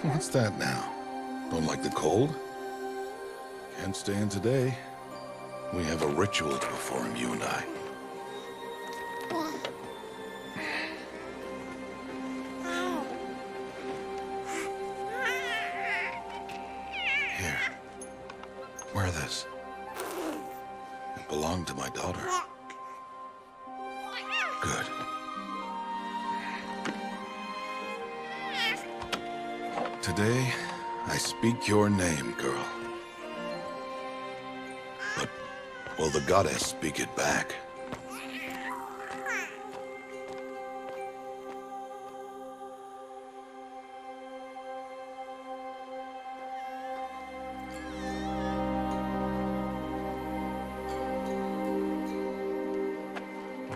What's that now? Don't like the cold? Can't stay in today. We have a ritual to perform, you and I. Here. Wear this. It belonged to my daughter. Good. Today, I speak your name, girl. But will the goddess speak it back?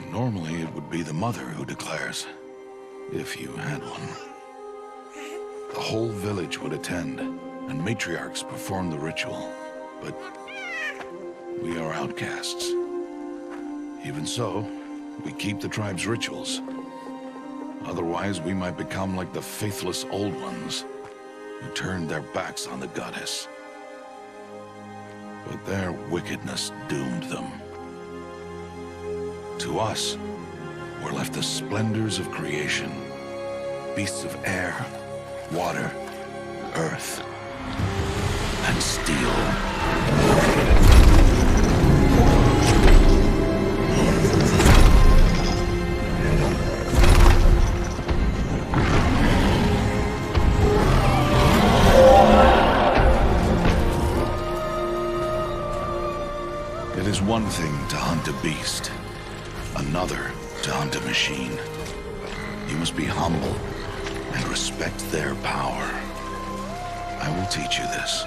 Normally, it would be the mother who declares, if you had one. The whole village would attend, and matriarchs perform the ritual. But we are outcasts. Even so, we keep the tribe's rituals. Otherwise, we might become like the faithless old ones, who turned their backs on the goddess. But their wickedness doomed them. To us, were left the splendors of creation, beasts of air, water, earth, and steel. It is one thing to hunt a beast, another to hunt a machine. You must be humble and respect their power. I will teach you this.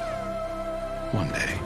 One day.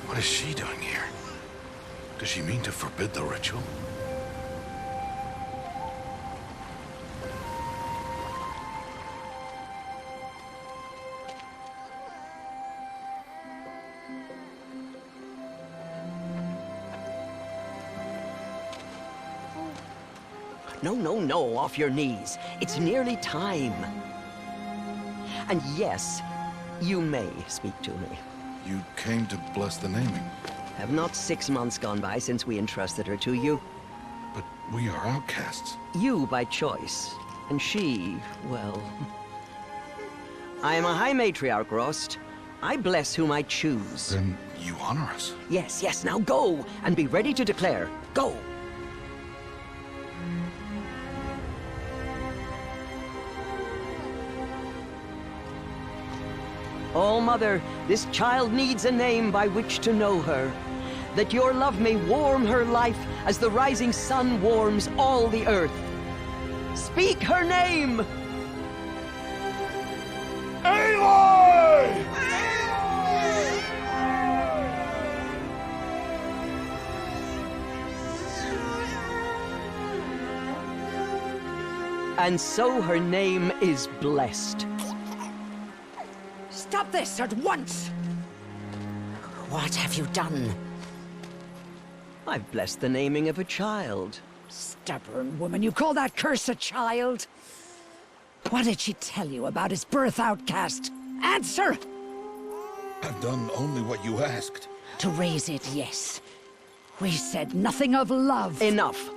What is she doing here? Does she mean to forbid the ritual? No, off your knees. It's nearly time. And yes, you may speak to me. You came to bless the naming. Have not 6 months gone by since we entrusted her to you? But we are outcasts. You by choice, and she, well... I am a High Matriarch, Rost. I bless whom I choose. Then you honor us. Yes, now go, and be ready to declare. Go! Oh, Mother, this child needs a name by which to know her. That your love may warm her life as the rising sun warms all the earth. Speak her name! Aloy! And so her name is blessed. Stop this at once! What have you done? I've blessed the naming of a child. Stubborn woman, you call that curse a child? What did she tell you about his birth, outcast? Answer! I've done only what you asked. To raise it, yes. We said nothing of love. Enough.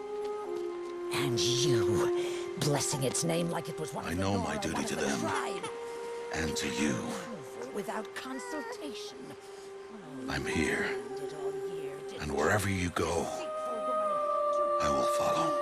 And you, blessing its name like it was one I of the know Nora, my duty one of to the them. tribe. And to you. Without consultation. I'm here. And wherever you go, I will follow.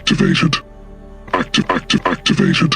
Activated. Activated.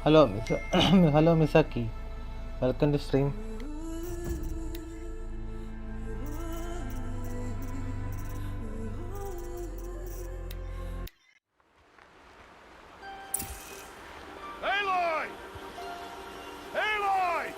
Hello, hello, Misaki. Welcome to stream. Aloy! Aloy!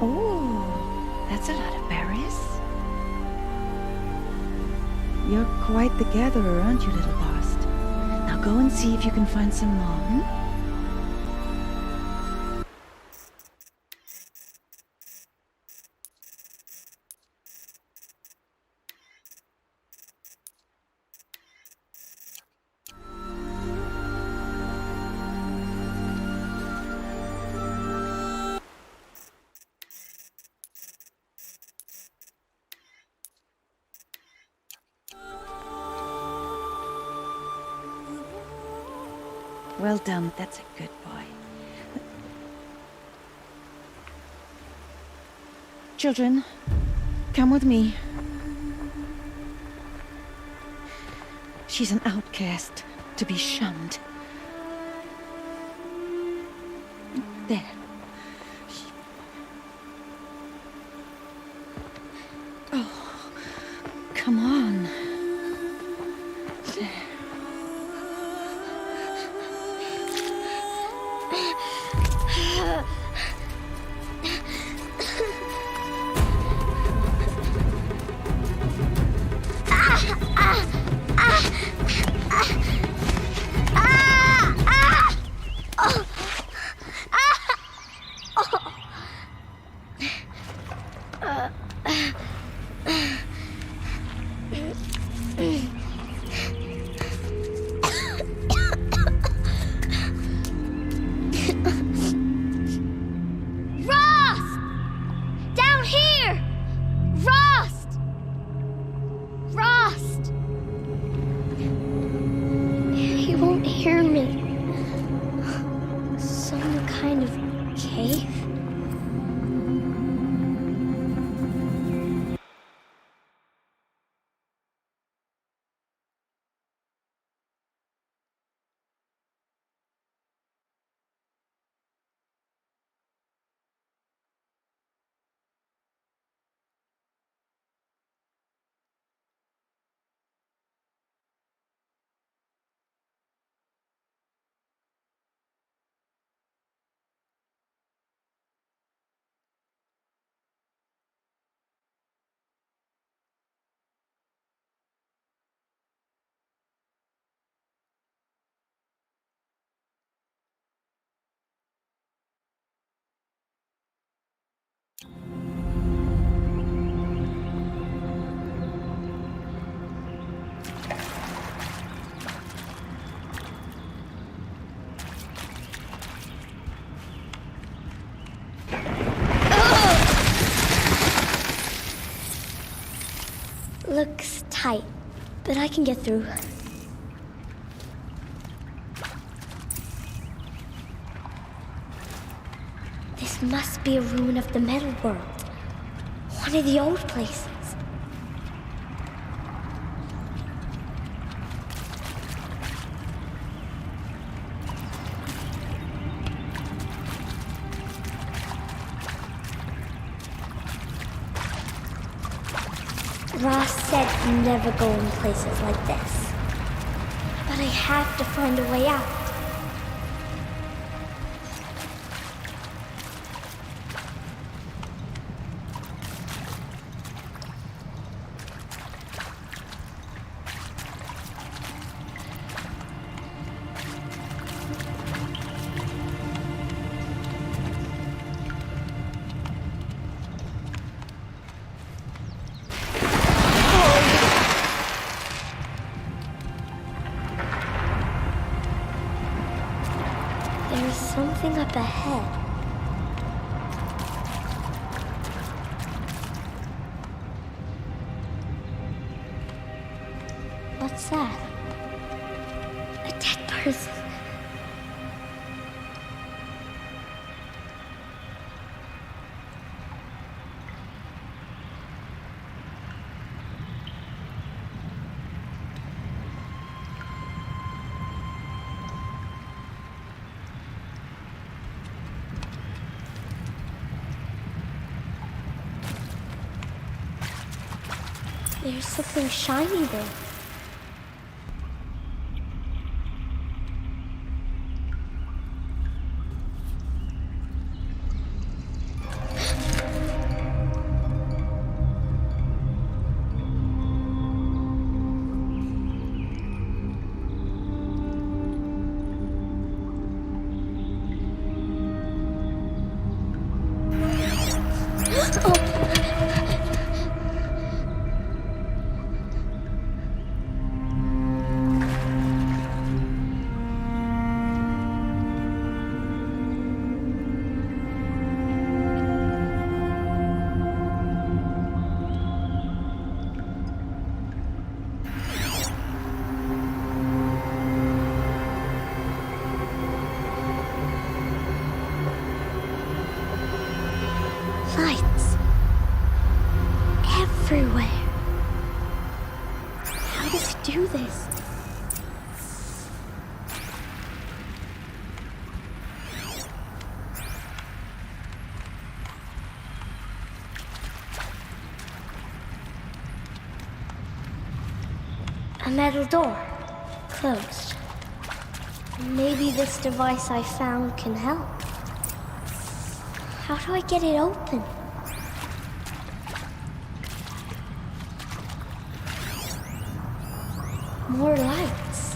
Oh, that's a lot of berries. You're quite the gatherer, aren't you, little Bast? Now go and see if you can find some more, hmm? Well done, that's a good boy. Children, come with me. She's an outcast, to be shunned. There. Oh, come on. There. Looks tight, but I can get through. This must be a ruin of the metal world. One of the old places. Ross said never go in places like this. But I have to find a way out. There's something up ahead. What's that? A dead person. There's something shiny there. metal door. Closed. Maybe this device I found can help. How do I get it open? More lights.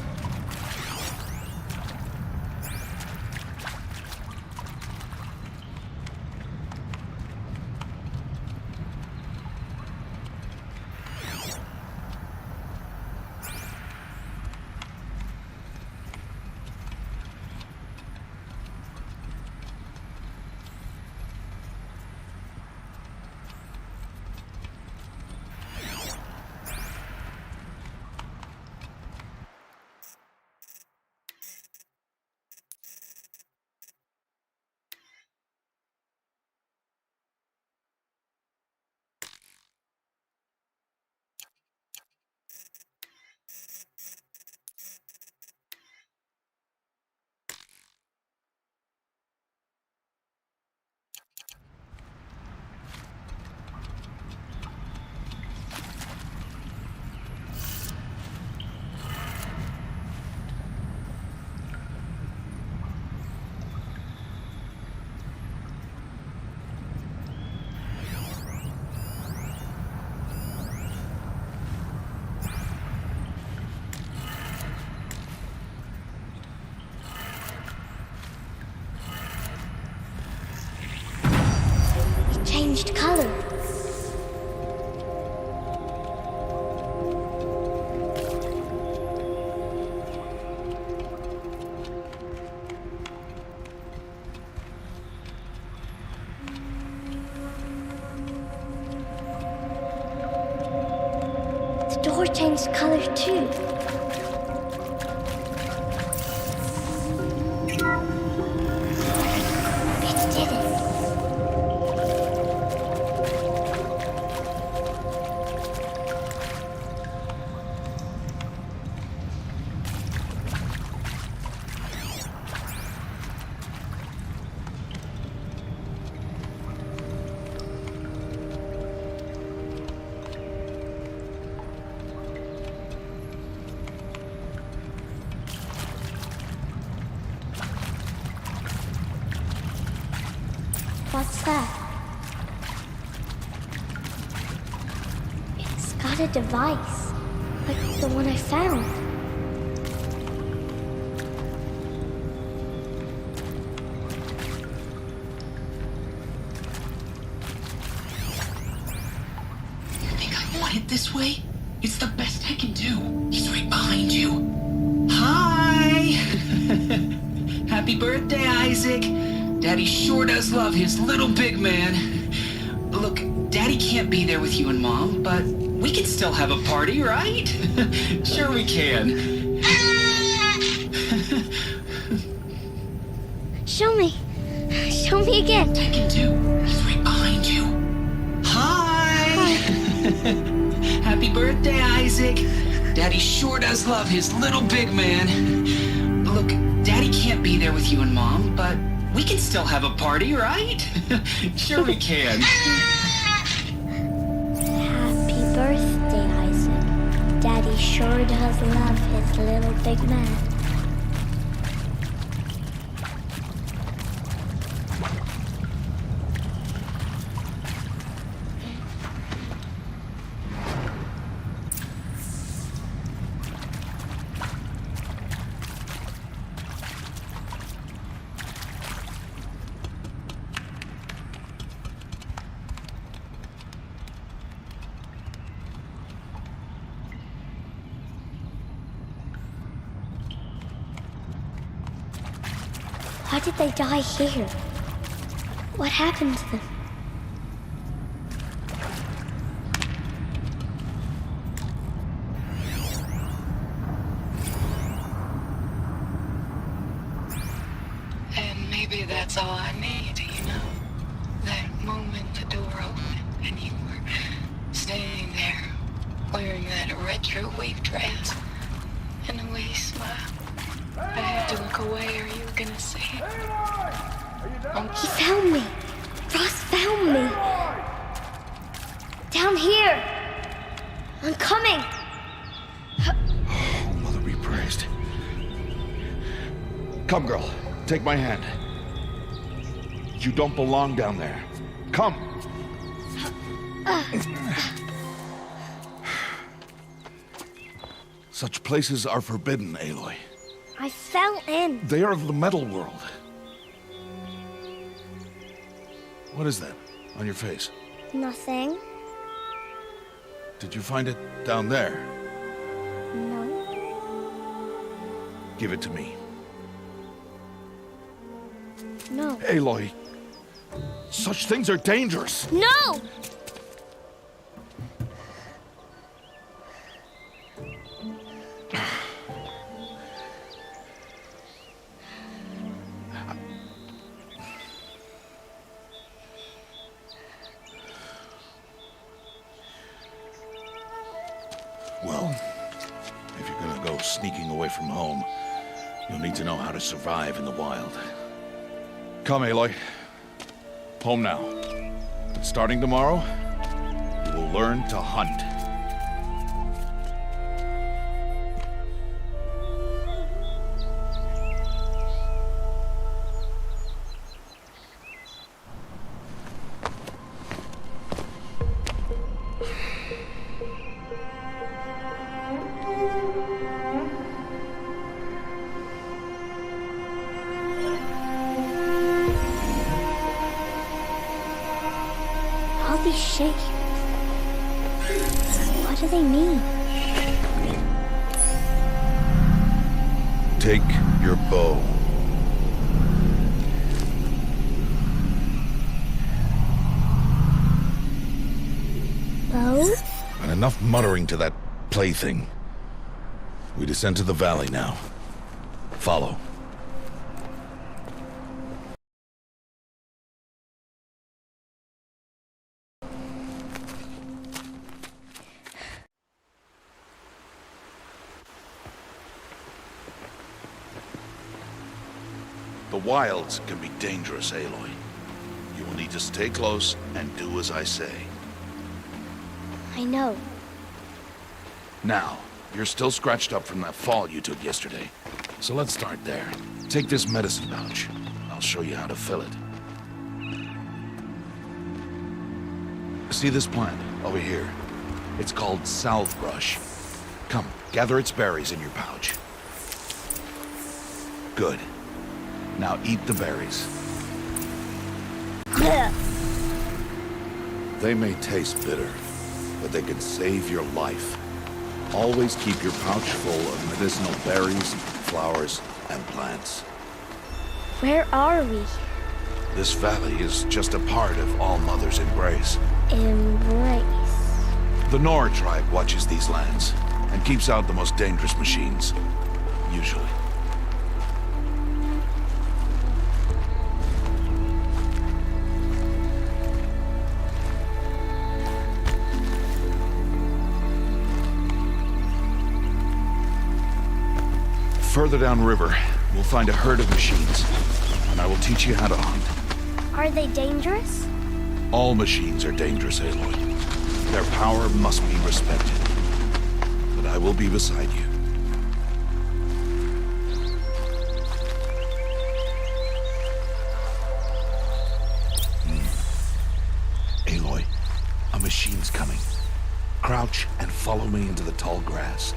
Changed color. The door changed color too. It did it. What's that? It's got a device, like the one I found. You think I want it this way? It's the best I can do. He's right behind you. Hi! Happy birthday, Isaac. Daddy sure does love his little big man. Look, Daddy can't be there with you and Mom, but we can still have a party, right? Sure we can. Show me. Show me again. I can do. He's right behind you. Hi! Happy birthday, Isaac. Daddy sure does love his little big man. Look, Daddy can't be there with you and Mom, but we can still have a party, right? Sure we can. Happy birthday, Isaac. Daddy sure does love his little big man. Why did they die here? What happened to them? And maybe that's all I need, you know? That moment the door opened and you were standing there wearing that retro wave dress and the way you smiled. I had to look away or you were gonna see. He found me. Ross found me. Down here. I'm coming. Christ. Come, girl. Take my hand. You don't belong down there. Come! Such places are forbidden, Aloy. I fell in. They are of the metal world. What is that on your face? Nothing. Did you find it down there? No. Give it to me. No. Aloy, such things are dangerous. No! Well, if you're gonna go sneaking away from home, you'll need to know how to survive in the wild. Come, Aloy. Home now. Starting tomorrow, you will learn to hunt. All these shapes. What do they mean? Take your bow. Bow? And enough muttering to that plaything. We descend to the valley now. Follow. The wilds can be dangerous, Aloy. You will need to stay close and do as I say. I know. Now, you're still scratched up from that fall you took yesterday. So let's start there. Take this medicine pouch. I'll show you how to fill it. See this plant over here? It's called salve brush. Come, gather its berries in your pouch. Good. Now eat the berries. They may taste bitter, but they can save your life. Always keep your pouch full of medicinal berries, flowers, and plants. Where are we? This valley is just a part of All Mother's embrace. Embrace. The Nora tribe watches these lands and keeps out the most dangerous machines. Usually. Further downriver, we'll find a herd of machines, and I will teach you how to hunt. Are they dangerous? All machines are dangerous, Aloy. Their power must be respected. But I will be beside you. Aloy, a machine's coming. Crouch and follow me into the tall grass.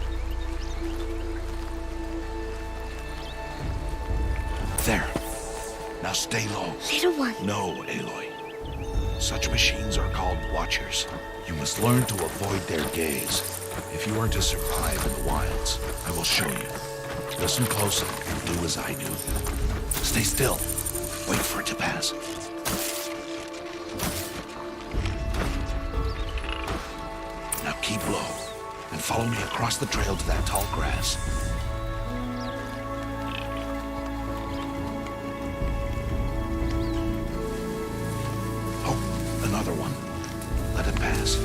There. Now stay low. Little one. No, Aloy. Such machines are called watchers. You must learn to avoid their gaze. If you are to survive in the wilds, I will show you. Listen close and do as I do. Stay still. Wait for it to pass. Now keep low and follow me across the trail to that tall grass. Another one. Let it pass.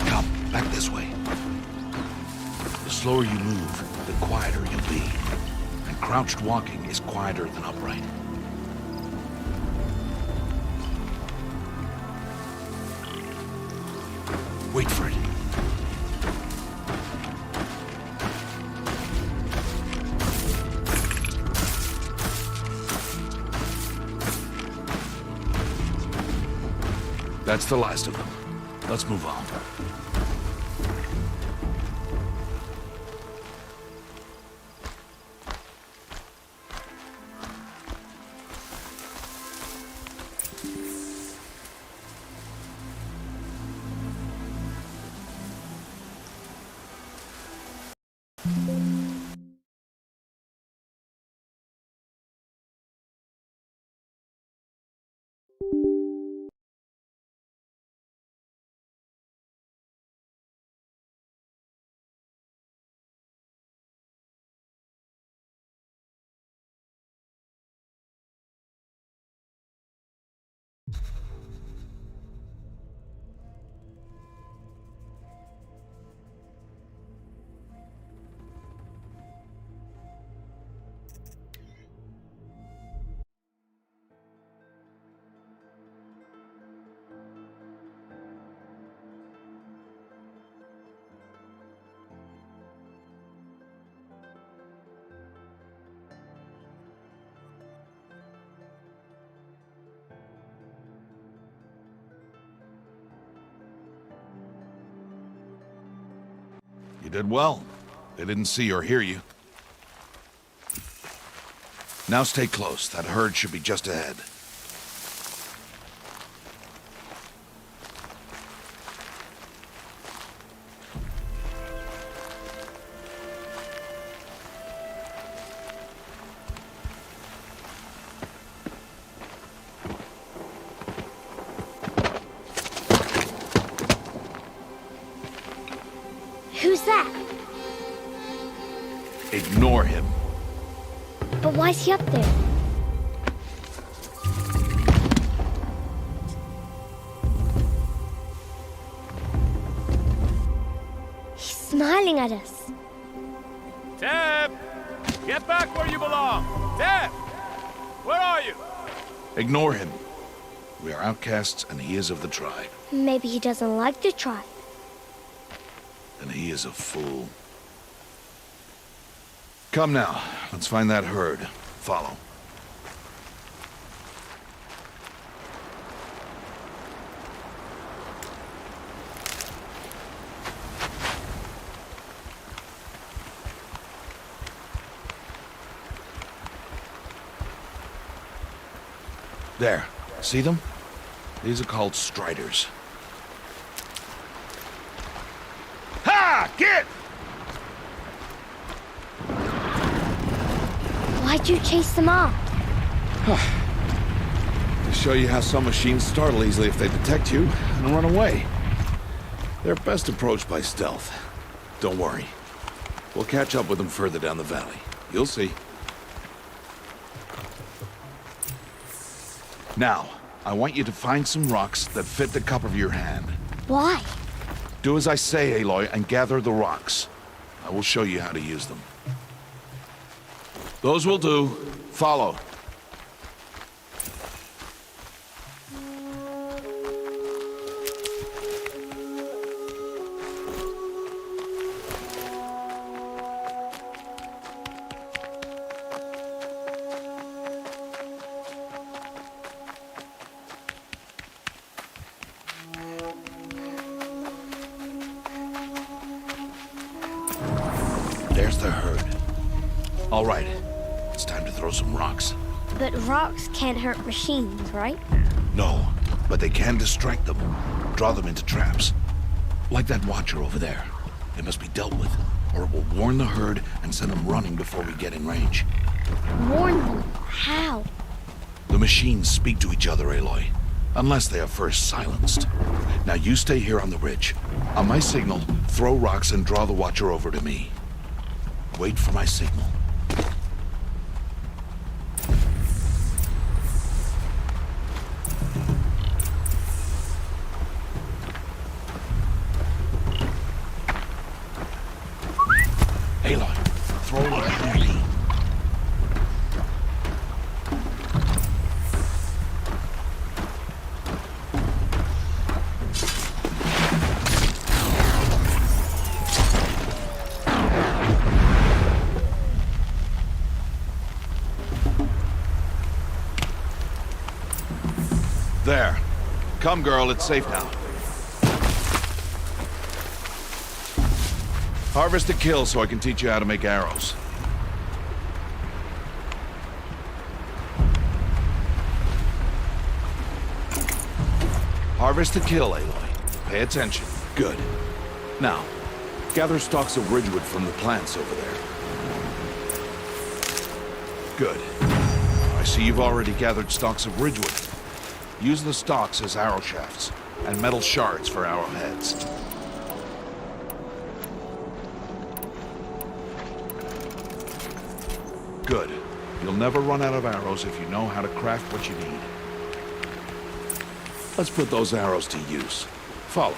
Come, back this way. The slower you move, the quieter you'll be. And crouched walking is quieter than upright. Wait for it. That's the last of them. Let's move on. You did well. They didn't see or hear you. Now stay close. That herd should be just ahead. Who's that? Ignore him. But why's he up there? He's smiling at us. Teb! Get back where you belong! Teb! Where are you? Ignore him. We are outcasts, and he is of the tribe. Maybe he doesn't like the tribe. And he is a fool. Come now, let's find that herd. Follow. There. See them? These are called striders. Ha! Get! Why'd you chase them off? To show you how some machines startle easily if they detect you and run away. They're best approached by stealth. Don't worry. We'll catch up with them further down the valley. You'll see. Now, I want you to find some rocks that fit the cup of your hand. Why? Do as I say, Aloy, and gather the rocks. I will show you how to use them. Those will do. Follow. There's the herd. All right. It's time to throw some rocks. But rocks can't hurt machines, right? No, but they can distract them. Draw them into traps. Like that watcher over there. It must be dealt with, or it will warn the herd and send them running before we get in range. Warn them? How? The machines speak to each other, Aloy. Unless they are first silenced. Now you stay here on the ridge. On my signal, throw rocks and draw the watcher over to me. Wait for my signal. Aloy, throw it at me. Come, girl, it's safe now. Harvest a kill so I can teach you how to make arrows. Harvest a kill, Aloy. Pay attention. Good. Now, gather stalks of ridgewood from the plants over there. Good. I see you've already gathered stalks of ridgewood. Use the stalks as arrow shafts, and metal shards for arrowheads. Good. You'll never run out of arrows if you know how to craft what you need. Let's put those arrows to use. Follow.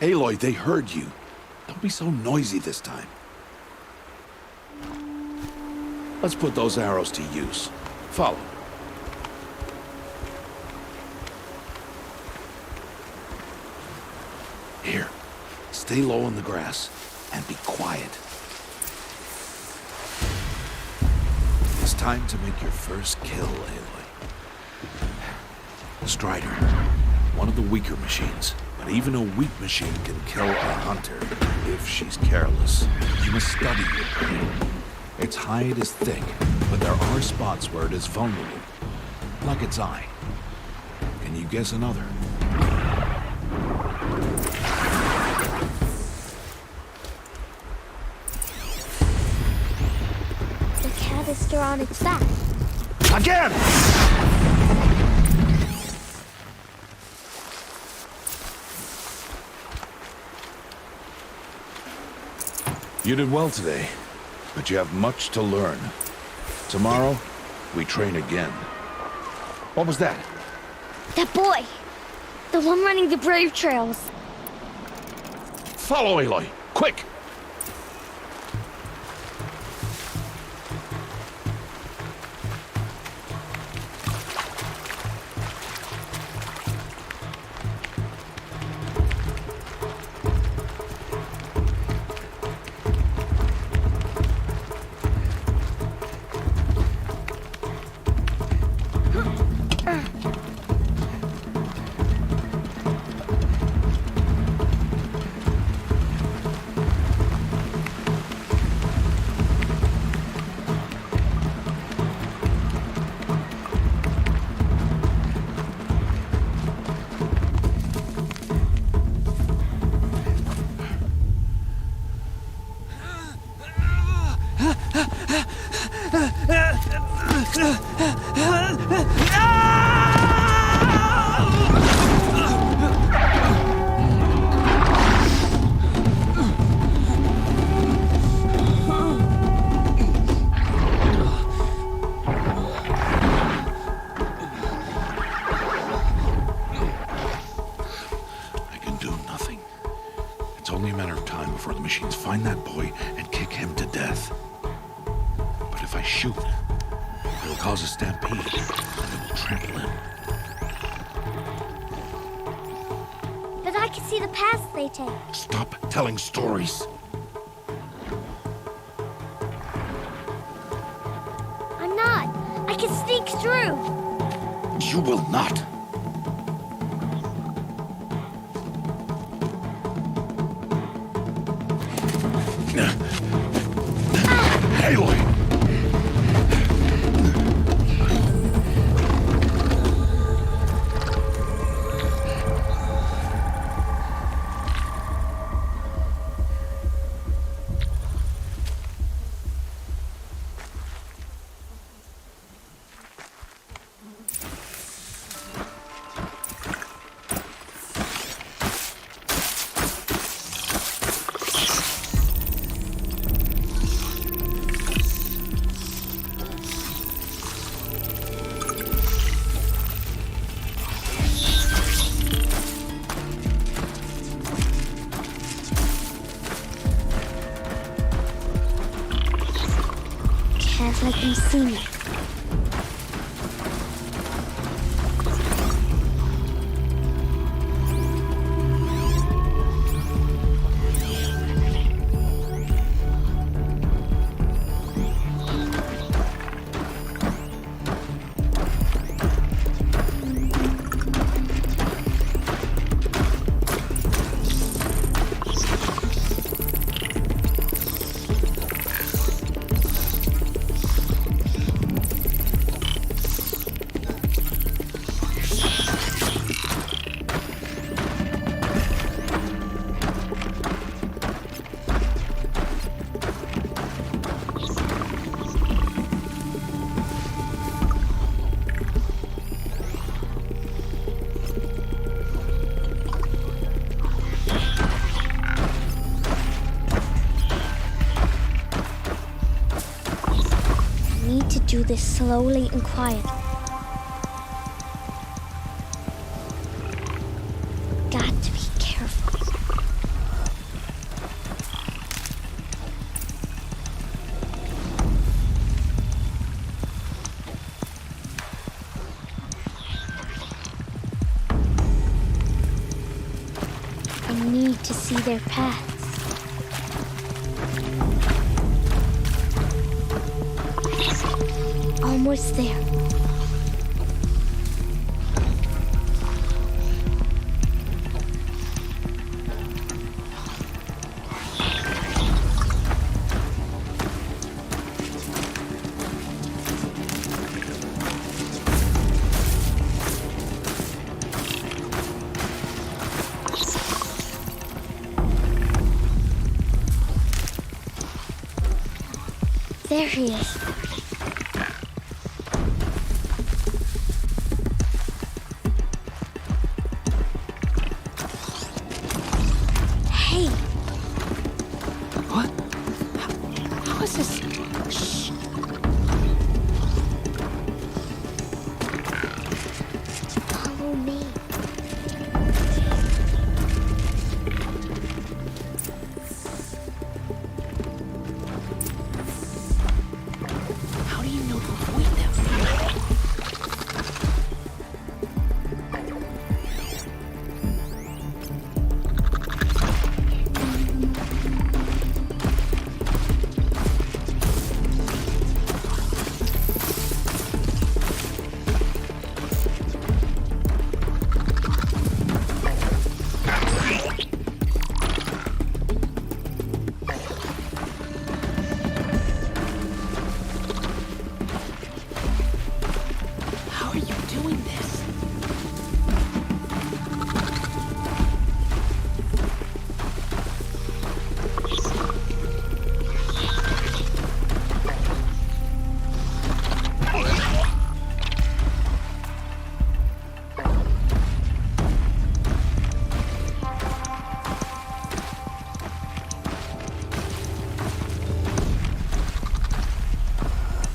Aloy, they heard you. Don't be so noisy this time. Let's put those arrows to use. Follow. Here, stay low in the grass and be quiet. It's time to make your first kill, Aloy. Strider, one of the weaker machines, but even a weak machine can kill a hunter if she's careless. You must study your prey. Its hide is thick, but there are spots where it is vulnerable, like its eye. Can you guess another? The cat is still on its back. Again! You did well today, but you have much to learn. Tomorrow, we train again. What was that? That boy! The one running the brave trails. Follow, Aloy! Quick! before the machines find that boy and kick him to death. But if I shoot, it'll cause a stampede, and it will trample him. But I can see the paths they take. Stop telling stories. I'm not. I can sneak through. You will not. Aloy! Can't let them see me. do this slowly and quietly. Got to be careful. I need to see their paths. Almost there. There he is. Hey! What? How is this? Shh. Follow me. How do you know to avoid them? How are you doing this?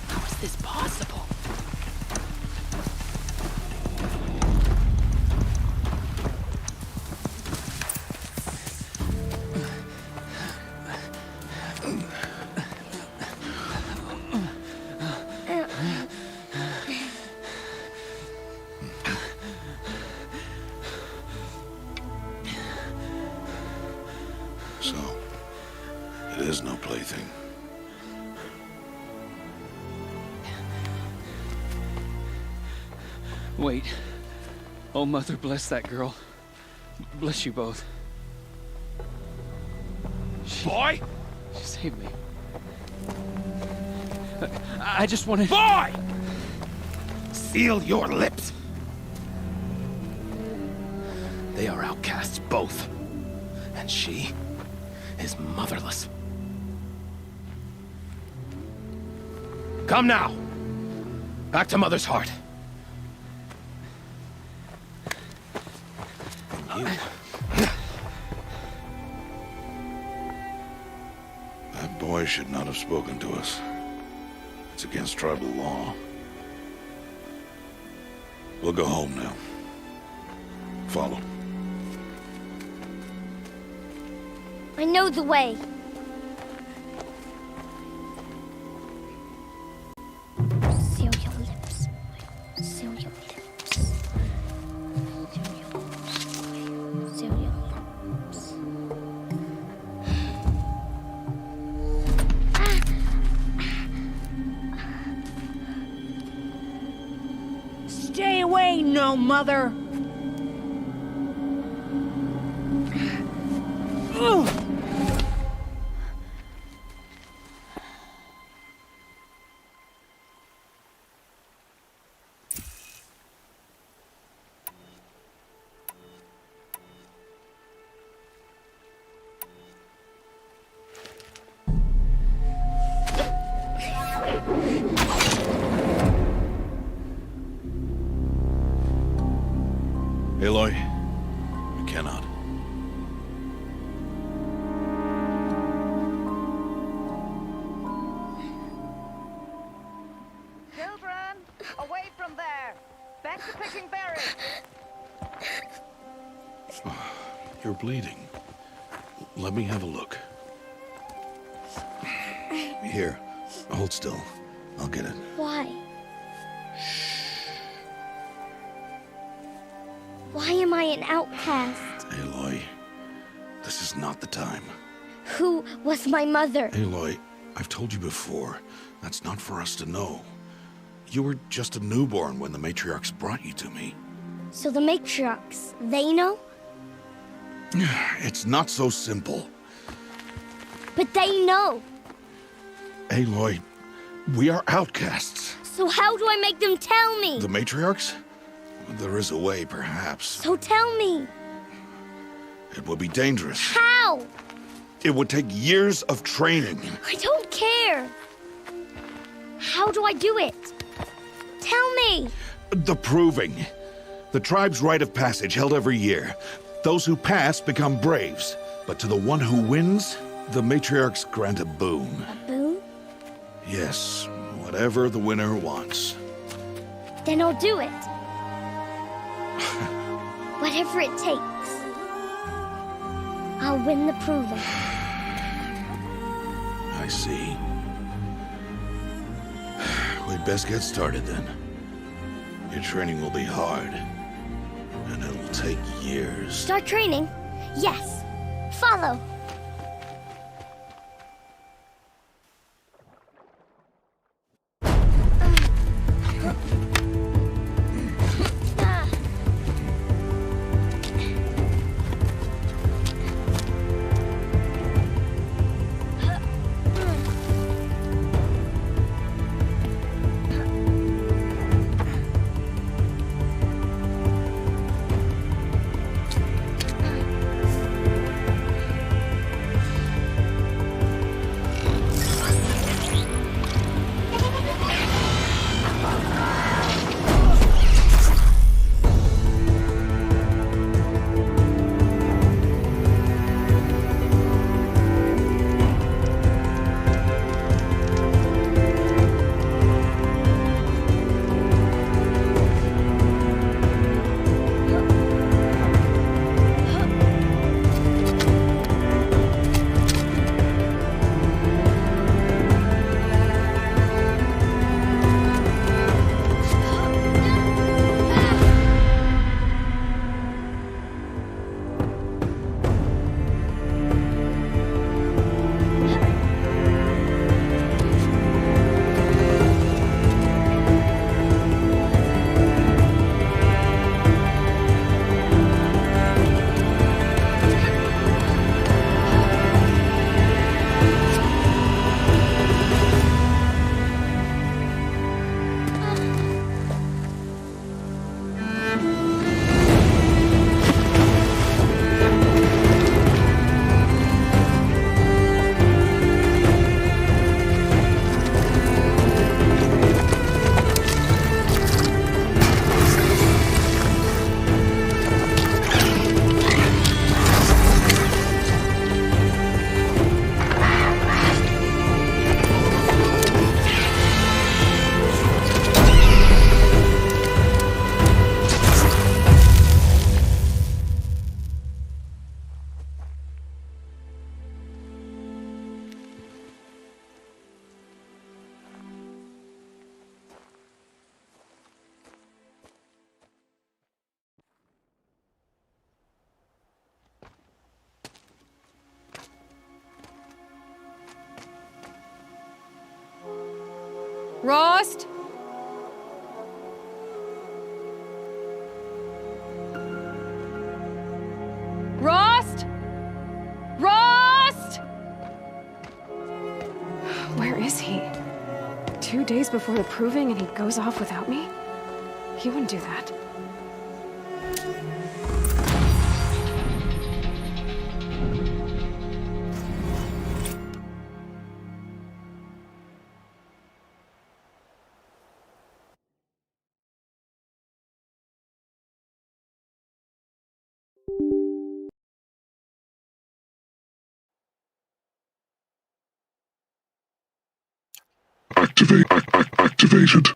How is this possible? So, it is no plaything. Wait. Oh, Mother, bless that girl. Bless you both. Boy! She saved me. I just wanted... Boy! Seal your lips! They are outcasts, both. And she is motherless. Come now! Back to Mother's heart. And you... That boy should not have spoken to us. It's against tribal law. We'll go home now. Follow. I know the way. Seal your lips. Seal your lips. Seal your lips. Stay away, no mother! Ugh. Aloy, we cannot. You're bleeding. Let me have a look. Here, hold still. I'll get it. Why? Why am I an outcast? Aloy, this is not the time. Who was my mother? Aloy, I've told you before, that's not for us to know. You were just a newborn when the matriarchs brought you to me. So the matriarchs, they know? It's not so simple. But they know. Aloy, we are outcasts. So how do I make them tell me? The matriarchs? There is a way, perhaps. So tell me. It would be dangerous. How? It would take years of training. I don't care. How do I do it? Tell me. The proving. The tribe's rite of passage held every year. Those who pass become braves. But to the one who wins, the matriarchs grant a boon. A boon? Yes, whatever the winner wants. Then I'll do it. Whatever it takes. I'll win the proving. I see. We'd best get started then. Your training will be hard, and it'll take years. Start training? Yes. Follow. Rost? Rost? Rost? Where is he? 2 days before the proving and he goes off without me? He wouldn't do that. Activated.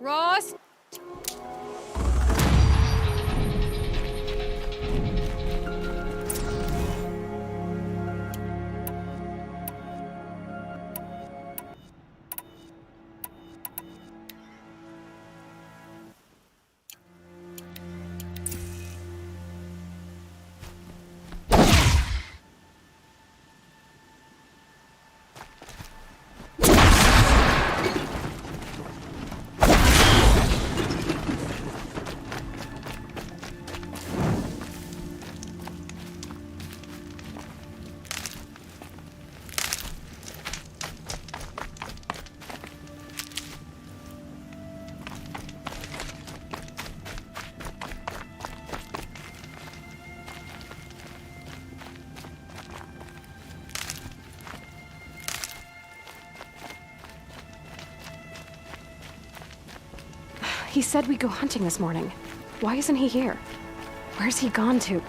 Ross? He said we'd go hunting this morning. Why isn't he here? Where's he gone to?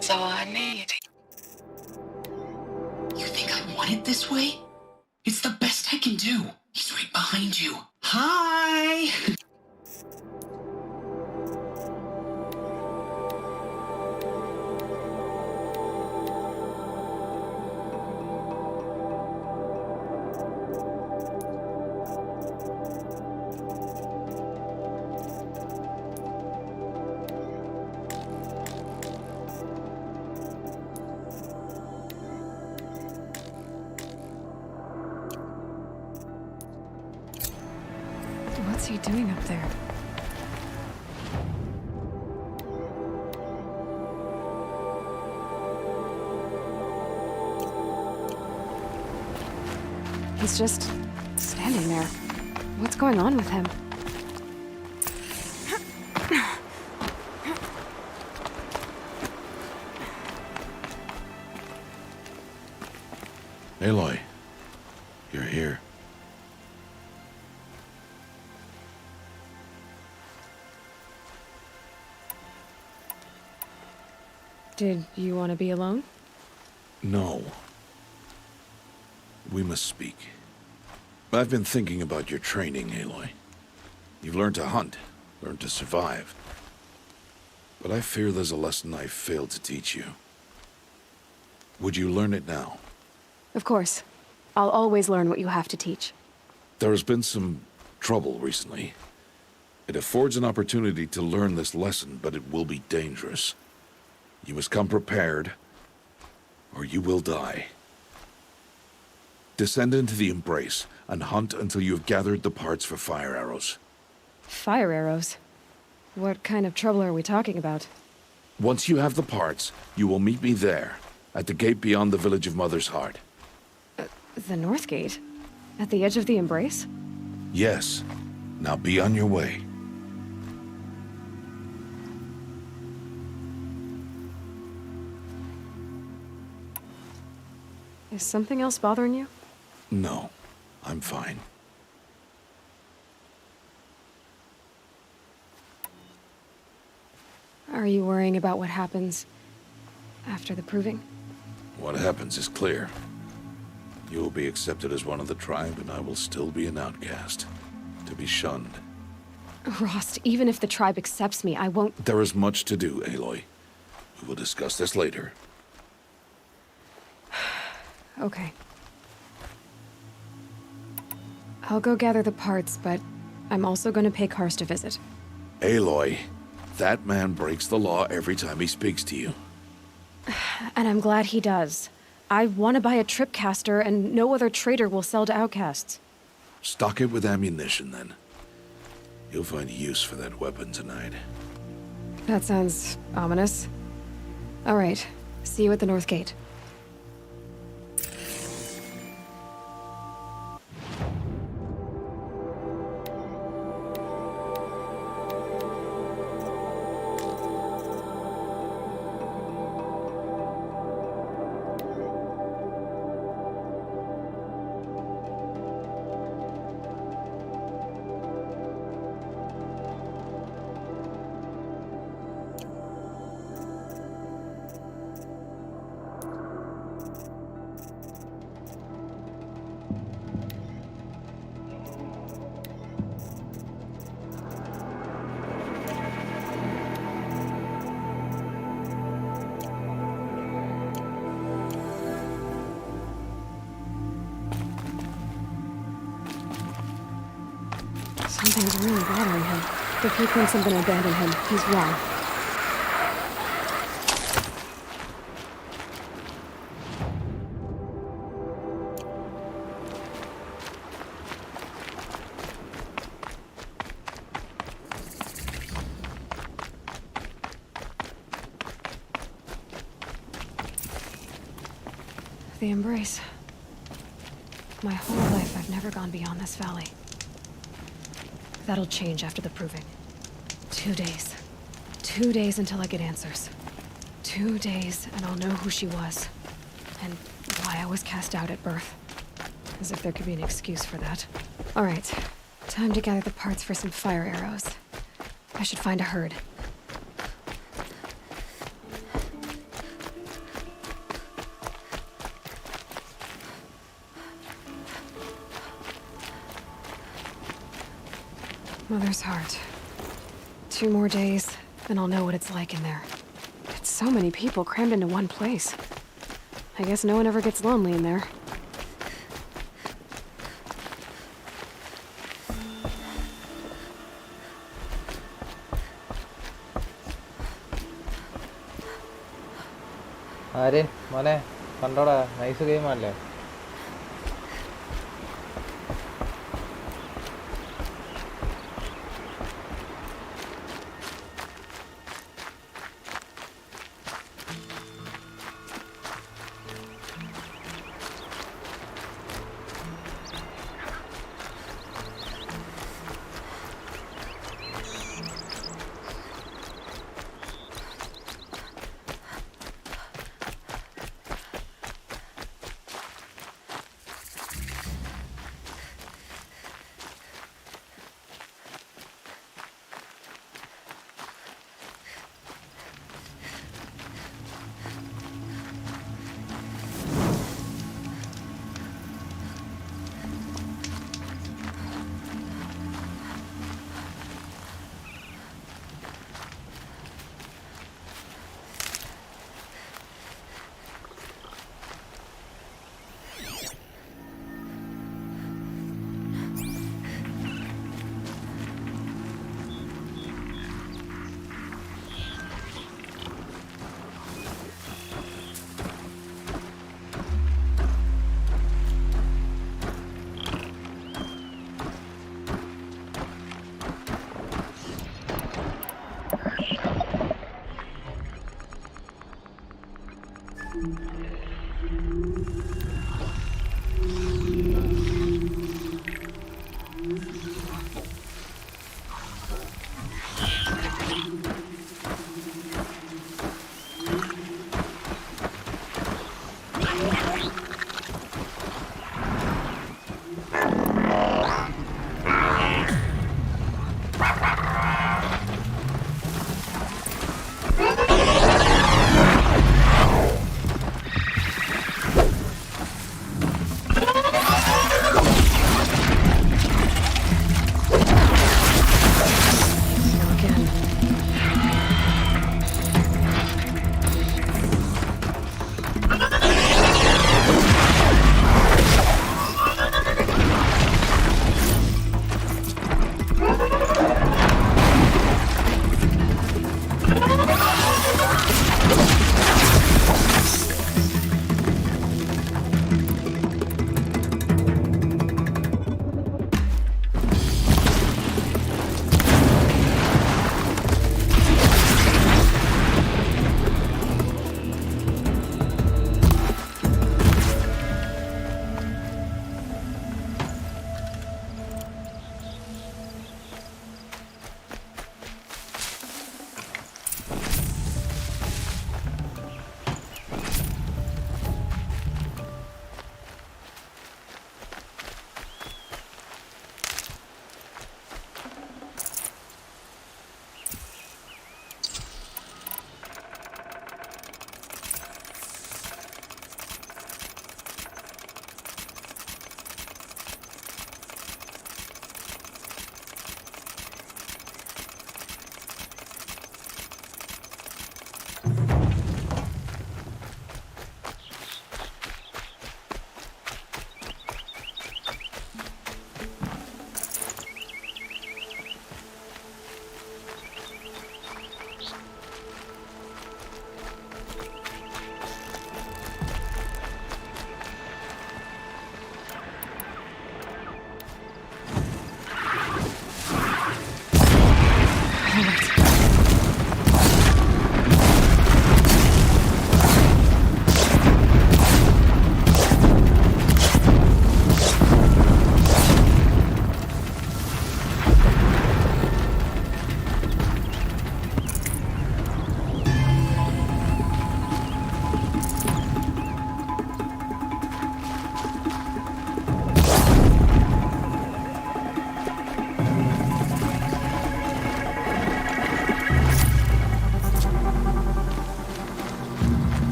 that's all I need. You think I want it this way? It's the best I can do. He's right behind you. Hi! What's he doing up there? He's just standing there. What's going on with him? Aloy, you're here. Did you want to be alone? No. We must speak. I've been thinking about your training, Aloy. You've learned to hunt, learned to survive. But I fear there's a lesson I failed to teach you. Would you learn it now? Of course. I'll always learn what you have to teach. There has been some trouble recently. It affords an opportunity to learn this lesson, but it will be dangerous. You must come prepared, or you will die. Descend into the Embrace and hunt until you have gathered the parts for fire arrows. Fire arrows? What kind of trouble are we talking about? Once you have the parts, you will meet me there, at the gate beyond the village of Mother's Heart. The North Gate? At the edge of the Embrace? Yes. Now be on your way. Is something else bothering you? No, I'm fine. Are you worrying about what happens after the proving? What happens is clear. You will be accepted as one of the tribe, and I will still be an outcast, to be shunned. Rost, even if the tribe accepts me, I won't... There is much to do, Aloy. We will discuss this later. Okay. I'll go gather the parts, but I'm also going to pay Karst a visit. Aloy, that man breaks the law every time he speaks to you. And I'm glad he does. I want to buy a tripcaster, and no other trader will sell to outcasts. Stock it with ammunition, then. You'll find use for that weapon tonight. That sounds ominous. All right. See you at the North Gate. Something's really bothering him. If he thinks I'm gonna abandon him, he's wrong. The Embrace. My whole life, I've never gone beyond this valley. That'll change after the proving. 2 days. 2 days until I get answers. 2 days, and I'll know who she was. And why I was cast out at birth. As if there could be an excuse for that. All right. Time to gather the parts for some fire arrows. I should find a herd. Mother's heart. 2 more days, then I'll know what it's like in there. It's so many people crammed into one place. I guess no one ever gets lonely in there. Aryan മോനെ കണ്ടോടാ, nice game അല്ലേ?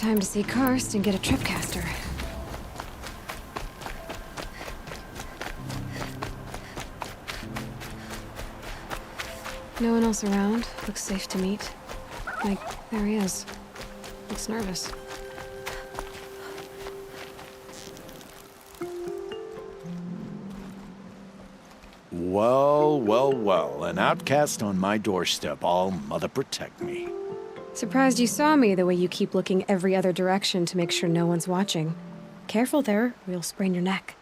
Time to see Karst and get a tripcaster. No one else around. Looks safe to meet. Like, there he is. Looks nervous. Well, well, well. An outcast on my doorstep. All mother protect me. Surprised you saw me the way you keep looking every other direction to make sure no one's watching. Careful there, or you'll sprain your neck.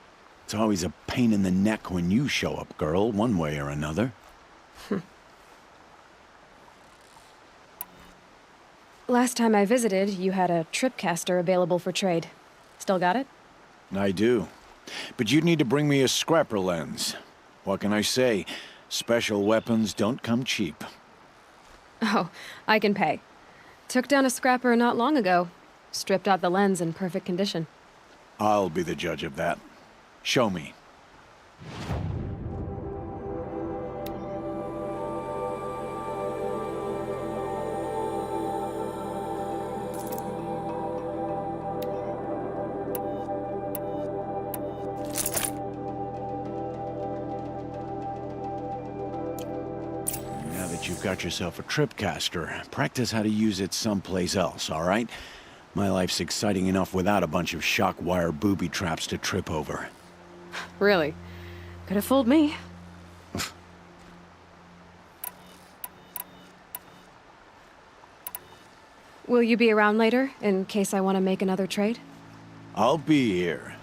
It's always a pain in the neck when you show up, girl, one way or another. Last time I visited, you had a tripcaster available for trade. Still got it? I do. But you'd need to bring me a scrapper lens. What can I say? Special weapons don't come cheap. Oh, I can pay. Took down a scrapper not long ago. Stripped out the lens in perfect condition. I'll be the judge of that. Show me. You've got yourself a tripcaster. Practice how to use it someplace else, all right? My life's exciting enough without a bunch of shock wire booby traps to trip over. Really? Could have fooled me. Will you be around later, in case I want to make another trade? I'll be here.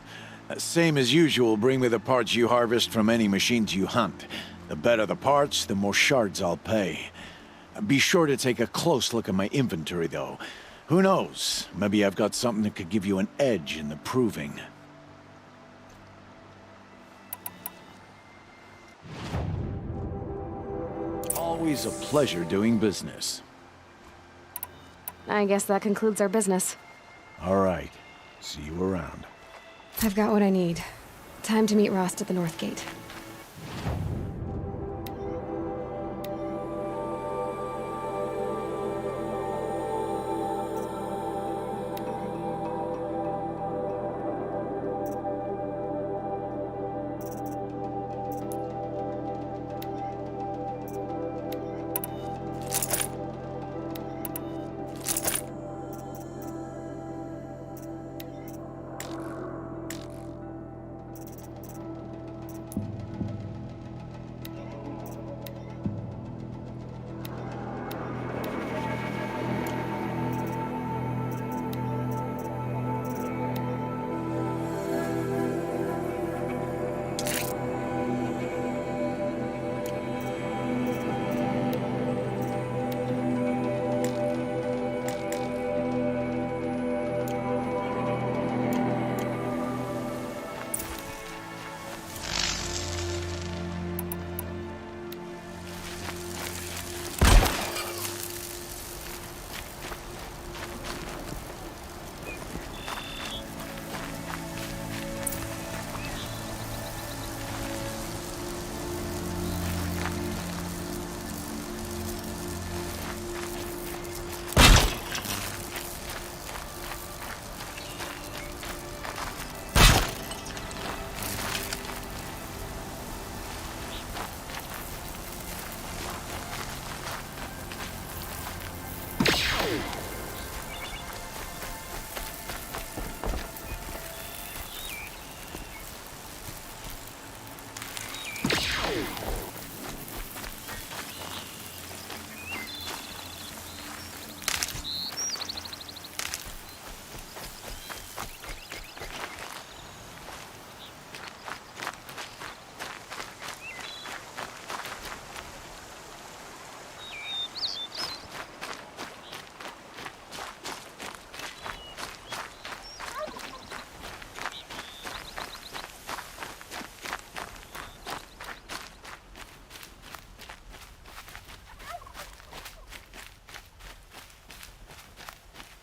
Same as usual, bring me the parts you harvest from any machines you hunt. The better the parts, the more shards I'll pay. Be sure to take a close look at my inventory, though. Who knows? Maybe I've got something that could give you an edge in the proving. Always a pleasure doing business. I guess that concludes our business. All right. See you around. I've got what I need. Time to meet Rost at the North Gate.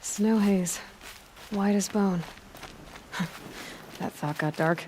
Snow haze. White as bone. That thought got dark.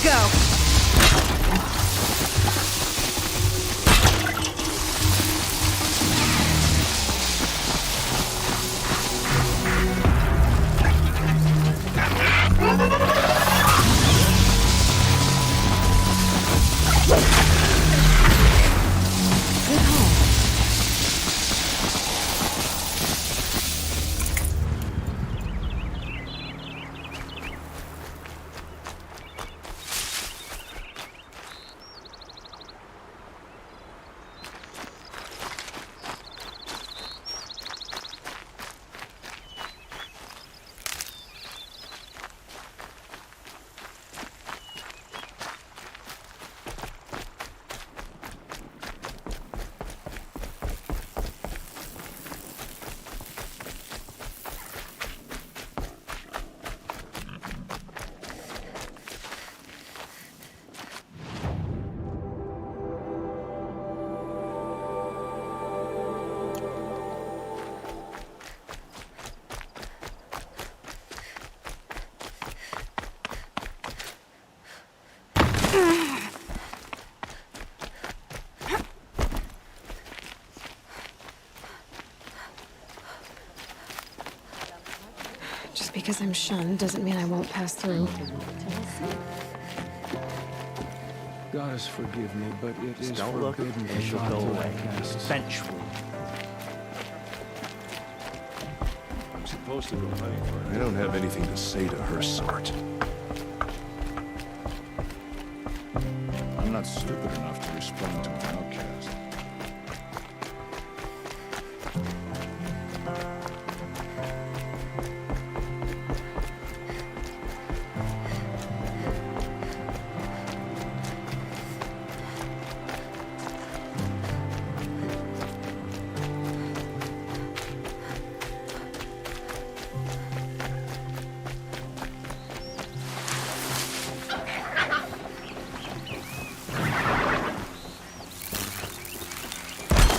go. Just because I'm shunned doesn't mean I won't pass through. Goddess forgive me, but it is Don't look, forbidden and she'll go away. Outcasts. Eventually. I'm supposed to go hunting for her. I don't have anything to say to her sort. I'm not stupid enough to respond to an outcast.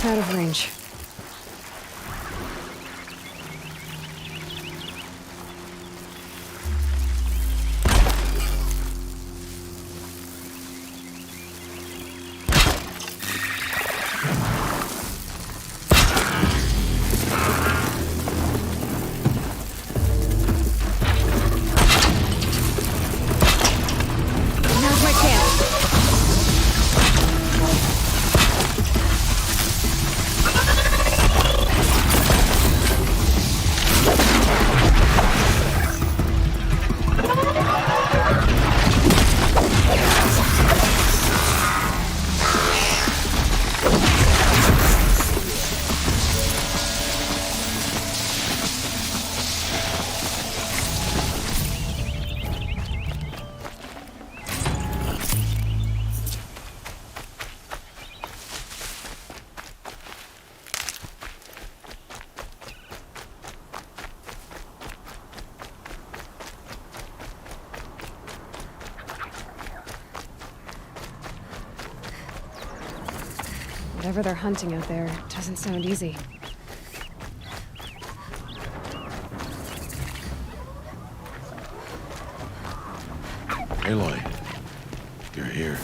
Out of range. Now's my chance. Whatever they're hunting out there doesn't sound easy. Aloy, you're here.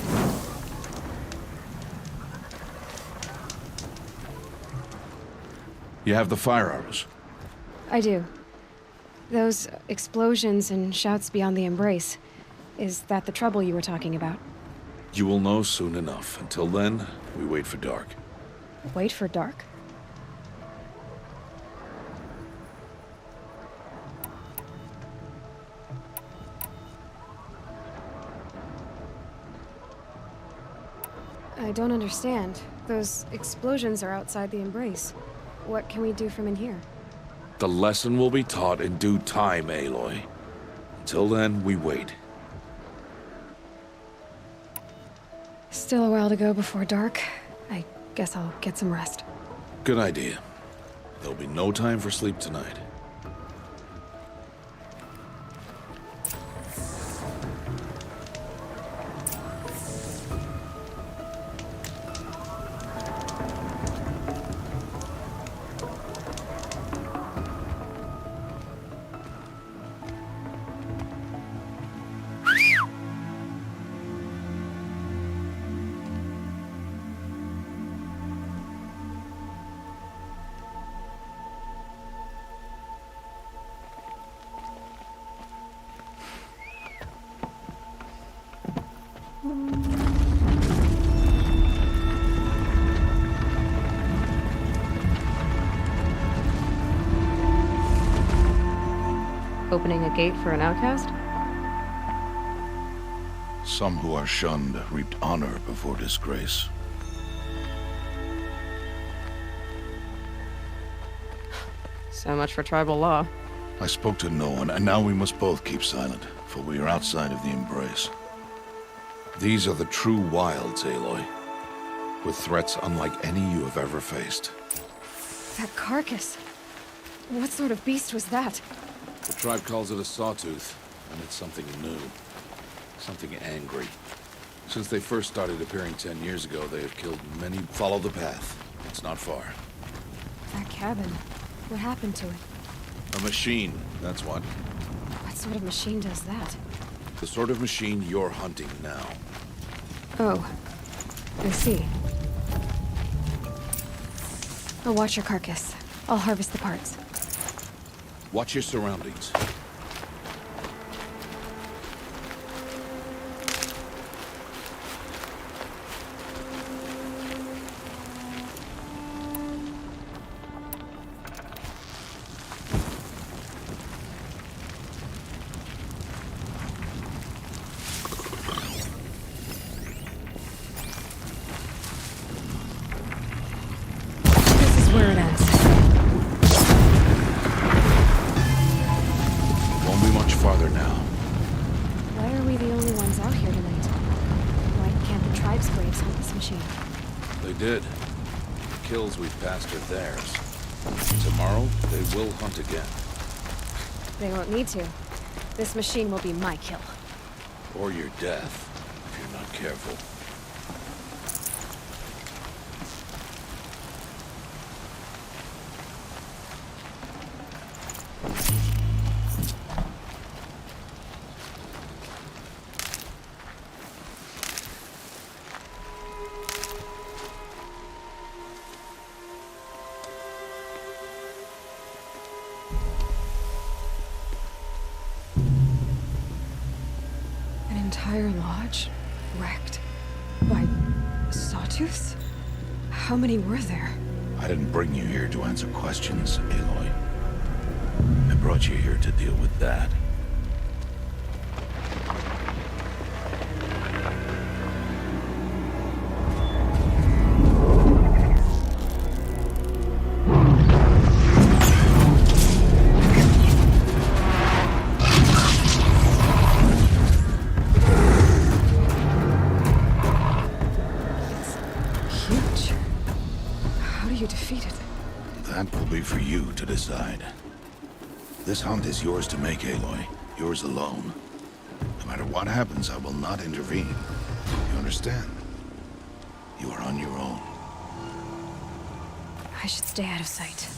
You have the fire arrows. I do. Those explosions and shouts beyond the embrace. Is that the trouble you were talking about? You will know soon enough. Until then, we wait for dark. Wait for dark? I don't understand. Those explosions are outside the embrace. What can we do from in here? The lesson will be taught in due time, Aloy. Until then, we wait. Still a while to go before dark. I guess I'll get some rest. Good idea. There'll be no time for sleep tonight. Opening a gate for an outcast? Some who are shunned reaped honor before disgrace. So much for tribal law. I spoke to no one, and now we must both keep silent, for we are outside of the embrace. These are the true wilds, Aloy, with threats unlike any you have ever faced. That carcass. What sort of beast was that? The tribe calls it a sawtooth, and it's something new. Something angry. Since they first started appearing 10 years ago, they have killed many. Follow the path. It's not far. That cabin. What happened to it? A machine, that's what. What sort of machine does that? The sort of machine you're hunting now. Oh. I see. I'll watch your carcass. I'll harvest the parts. Watch your surroundings. Where it ends. Won't be much farther now. Why are we the only ones out here tonight? Why can't the tribe's braves hunt this machine? They did. The kills we've passed are theirs. Tomorrow, they will hunt again. They won't need to. This machine will be my kill. Or your death, if you're not careful. Entire lodge wrecked by sawtooths? How many were there? I didn't bring you here to answer questions, Aloy. I brought you here to deal with that. That will be for you to decide. This hunt is yours to make, Aloy. Yours alone. No matter what happens, I will not intervene. You understand? You are on your own. I should stay out of sight.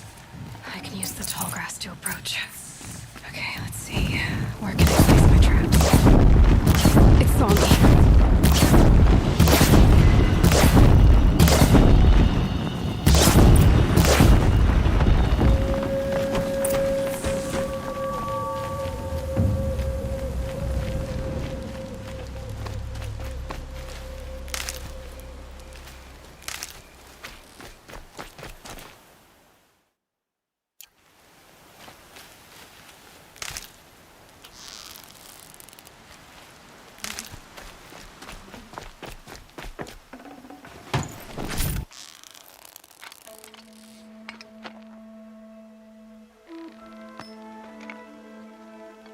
I can use the tall grass to approach. Okay, let's see. Where can I place my traps? It's on me.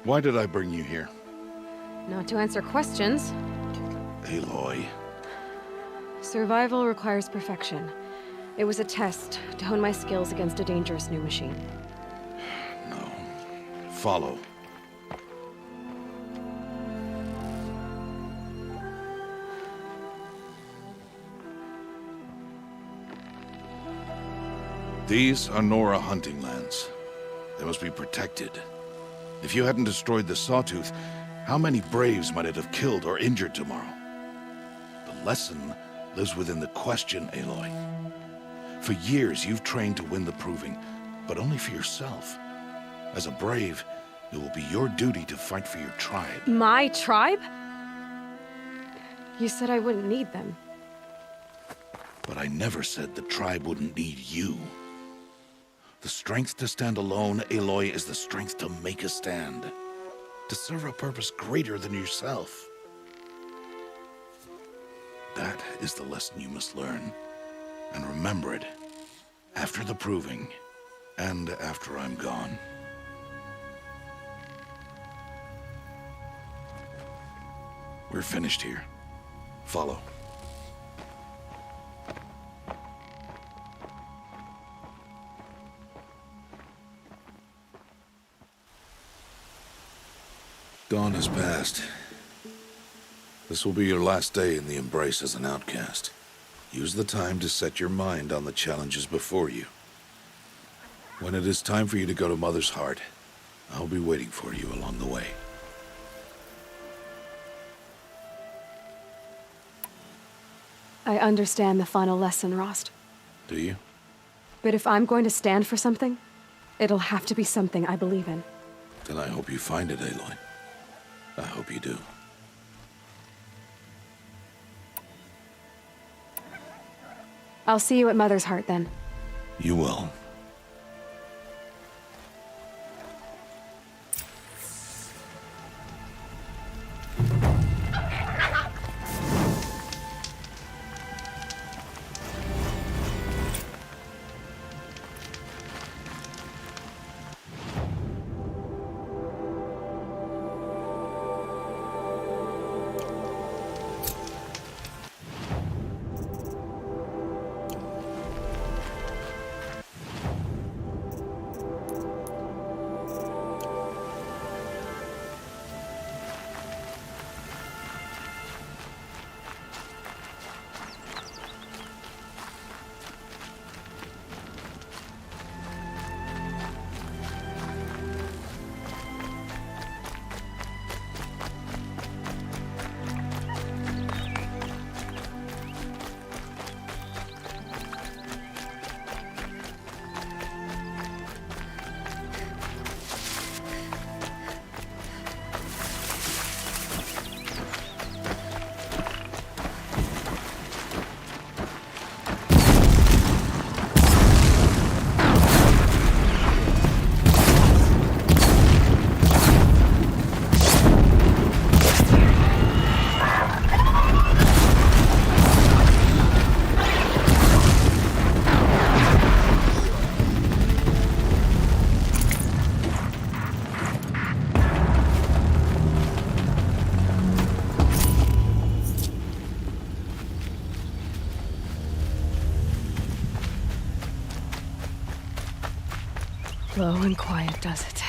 Why did I bring you here? Not to answer questions. Aloy. Survival requires perfection. It was a test to hone my skills against a dangerous new machine. No. Follow. These are Nora hunting lands. They must be protected. If you hadn't destroyed the Sawtooth, how many Braves might it have killed or injured tomorrow? The lesson lives within the question, Aloy. For years, you've trained to win the Proving, but only for yourself. As a Brave, it will be your duty to fight for your tribe. My tribe? You said I wouldn't need them. But I never said the tribe wouldn't need you. The strength to stand alone, Aloy, is the strength to make a stand. To serve a purpose greater than yourself. That is the lesson you must learn. And remember it. After the proving. And after I'm gone. We're finished here. Follow. Dawn has passed. This will be your last day in the Embrace as an outcast. Use the time to set your mind on the challenges before you. When it is time for you to go to Mother's Heart, I'll be waiting for you along the way. I understand the final lesson, Rost. Do you? But if I'm going to stand for something, it'll have to be something I believe in. Then I hope you find it, Aloy. I hope you do. I'll see you at Mother's Heart, then. You will. Slow and quiet does it.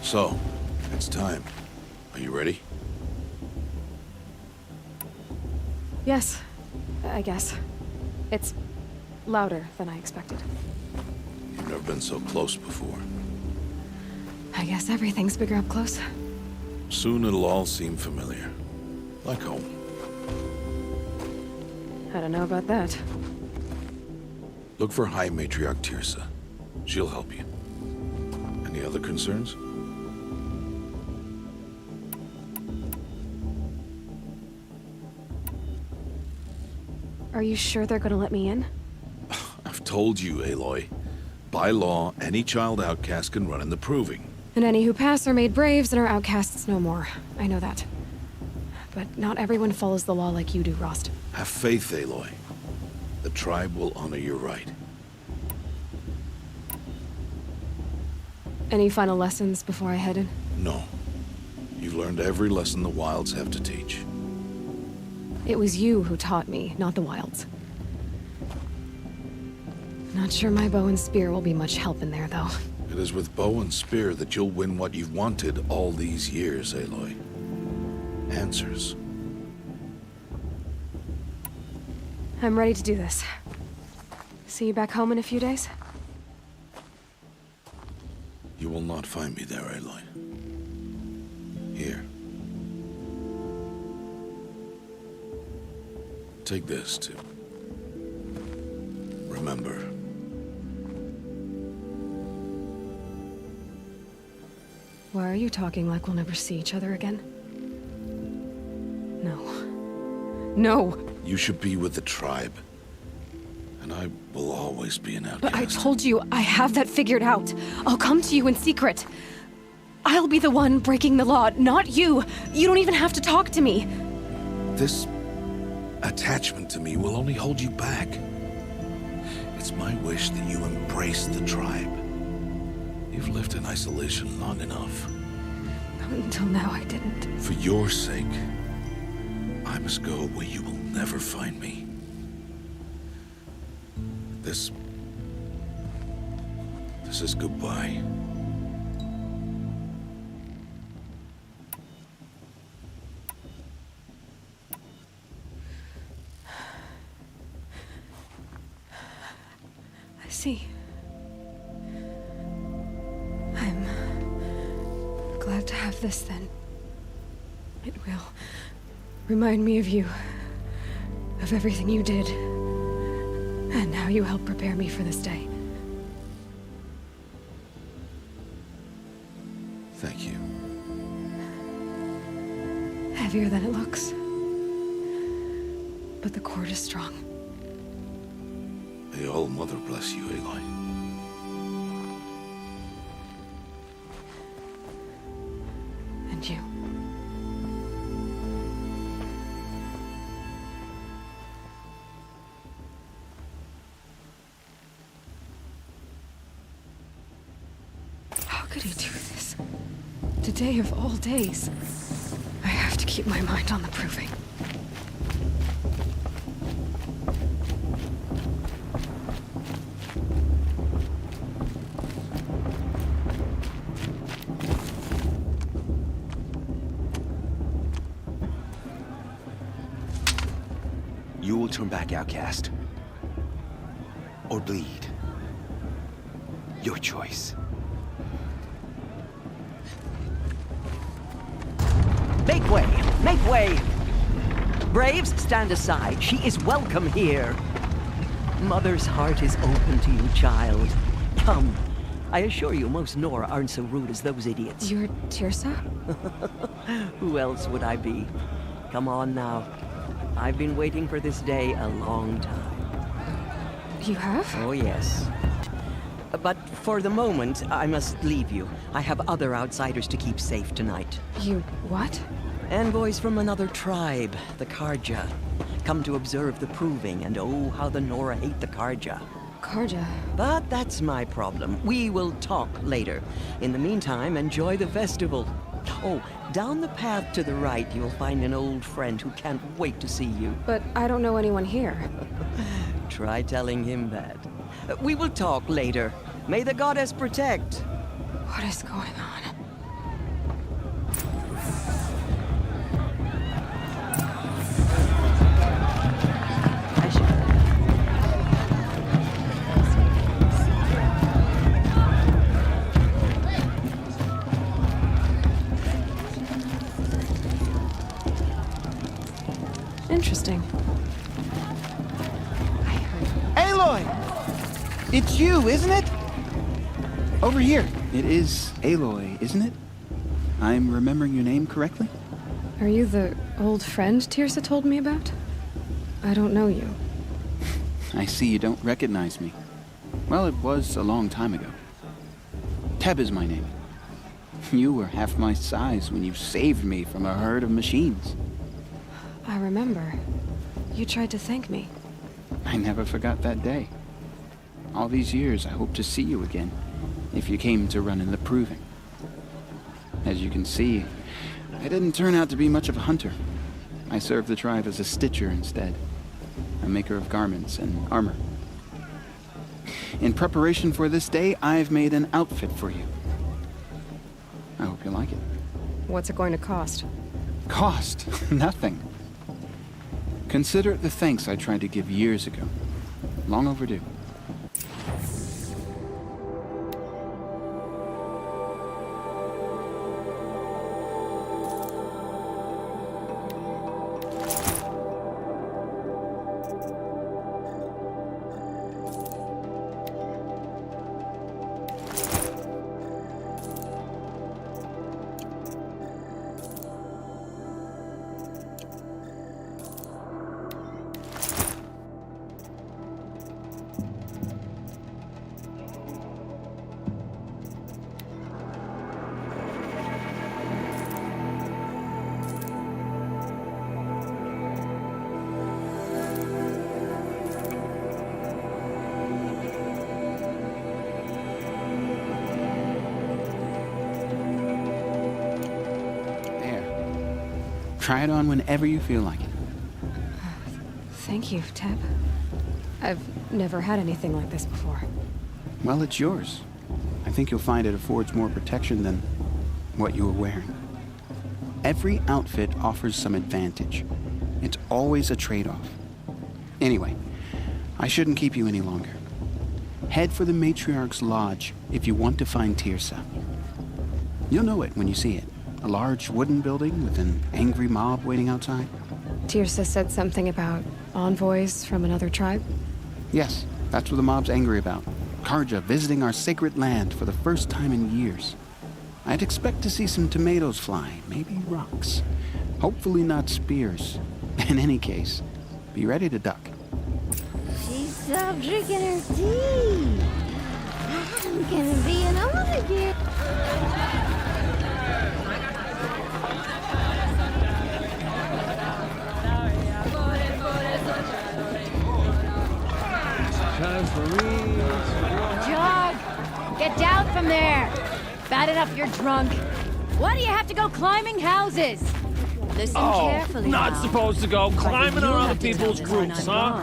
So, it's time. Are you ready? Yes, I guess. It's louder than I expected. You've never been so close before. I guess everything's bigger up close. Soon it'll all seem familiar. Like home. I don't know about that. Look for High Matriarch Tirsa. She'll help you. Any other concerns? Are you sure they're gonna let me in? I've told you, Aloy. By law, any child outcast can run in the proving. And any who pass are made braves and are outcasts no more. I know that. But not everyone follows the law like you do, Rost. Have faith, Aloy. The tribe will honor your right. Any final lessons before I head in? No. You've learned every lesson the Wilds have to teach. It was you who taught me, not the Wilds. Not sure my bow and spear will be much help in there, though. It is with bow and spear that you'll win what you've wanted all these years, Aloy. Answers. I'm ready to do this. See you back home in a few days? You will not find me there, Aloy. Here. Take this, too. Remember. Why are you talking like we'll never see each other again? No. No! You should be with the tribe. And I will always be an outcast. But I told you, I have that figured out. I'll come to you in secret. I'll be the one breaking the law, not you. You don't even have to talk to me. This attachment to me will only hold you back. It's my wish that you embrace the tribe. You've lived in isolation long enough. Until now, I didn't. For your sake, I must go where you will never find me. This is goodbye. I see. I'm glad to have this then. It will remind me of you, of everything you did, and how you helped prepare me for this day. Thank you. Heavier than it looks. But the cord is strong. May All-Mother bless you, Aloy. And you. How could he do this? Today of all days. I have to keep my mind on the proving. You will turn back, outcast. Or bleed. Your choice. Make way! Make way! Braves, stand aside. She is welcome here. Mother's heart is open to you, child. Come. I assure you, most Nora aren't so rude as those idiots. You're Tirsa? Who else would I be? Come on now. I've been waiting for this day a long time. You have? Oh, yes. But for the moment, I must leave you. I have other outsiders to keep safe tonight. You what? Envoys from another tribe, the Karja. Come to observe the proving, and oh, how the Nora hate the Karja. Karja? But that's my problem. We will talk later. In the meantime, enjoy the festival. Oh, down the path to the right, you'll find an old friend who can't wait to see you. But I don't know anyone here. Try telling him that. We will talk later. May the goddess protect. What is going on? Interesting. Aloy! It's you, isn't it? Over here. It is Aloy, isn't it? I'm remembering your name correctly? Are you the old friend Tirsa told me about? I don't know you. I see you don't recognize me. Well, it was a long time ago. Teb is my name. You were half my size when you saved me from a herd of machines. I remember. You tried to thank me. I never forgot that day. All these years, I hope to see you again, if you came to run in the proving. As you can see, I didn't turn out to be much of a hunter. I served the tribe as a stitcher instead, a maker of garments and armor. In preparation for this day, I've made an outfit for you. I hope you like it. What's it going to cost? Cost? Nothing. Consider it the thanks I tried to give years ago. Long overdue. Try it on whenever you feel like it. Thank you, Teb. I've never had anything like this before. Well, it's yours. I think you'll find it affords more protection than what you were wearing. Every outfit offers some advantage. It's always a trade-off. Anyway, I shouldn't keep you any longer. Head for the Matriarch's Lodge if you want to find Tirsa. You'll know it when you see it. A large wooden building with an angry mob waiting outside. Tirsa said something about envoys from another tribe? Yes, that's what the mob's angry about. Karja visiting our sacred land for the first time in years. I'd expect to see some tomatoes fly, maybe rocks. Hopefully not spears. In any case, be ready to duck. She stopped drinking her tea. I'm gonna be an owner again. Time for me. Jog! Get down from there! Bad enough you're drunk. Why do you have to go climbing houses? Listen carefully not now. supposed to go climbing on other people's roofs, huh?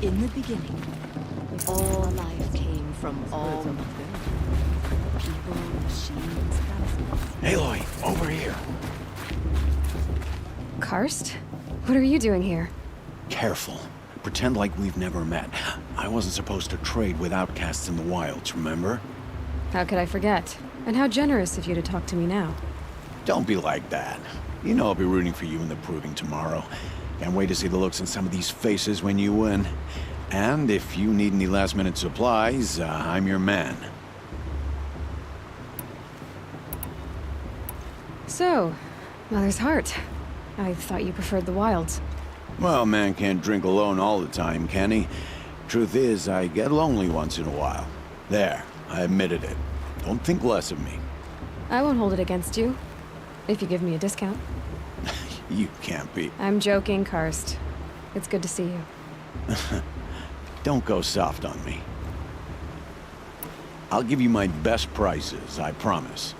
In the beginning, all life came from all people, machines, houses. Aloy, over here. Karst? What are you doing here? Careful. Pretend like we've never met. I wasn't supposed to trade with outcasts in the wilds, remember? How could I forget? And how generous of you to talk to me now. Don't be like that. You know I'll be rooting for you in the proving tomorrow. Can't wait to see the looks on some of these faces when you win. And if you need any last-minute supplies, I'm your man. So, Mother's Heart. I thought you preferred the wilds. Well, man can't drink alone all the time, can he? Truth is, I get lonely once in a while. There, I admitted it. Don't think less of me. I won't hold it against you. If you give me a discount. You can't be. I'm joking, Karst. It's good to see you. Don't go soft on me. I'll give you my best prices, I promise.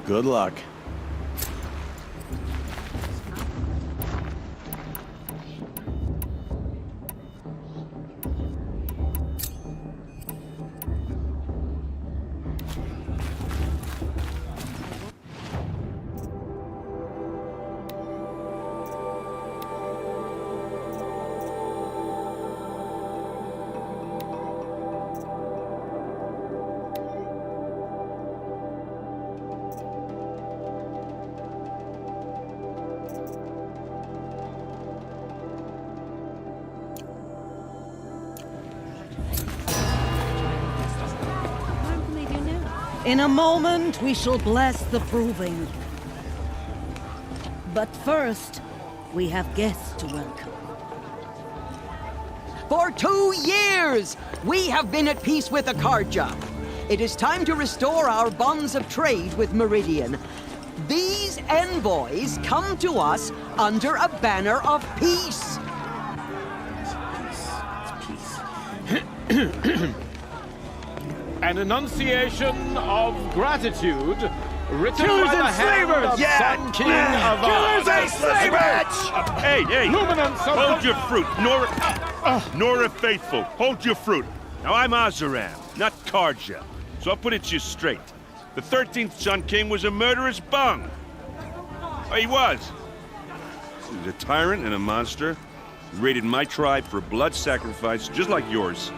Good luck. In a moment, we shall bless the proving. But first, we have guests to welcome. For 2 years, we have been at peace with Akarja. It is time to restore our bonds of trade with Meridian. These envoys come to us under a banner of peace. An enunciation of gratitude written Killers by the and hand slavers! of Yeah! Sun King of Killers and slavers! Hey, Luminance of hold your fruit, Nora Faithful, hold your fruit. Now I'm Azaram, not Karja, so I'll put it to you straight. The 13th Sun King was a murderous bung. Oh, he was. He was a tyrant and a monster. He raided my tribe for blood sacrifice, just like yours.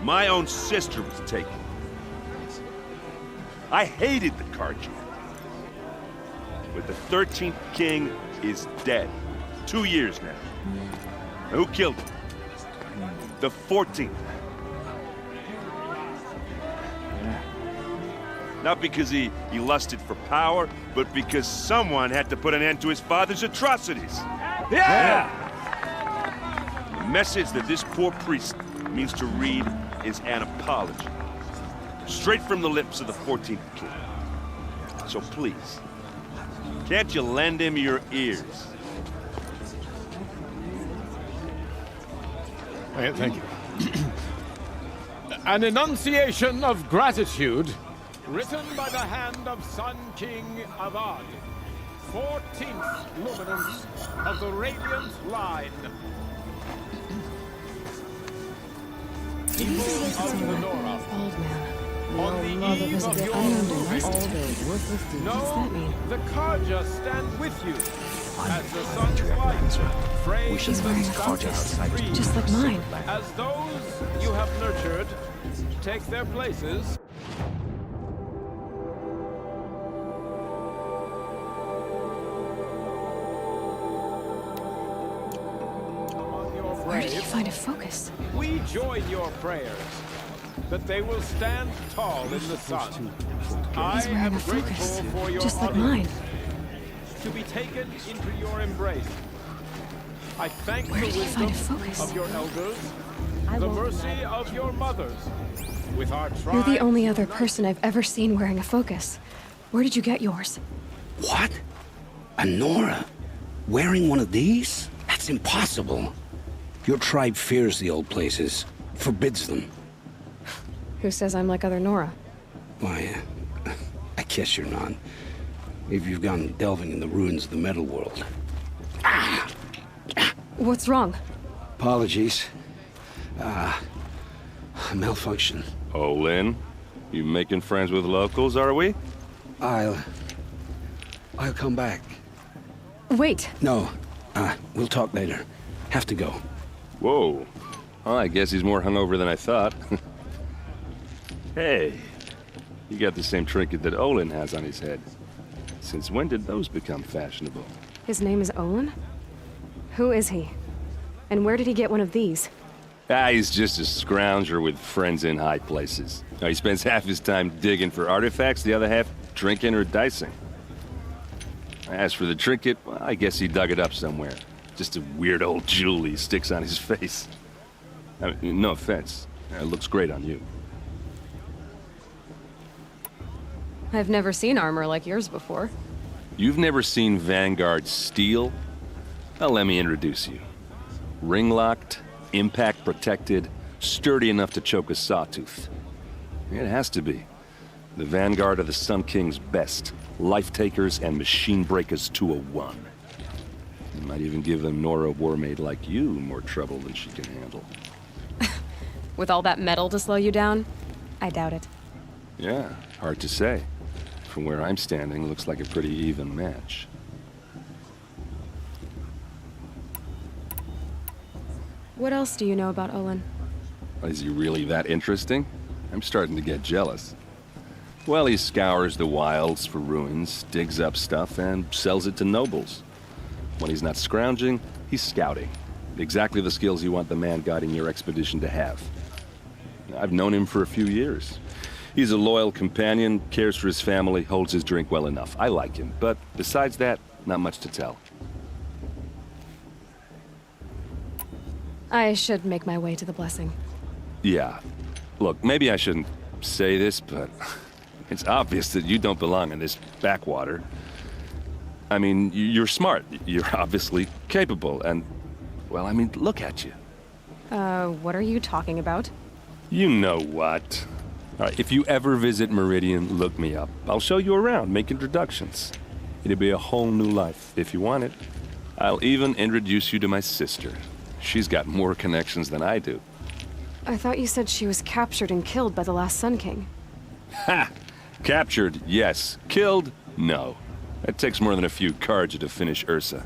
My own sister was taken. I hated the Karja. But the 13th king is dead. 2 years now. Now, who killed him? The 14th. Not because he lusted for power, but because someone had to put an end to his father's atrocities. Yeah! The message that this poor priest means to read is an apology. Straight from the lips of the 14th king. So please, can't you lend him your ears? Thank you. An enunciation of gratitude written by the hand of Sun King Avad, 14th luminance of the Radiant Line. People of the Nora, on the eve of your ruling, know the Karja stand with you as the sun's light frames She's wearing a focus, just like mine. as those you have nurtured take their places. Where did you find a focus? We join your prayers that they will stand tall in the sun. I He's wearing am a grateful focus, for your just like honor mine. to be taken into your embrace. I thank Where the did you wisdom find a focus? of your elders, the mercy of your mothers. With our tribe, You're the only other person I've ever seen wearing a focus. Where did you get yours? What? A Nora? Wearing one of these? That's impossible. Your tribe fears the old places, forbids them. Who says I'm like other Nora? Why, I guess you're not. If you've gone delving in the ruins of the metal world. What's wrong? Apologies. A malfunction. Oh, Lynn, you making friends with locals, are we? I'll come back. Wait. No, we'll talk later. Have to go. Whoa. Well, I guess he's more hungover than I thought. Hey, you got the same trinket that Olin has on his head. Since when did those become fashionable? His name is Olin? Who is he? And where did he get one of these? He's just a scrounger with friends in high places. He spends half his time digging for artifacts, the other half drinking or dicing. As for the trinket, well, I guess he dug it up somewhere. Just a weird old jewel he sticks on his face. I mean, no offense. It looks great on you. I've never seen armor like yours before. You've never seen Vanguard steel? Well, let me introduce you. Ring-locked, impact-protected, sturdy enough to choke a sawtooth. It has to be. The vanguard of the Sun King's best. Life takers and machine breakers to a one. You might even give a Nora warmaid like you more trouble than she can handle. With all that metal to slow you down? I doubt it. Yeah, hard to say. From where I'm standing, looks like a pretty even match. What else do you know about Olin? Is he really that interesting? I'm starting to get jealous. Well, he scours the wilds for ruins, digs up stuff, and sells it to nobles. When he's not scrounging, he's scouting. Exactly the skills you want the man guiding your expedition to have. I've known him for a few years. He's a loyal companion, cares for his family, holds his drink well enough. I like him, but besides that, not much to tell. I should make my way to the blessing. Yeah. Look, maybe I shouldn't say this, but it's obvious that you don't belong in this backwater. I mean, you're smart. You're obviously capable, and, well, I mean, look at you. What are you talking about? You know what. All right, if you ever visit Meridian, look me up. I'll show you around, make introductions. It'll be a whole new life, if you want it. I'll even introduce you to my sister. She's got more connections than I do. I thought you said she was captured and killed by the last Sun King. Ha! Captured, yes. Killed, no. It takes more than a few Carja to finish Ursa.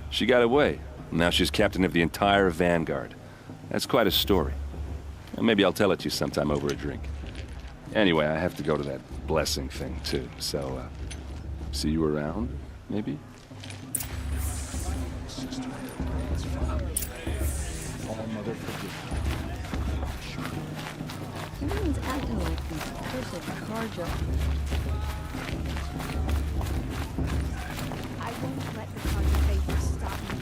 She got away. Now she's captain of the entire Vanguard. That's quite a story. Maybe I'll tell it to you sometime over a drink. Anyway, I have to go to that blessing thing, too. So, see you around, maybe? Someone's acting like these cursed Carja. I won't let the Carja faith stop me.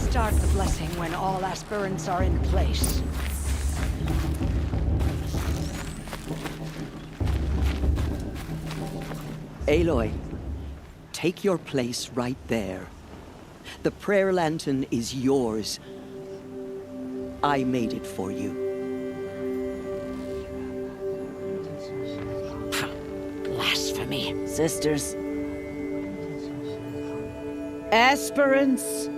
Start the blessing when all aspirants are in place. Aloy, take your place right there. The prayer lantern is yours. I made it for you. Ha, blasphemy, sisters. Aspirants,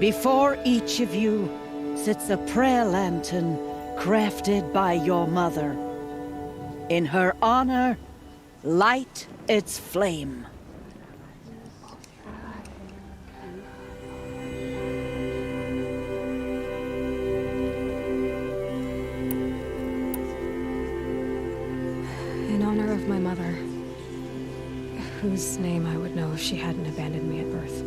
before each of you sits a prayer lantern crafted by your mother. In her honor, light its flame. In honor of my mother, whose name I would know if she hadn't abandoned me at birth.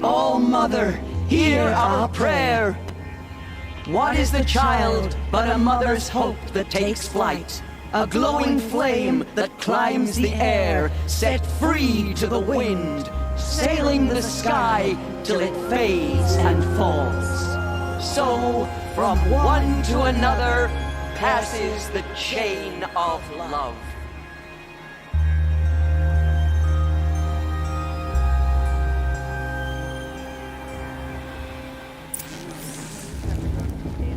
Oh, Mother, hear our prayer. What is the child but a mother's hope that takes flight? A glowing flame that climbs the air, set free to the wind, sailing the sky till it fades and falls. So, from one to another, passes the chain of love.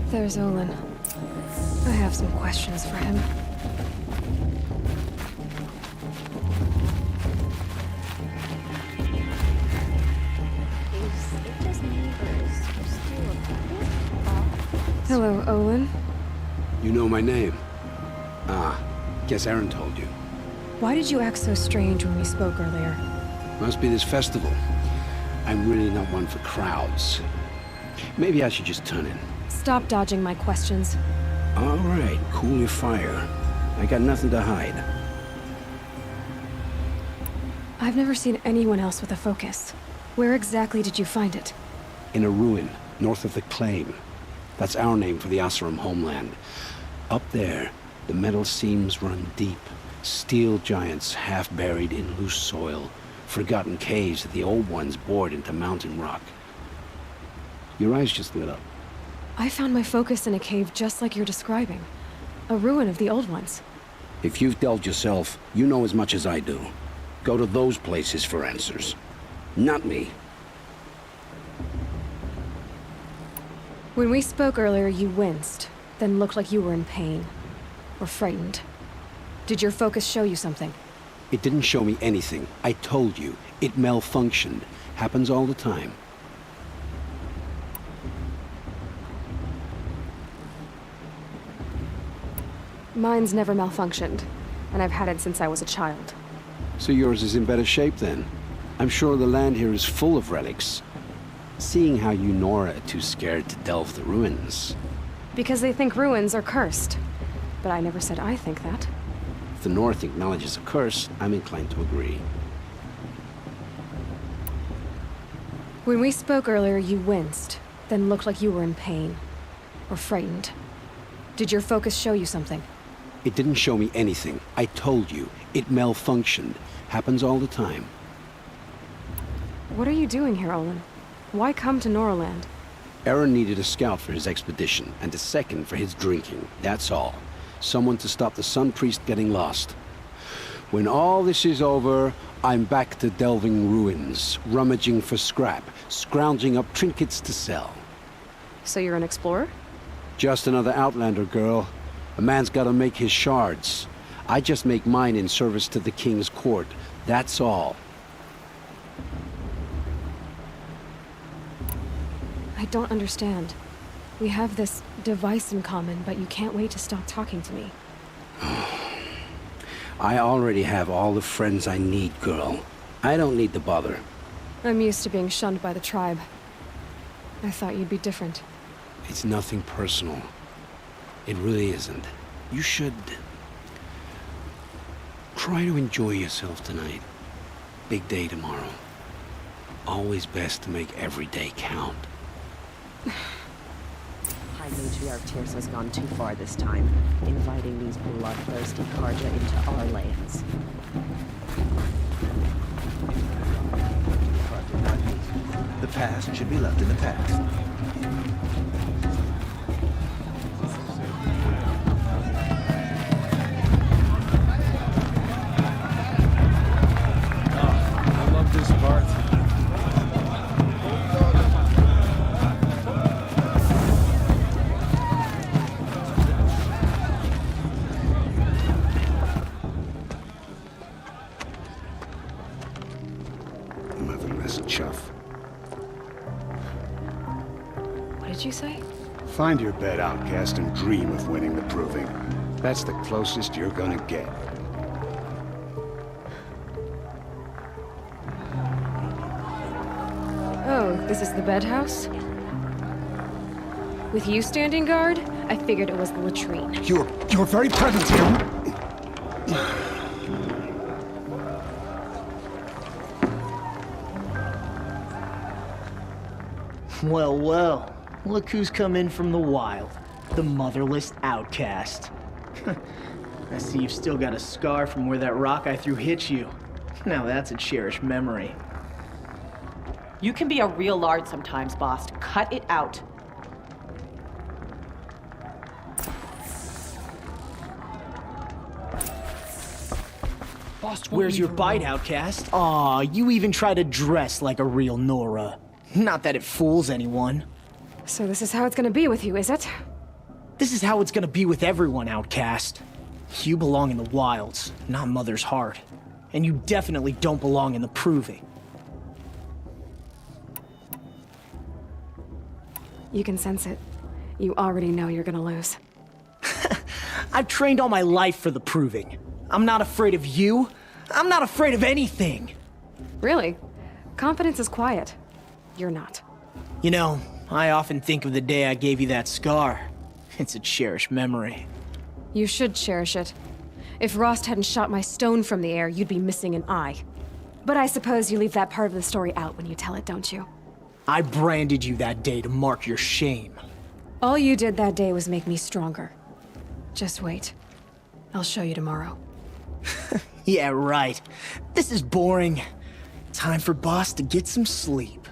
There's Olin. I have some questions for him. Hello, Olin. You know my name? Ah, guess Aaron told you. Why did you act so strange when we spoke earlier? Must be this festival. I'm really not one for crowds. Maybe I should just turn in. Stop dodging my questions. All right, cool your fire. I got nothing to hide. I've never seen anyone else with a focus. Where exactly did you find it? In a ruin, north of the Claim. That's our name for the Oseram homeland. Up there, the metal seams run deep. Steel giants half buried in loose soil. Forgotten caves that the old ones bored into mountain rock. Your eyes just lit up. I found my focus in a cave just like you're describing. A ruin of the old ones. If you've delved yourself, you know as much as I do. Go to those places for answers. Not me. When we spoke earlier, you winced, then looked like you were in pain. Or frightened. Did your focus show you something? It didn't show me anything. I told you. It malfunctioned. Happens all the time. Mine's never malfunctioned, and I've had it since I was a child. So yours is in better shape then. I'm sure the land here is full of relics. Seeing how you Nora are too scared to delve the ruins. Because they think ruins are cursed. But I never said I think that. If the North acknowledges a curse, I'm inclined to agree. When we spoke earlier, you winced, then looked like you were in pain. Or frightened. Did your focus show you something? It didn't show me anything. I told you. It malfunctioned. Happens all the time. What are you doing here, Olin? Why come to Noraland? Aaron needed a scout for his expedition, and a second for his drinking. That's all. Someone to stop the Sun Priest getting lost. When all this is over, I'm back to delving ruins, rummaging for scrap, scrounging up trinkets to sell. So you're an explorer? Just another Outlander, girl. A man's gotta make his shards. I just make mine in service to the King's court. That's all. I don't understand. We have this device in common, but you can't wait to stop talking to me. I already have all the friends I need, girl. I don't need the bother. I'm used to being shunned by the tribe. I thought you'd be different. It's nothing personal. It really isn't. You should... try to enjoy yourself tonight. Big day tomorrow. Always best to make every day count. High Matriarch Tierce has gone too far this time, inviting these bloodthirsty Karja into our lands. The past should be left in the past. I love this part. Motherless chuff. What did you say? Find your bed, outcast, and dream of winning the proving. That's the closest you're gonna get. Oh, this is the bedhouse? With you standing guard, I figured it was the latrine. Your very presence here... Well, well. Look who's come in from the wild. The motherless outcast. I see you've still got a scar from where that rock I threw hit you. Now that's a cherished memory. You can be a real lard sometimes, boss. Cut it out. Where's your bite, outcast? Aw, you even try to dress like a real Nora. Not that it fools anyone. So this is how it's gonna be with you, is it? This is how it's gonna be with everyone, outcast. You belong in the wilds, not Mother's heart. And you definitely don't belong in the proving. You can sense it. You already know you're gonna lose. I've trained all my life for the proving. I'm not afraid of you. I'm not afraid of anything. Really? Confidence is quiet. You're not. You know, I often think of the day I gave you that scar. It's a cherished memory. You should cherish it. If Rost hadn't shot my stone from the air, you'd be missing an eye. But I suppose you leave that part of the story out when you tell it, don't you? I branded you that day to mark your shame. All you did that day was make me stronger. Just wait. I'll show you tomorrow. Yeah, right. This is boring. Time for Boss to get some sleep.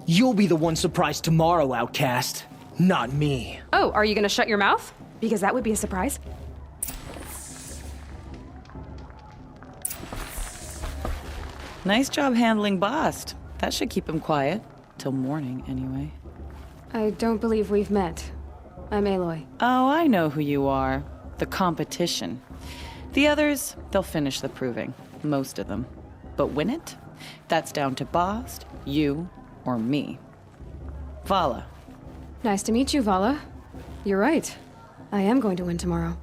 You'll be the one surprised tomorrow, outcast. Not me. Oh, are you gonna shut your mouth? Because that would be a surprise. Nice job handling Bast. That should keep him quiet. Till morning, anyway. I don't believe we've met. I'm Aloy. Oh, I know who you are. The competition. The others, they'll finish the proving. Most of them. But win it? That's down to Bast, you, or me. Vala. Nice to meet you, Vala. You're right. I am going to win tomorrow.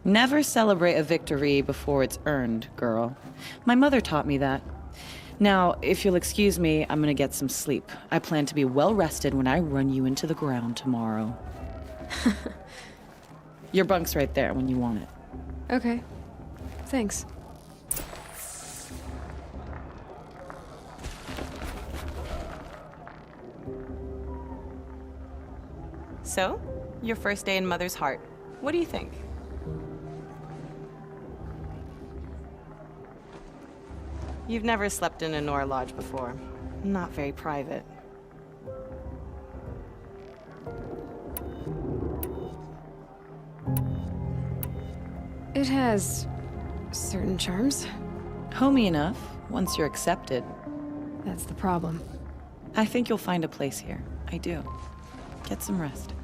Never celebrate a victory before it's earned, girl. My mother taught me that. Now, if you'll excuse me, I'm gonna get some sleep. I plan to be well rested when I run you into the ground tomorrow. Your bunk's right there when you want it. Okay. Thanks. So, your first day in Mother's heart. What do you think? You've never slept in a Nora lodge before. Not very private. It has certain charms. Homey enough, once you're accepted. That's the problem. I think you'll find a place here. I do. Get some rest.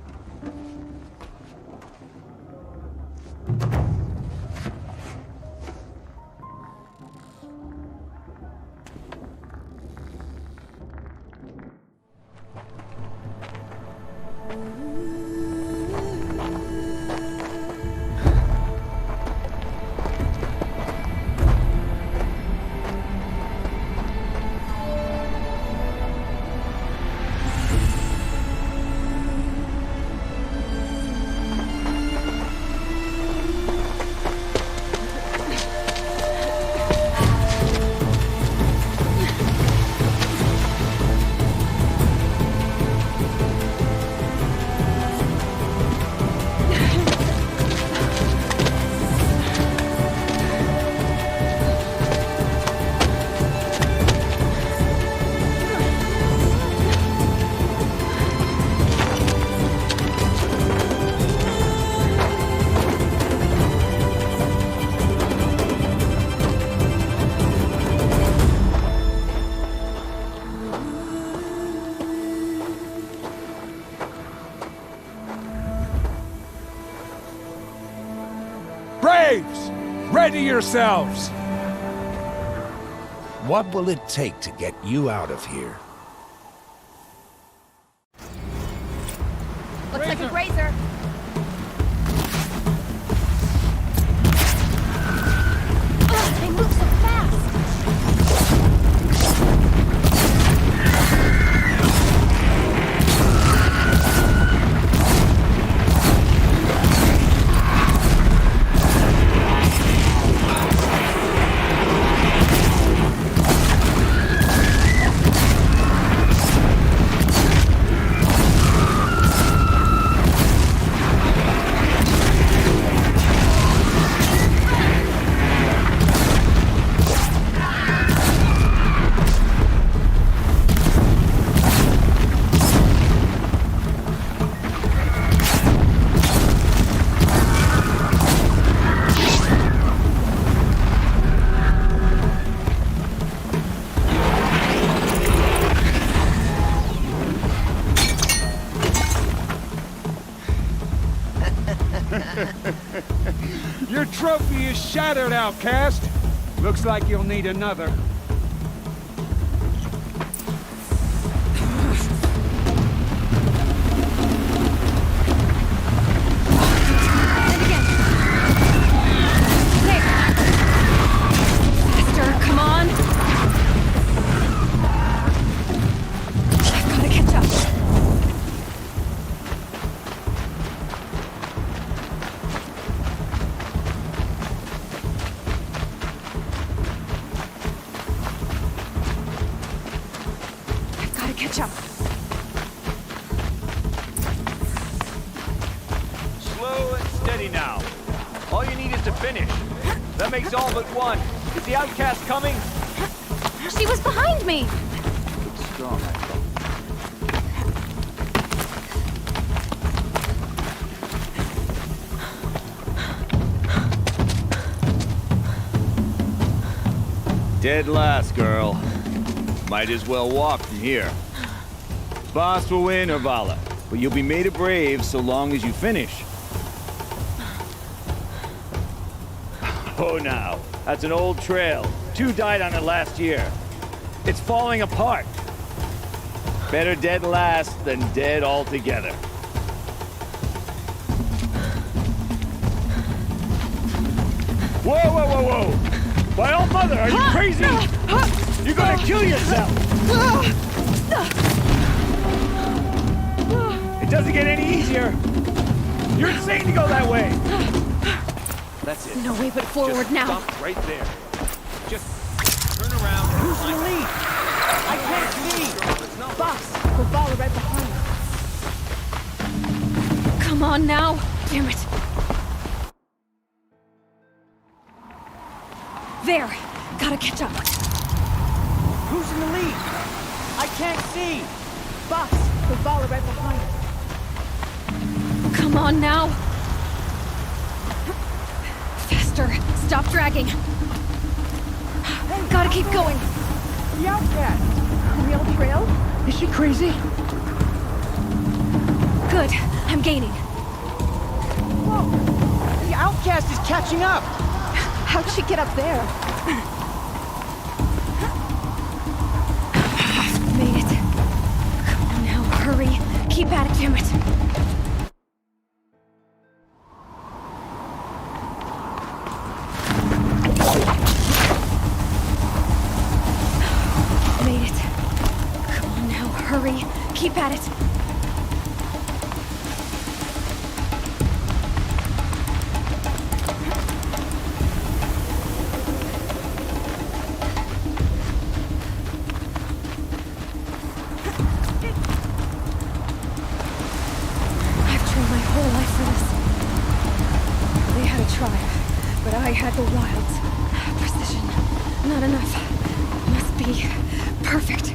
Braves! Ready yourselves! What will it take to get you out of here? Looks like a grazer. Ugh, they move so fast. Your trophy is shattered, outcast. Looks like you'll need another. Faster, come on! I've gotta catch up. Catch up. Slow and steady now. All you need is to finish. That makes all but one. Is the outcast coming? She was behind me. Strong, I thought. Dead last, girl. Might as well walk from here. Boss will win, Orvala, but you'll be made a brave so long as you finish. Oh, now, that's an old trail. 2 died on it last year. It's falling apart. Better dead last than dead altogether. Whoa, whoa, whoa, whoa! My old mother, are you crazy? You're gonna kill yourself! It doesn't get any easier. You're insane to go that way. That's it. No way but forward Just now. Stop right there. Just turn around. Who's in the lead? I can't see! Boss, we'll follow right behind. Come on now. Damn it. There. Gotta catch up. Who's in the lead? I can't see! Boss, we'll follow right behind. Come on now. Faster. Stop dragging. Gotta keep going. The outcast! The old trail? Is she crazy? Good. I'm gaining. Whoa! The outcast is catching up! How'd she get up there? Made it. Come on now, hurry. Keep at it, damn it. Made it. Come on now, hurry. Keep at it. But I had the wilds. Precision. Not enough. Must be perfect.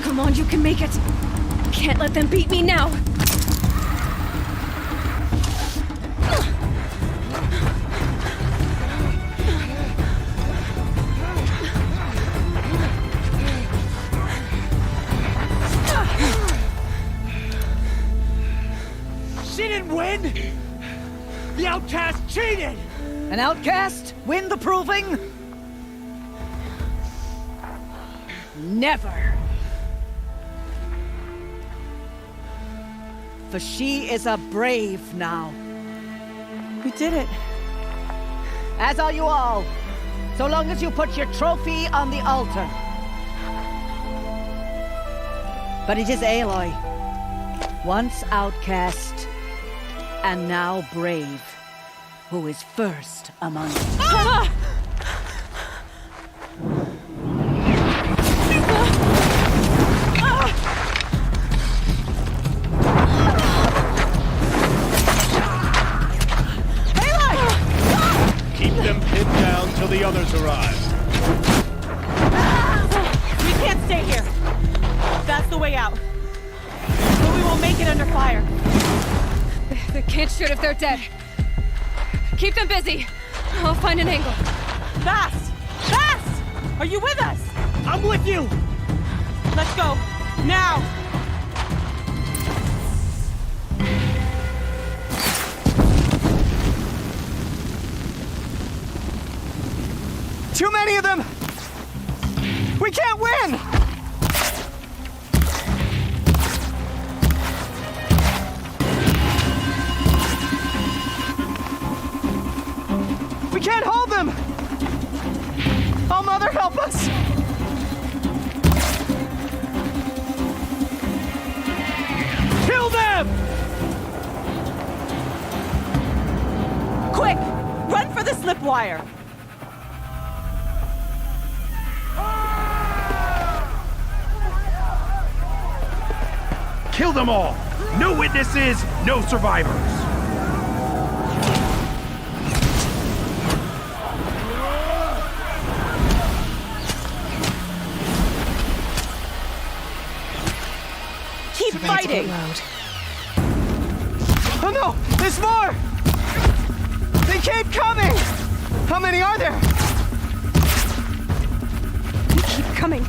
Come on, you can make it. Can't let them beat me now. The outcast cheated! An outcast win the proving? Never. For she is a brave now. We did it. As are you all. So long as you put your trophy on the altar. But it is Aloy. Once outcast, and now brave, who is first among us. Ah! Keep them pinned down till the others arrive. We can't stay here. That's the way out. But we won't make it under fire. They can't shoot if they're dead. Keep them busy. I'll find an angle. Fast! Fast! Are you with us? I'm with you! Let's go. Now! Too many of them! We can't win! We can't hold them! Oh, Mother, help us! Kill them! Quick! Run for the slip wire! Kill them all! No witnesses, no survivors! fighting! Oh no! There's more! They keep coming! How many are there? They keep coming.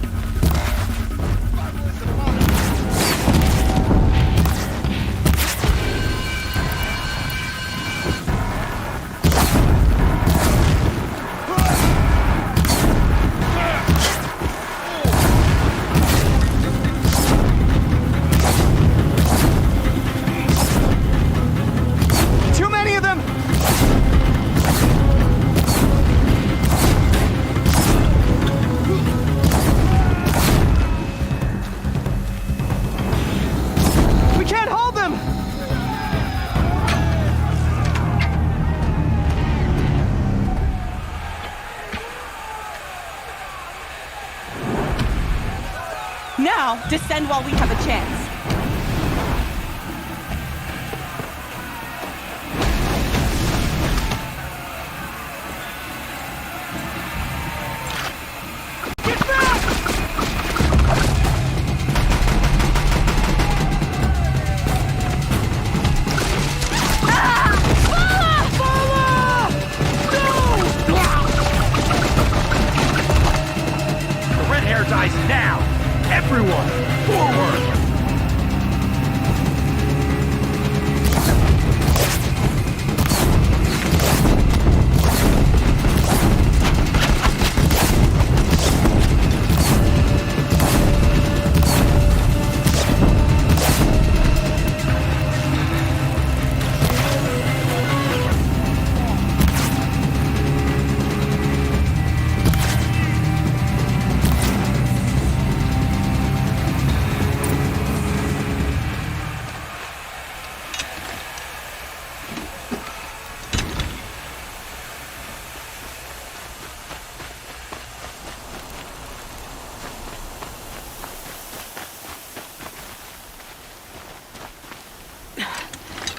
Too many of them! We can't hold them! Now, descend while we have a chance. The red hair dies now! Everyone, forward!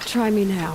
Try me now.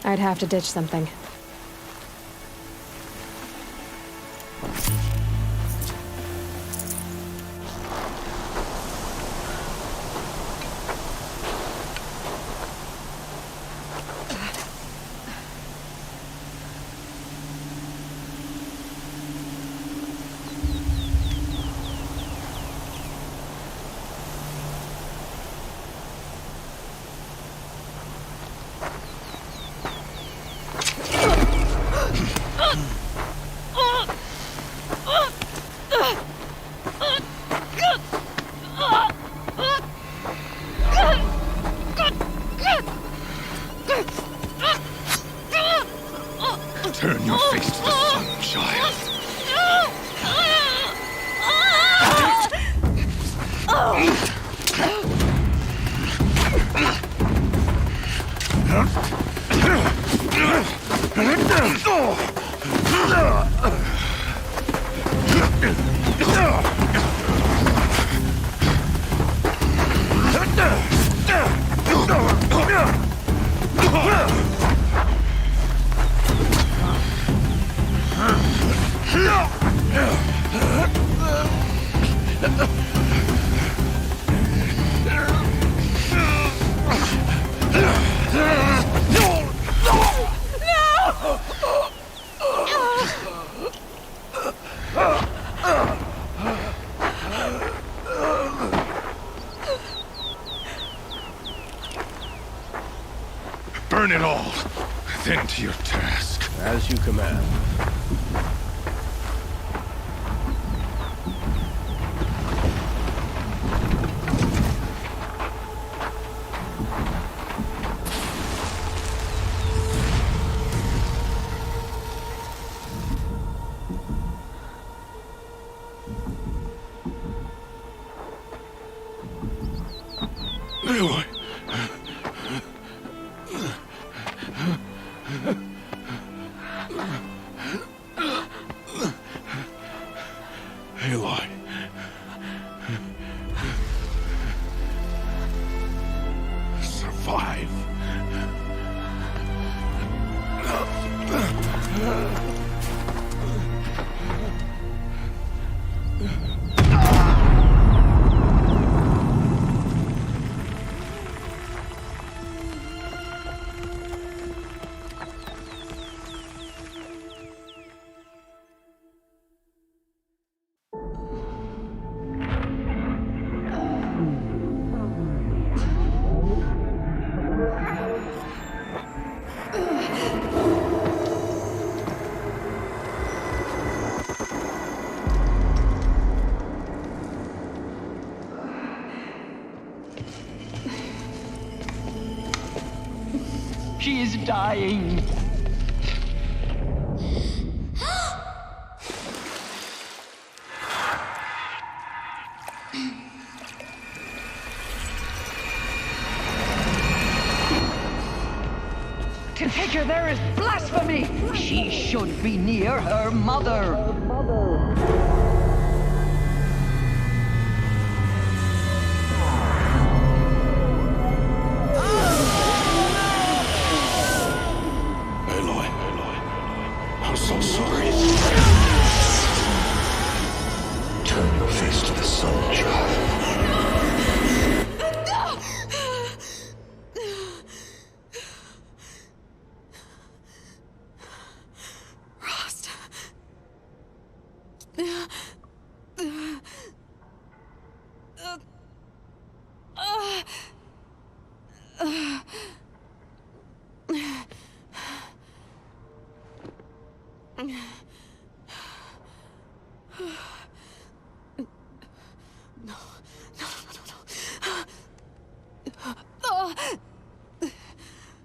I'd have to ditch something. Turn your face to the sun, child. Burn it all, then to your task. As you command. Aloy. Aloy. Survive. She is dying. To take her there is blasphemy. She should be near her mother. I'm so sorry. Turn your face to the sun, child. Rost.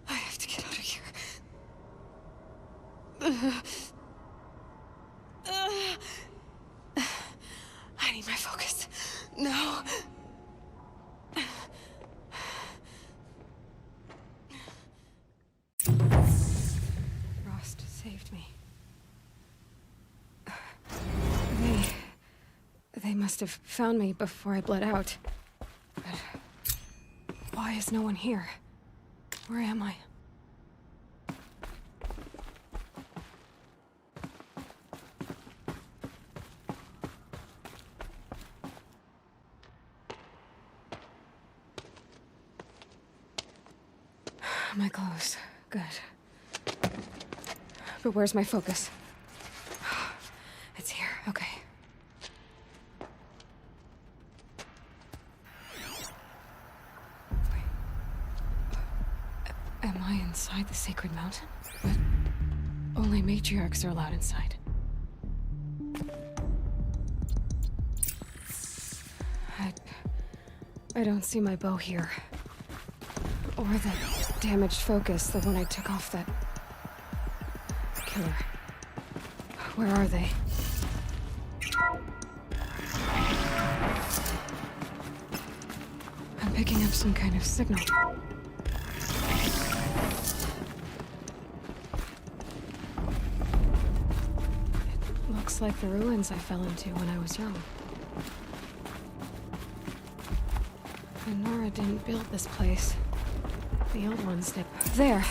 I have to get out of here. I need my focus. No. Rost saved me. They must have found me before I bled out. But why is no one here? Where am I? My clothes. Good. But where's my focus? It's here. Okay. Am I inside the sacred mountain? But only matriarchs are allowed inside. I don't see my bow here. Or the damaged focus, the one I took off that killer. Where are they? I'm picking up some kind of signal. It looks like the ruins I fell into when I was young. And Nora didn't build this place. The old ones did. There!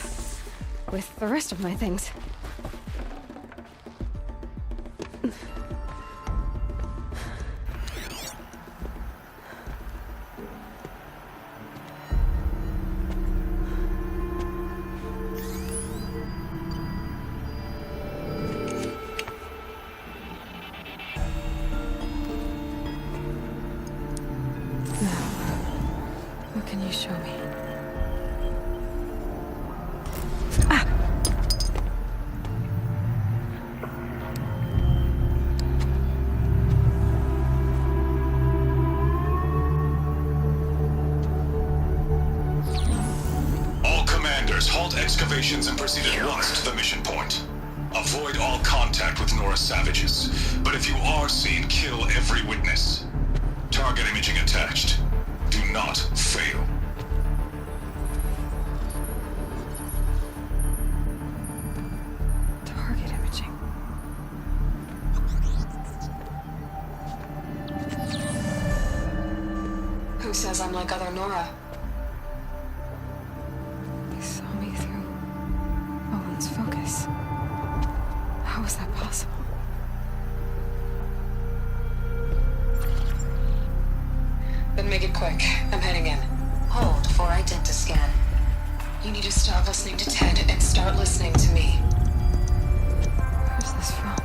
With the rest of my things. What can you show me? All commanders, halt excavations and proceed at once to the mission point. Avoid all contact with Nora savages, but if you are seen, kill every witness. Target imaging attached. Do not fail. because I'm like other Nora. They saw me through Owen's focus. How is that possible? Then make it quick. I'm heading in. Hold for identiscan. You need to stop listening to Ted and start listening to me. Where's this from?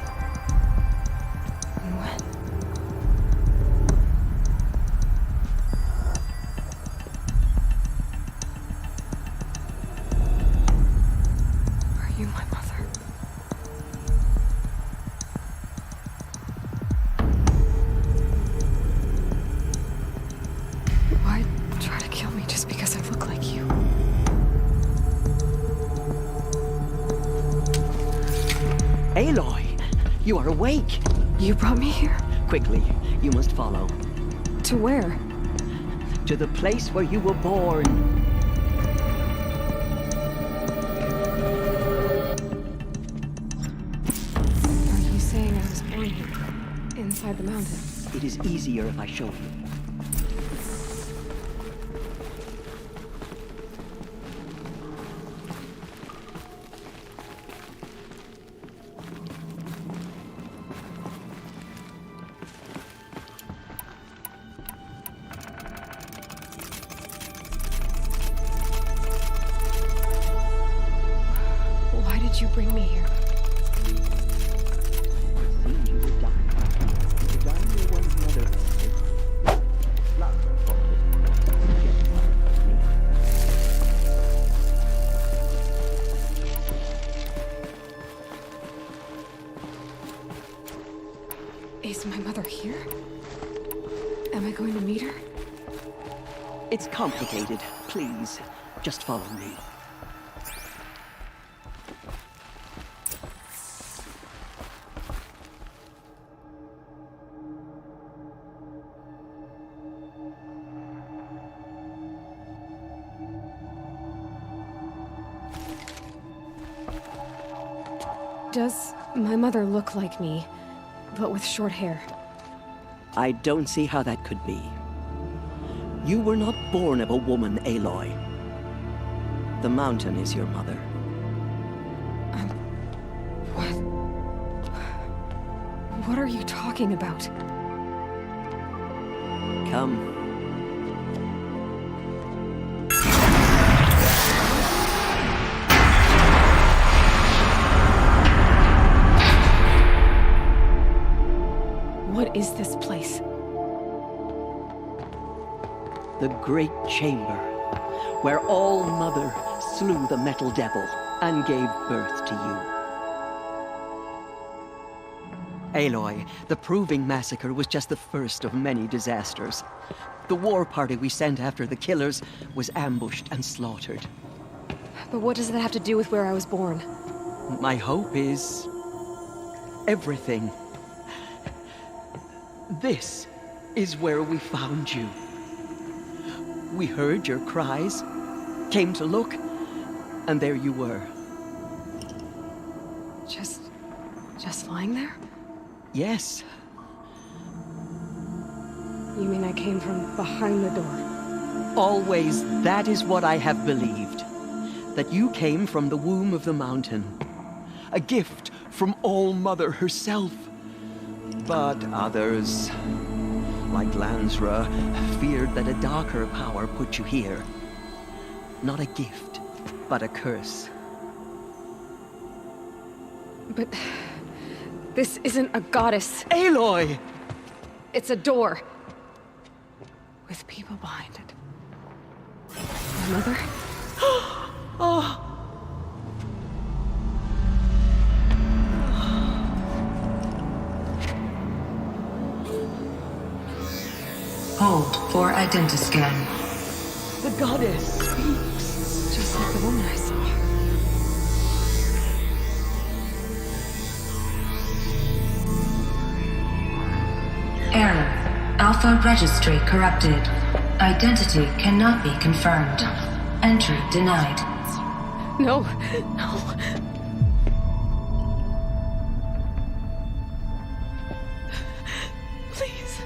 And when? Are you my mother? Why try to kill me just because I look like you? Aloy, you are awake. You brought me here? Quickly, you must follow. To where? To the place where you were born. Are you saying I was born here? Inside the mountain? It is easier if I show you. Why did you bring me here? You were dying. You were dying near one's mother. Is my mother here? Am I going to meet her? It's complicated. Please, just follow me. Does my mother look like me, but with short hair? I don't see how that could be. You were not born of a woman, Aloy. The mountain is your mother. What are you talking about? Come. What is this place? The great chamber, where All Mother slew the metal devil and gave birth to you. Aloy, the Proving Massacre was just the first of many disasters. The war party we sent after the killers was ambushed and slaughtered. But what does that have to do with where I was born? My hope is everything. This is where we found you. We heard your cries, came to look, and there you were. Just lying there? Yes. You mean I came from behind the door? Always, that is what I have believed. That you came from the womb of the mountain. A gift from All Mother herself. But others, like Lansra, feared that a darker power put you here. Not a gift, but a curse. But this isn't a goddess. Aloy! It's a door. With people behind it. My mother? Oh! Hold for identiscan. The goddess speaks. Just like the woman I saw. Error. Alpha registry corrupted. Identity cannot be confirmed. Entry denied. No, no. Please.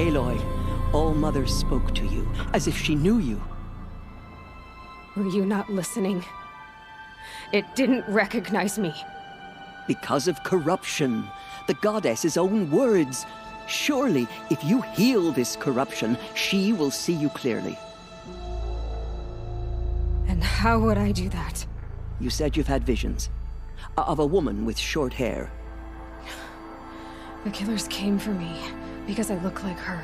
Aloy, All-Mother spoke to you, as if she knew you. Were you not listening? It didn't recognize me. Because of corruption. The goddess's own words. Surely, if you heal this corruption, she will see you clearly. And how would I do that? You said you've had visions. Of a woman with short hair. The killers came for me because I look like her.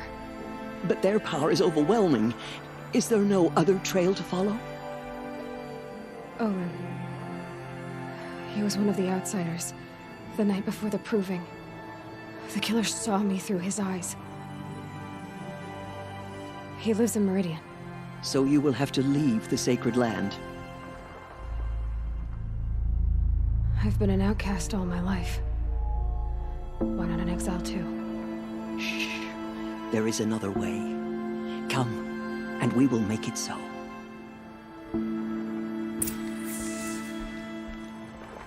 But their power is overwhelming. Is there no other trail to follow? Owen. He was one of the outsiders. The night before the proving. The killer saw me through his eyes. He lives in Meridian. So you will have to leave the sacred land. I've been an outcast all my life. Why not an exile too? Shh. There is another way. Come, and we will make it so.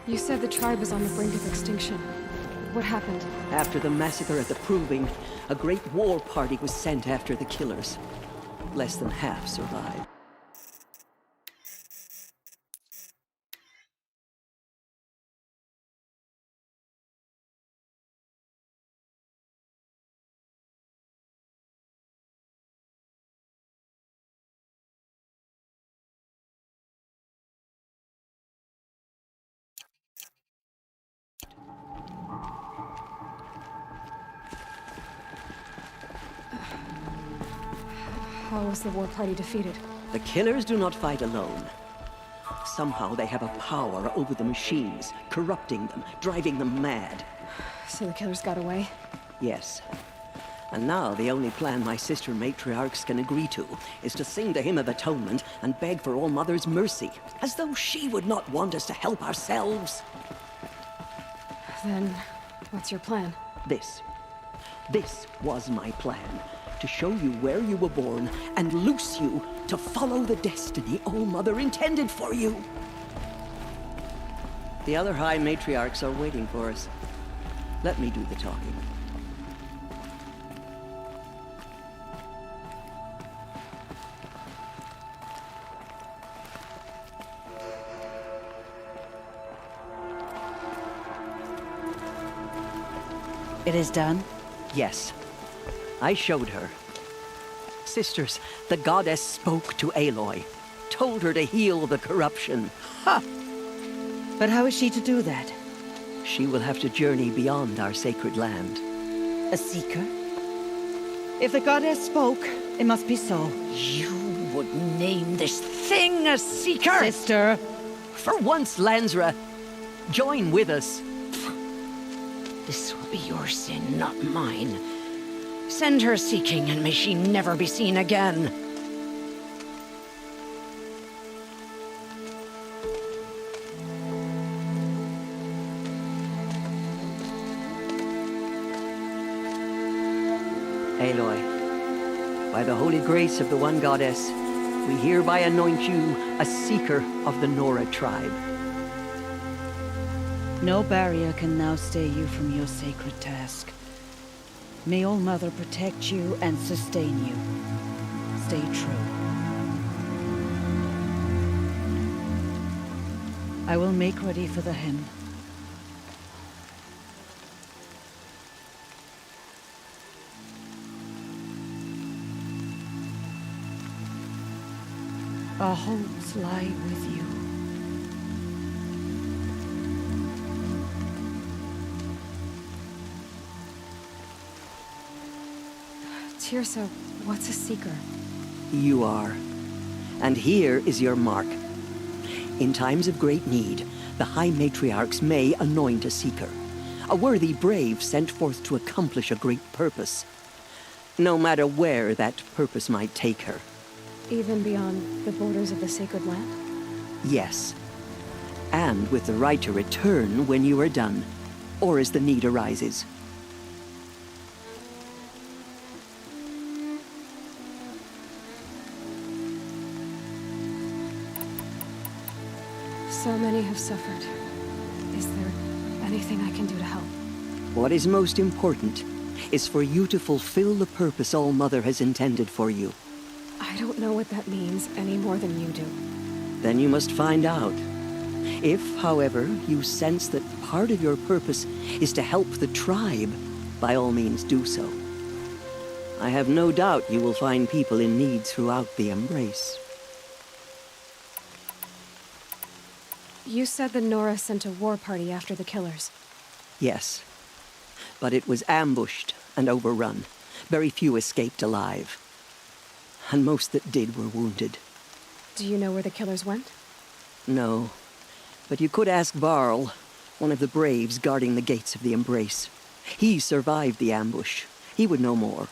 You said the tribe was on the brink of extinction. What happened? After the massacre at the Proving, a great war party was sent after the killers. Less than half survived. How was the war party defeated? The killers do not fight alone. Somehow they have a power over the machines, corrupting them, driving them mad. So the killers got away? Yes. And now the only plan my sister matriarchs can agree to is to sing the hymn of atonement and beg for All-Mother's mercy, as though she would not want us to help ourselves. Then, what's your plan? This was my plan. To show you where you were born and loose you to follow the destiny All-Mother intended for you. The other High Matriarchs are waiting for us. Let me do the talking. It is done? Yes. I showed her. Sisters, the goddess spoke to Aloy, told her to heal the corruption. Ha! But how is she to do that? She will have to journey beyond our sacred land. A seeker? If the goddess spoke, it must be so. You would name this thing a seeker? Sister! For once, Lansra, join with us. This will be your sin, not mine. Send her seeking, and may she never be seen again. Aloy, by the holy grace of the one goddess, we hereby anoint you a seeker of the Nora tribe. No barrier can now stay you from your sacred task. May All-Mother protect you and sustain you. Stay true. I will make ready for the hymn. Our hopes lie with you. Tirsa, what's a seeker? You are. And here is your mark. In times of great need, the High Matriarchs may anoint a seeker. A worthy brave sent forth to accomplish a great purpose. No matter where that purpose might take her. Even beyond the borders of the sacred land? Yes. And with the right to return when you are done, or as the need arises. So many have suffered. Is there anything I can do to help? What is most important is for you to fulfill the purpose All-Mother has intended for you. I don't know what that means any more than you do. Then you must find out. If, however, you sense that part of your purpose is to help the tribe, by all means do so. I have no doubt you will find people in need throughout the Embrace. You said the Nora sent a war party after the killers. Yes, but it was ambushed and overrun. Very few escaped alive. And most that did were wounded. Do you know where the killers went? No, but you could ask Varl, one of the braves guarding the gates of the Embrace. He survived the ambush. He would know more.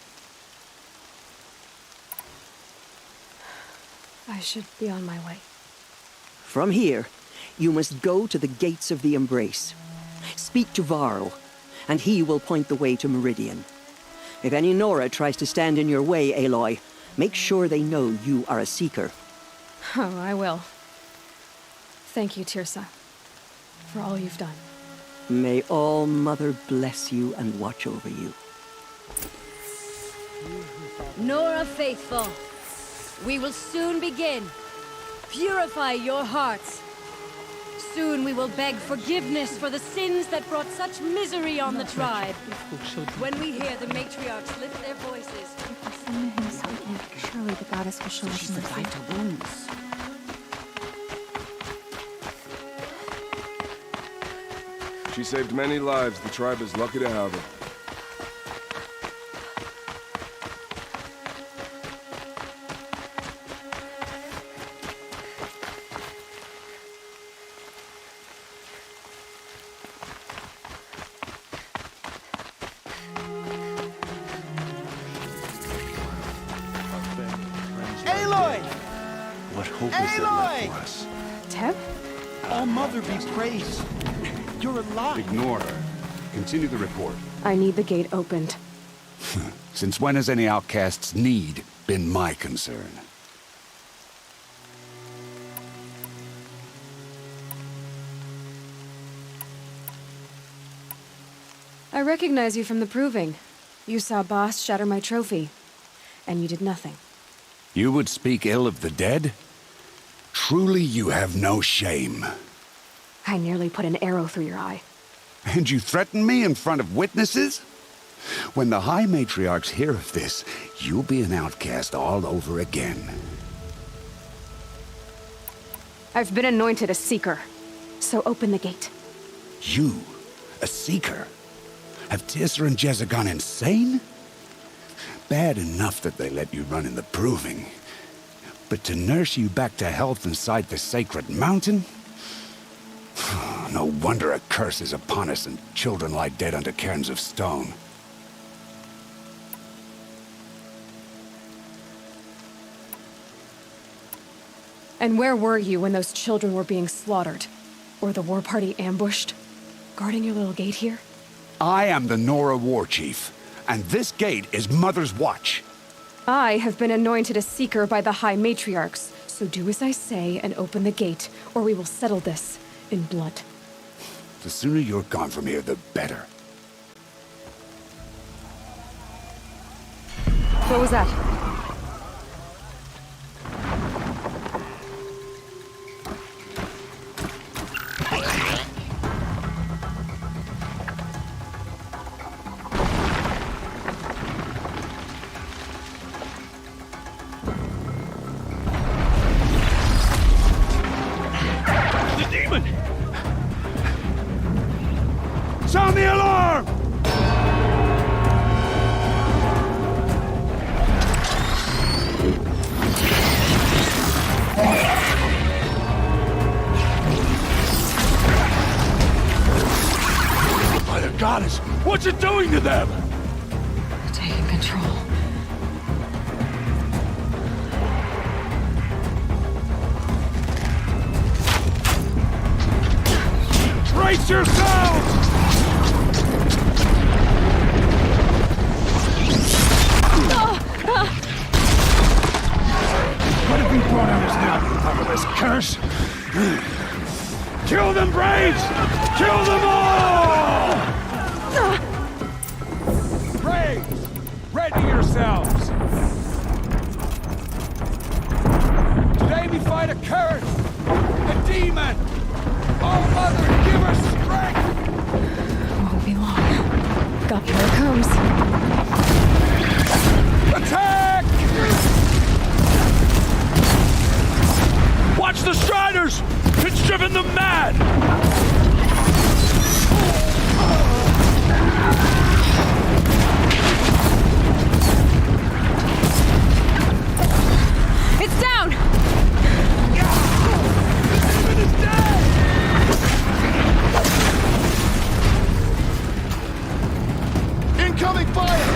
I should be on my way. From here, you must go to the gates of the Embrace. Speak to Varl, and he will point the way to Meridian. If any Nora tries to stand in your way, Aloy, make sure they know you are a Seeker. Oh, I will. Thank you, Tirsa, for all you've done. May All-Mother bless you and watch over you. Nora faithful, we will soon begin. Purify your hearts. Soon we will beg forgiveness for the sins that brought such misery on the tribe. When we hear the matriarchs lift their voices... Surely the goddess will show us mercy. She saved many lives. The tribe is lucky to have her. Aloy! What hope is there left for us? Teb? All-Mother be praised. You're alive. Ignore her. Continue the report. I need the gate opened. Since when has any outcast's need been my concern? I recognize you from the proving. You saw Boss shatter my trophy, and you did nothing. You would speak ill of the dead? Truly you have no shame. I nearly put an arrow through your eye. And you threaten me in front of witnesses? When the High Matriarchs hear of this, you'll be an outcast all over again. I've been anointed a Seeker, so open the gate. You? A Seeker? Have Tirsa and Jezza gone insane? Bad enough that they let you run in the proving. But to nurse you back to health inside the sacred mountain? No wonder a curse is upon us and children lie dead under cairns of stone. And where were you when those children were being slaughtered? Or the war party ambushed? Guarding your little gate here? I am the Nora War Chief, and this gate is Mother's watch. I have been anointed a Seeker by the High Matriarchs, so do as I say and open the gate, or we will settle this in blood. The sooner you're gone from here, the better. What was that? Sound the alarm! By the goddess, what's it doing to them? Taking control. Brace yourselves! What have we brought on us now because of this curse? Kill them, Braves! Kill them all! Braves! yourselves! Today we fight a curse! A demon! All Mother, give her strength! Won't be long. God, here it comes. Attack! Watch the Striders! It's driven them mad! It's down! The demon is dead! Incoming fire!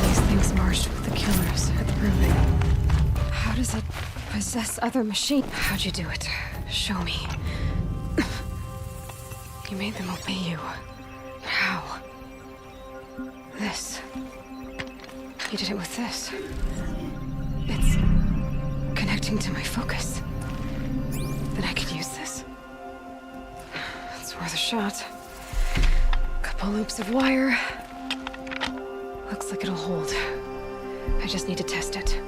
These things marched with the killers at the proving. How does it possess other machines? How'd you do it? Show me. You made them obey you. How? This. You did it with this. It's connecting to my focus. Then I could use this. It's worth a shot. Couple loops of wire. Looks like it'll hold. I just need to test it.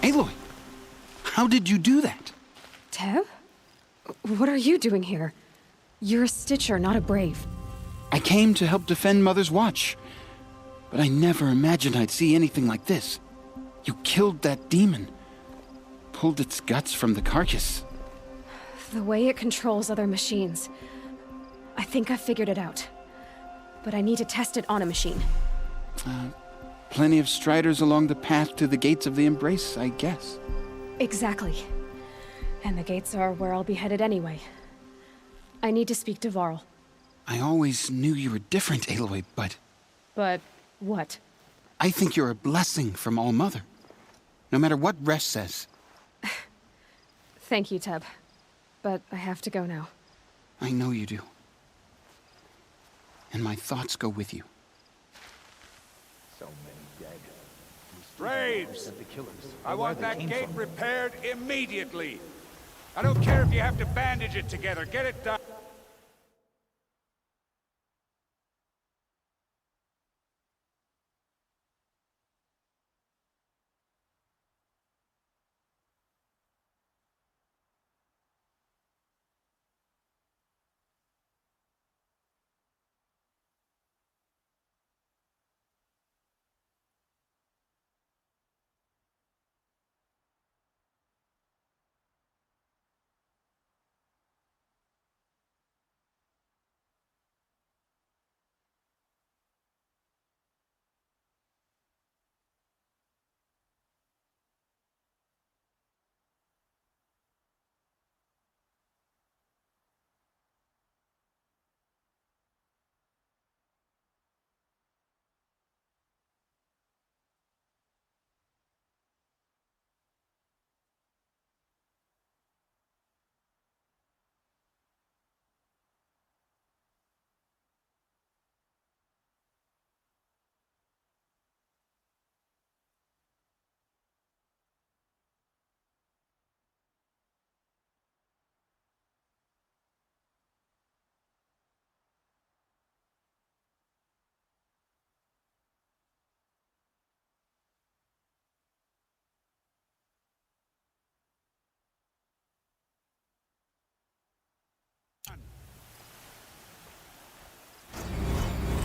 Aloy, how did you do that? Tev? What are you doing here? You're a Stitcher, not a Brave. I came to help defend Mother's Watch, but I never imagined I'd see anything like this. You killed that demon, pulled its guts from the carcass. The way it controls other machines. I think I figured it out. But I need to test it on a machine. Plenty of Striders along the path to the gates of the Embrace, I guess. Exactly. And the gates are where I'll be headed anyway. I need to speak to Varl. I always knew you were different, Aloy, but... But what? I think you're a blessing from All Mother. No matter what Resh says. Thank you, Teb. But I have to go now. I know you do. And my thoughts go with you. So many dead. Braves! I want that gate repaired immediately. I don't care if you have to bandage it together. Get it done.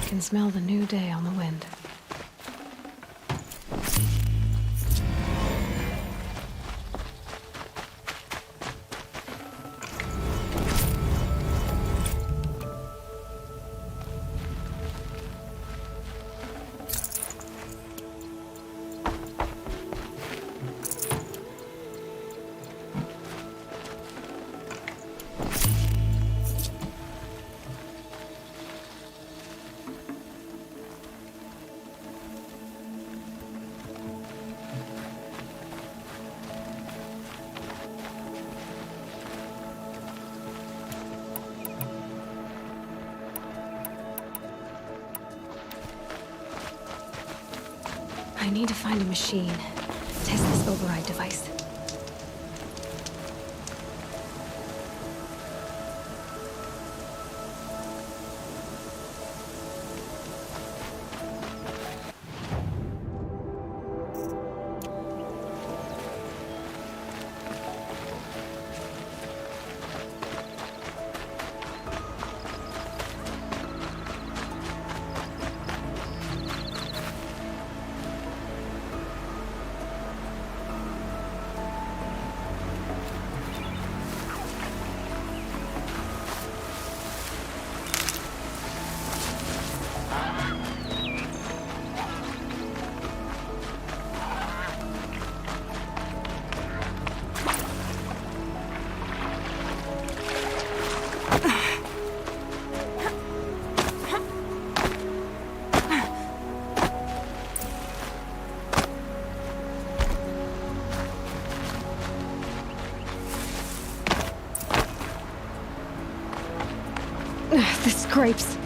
I can smell the new day on the wind. I need to find a machine. Test this override device. Grapes.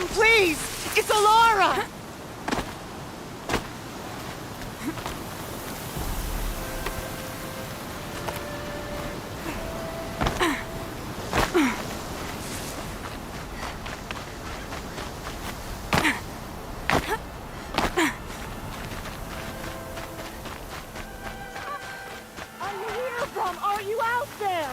Please! It's Alara! Are you here, Brom? Are you out there?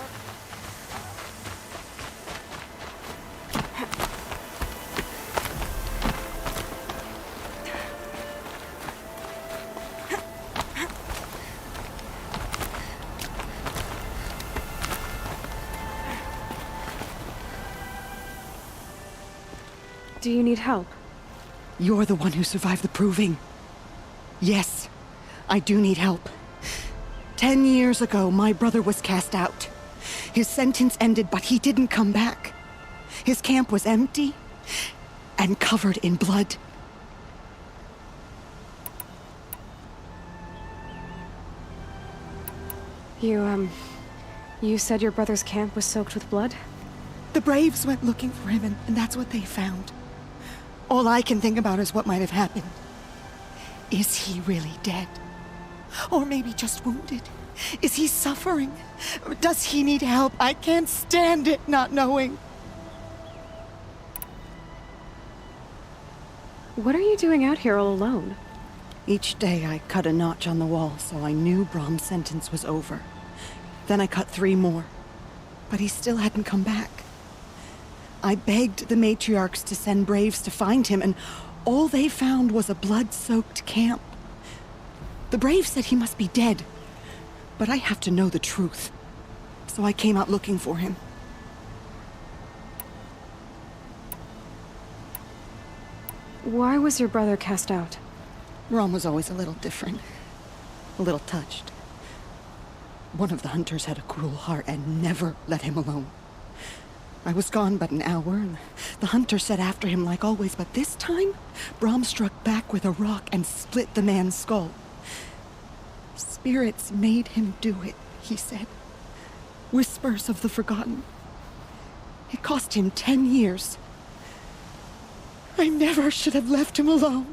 Do you need help? You're the one who survived the proving. Yes, I do need help. 10 years ago, my brother was cast out. His sentence ended, but he didn't come back. His camp was empty and covered in blood. You said your brother's camp was soaked with blood? The Braves went looking for him, and that's what they found. All I can think about is what might have happened. Is he really dead? Or maybe just wounded? Is he suffering? Does he need help? I can't stand it not knowing. What are you doing out here all alone? Each day I cut a notch on the wall so I knew Brom's sentence was over. Then I cut 3 more. But he still hadn't come back. I begged the matriarchs to send Braves to find him, and all they found was a blood-soaked camp. The Braves said he must be dead, but I have to know the truth. So I came out looking for him. Why was your brother cast out? Brom was always a little different. A little touched. One of the hunters had a cruel heart and never let him alone. I was gone but an hour, and the hunter set after him like always, but this time, Brahm struck back with a rock and split the man's skull. Spirits made him do it, he said. Whispers of the forgotten. It cost him 10 years. I never should have left him alone.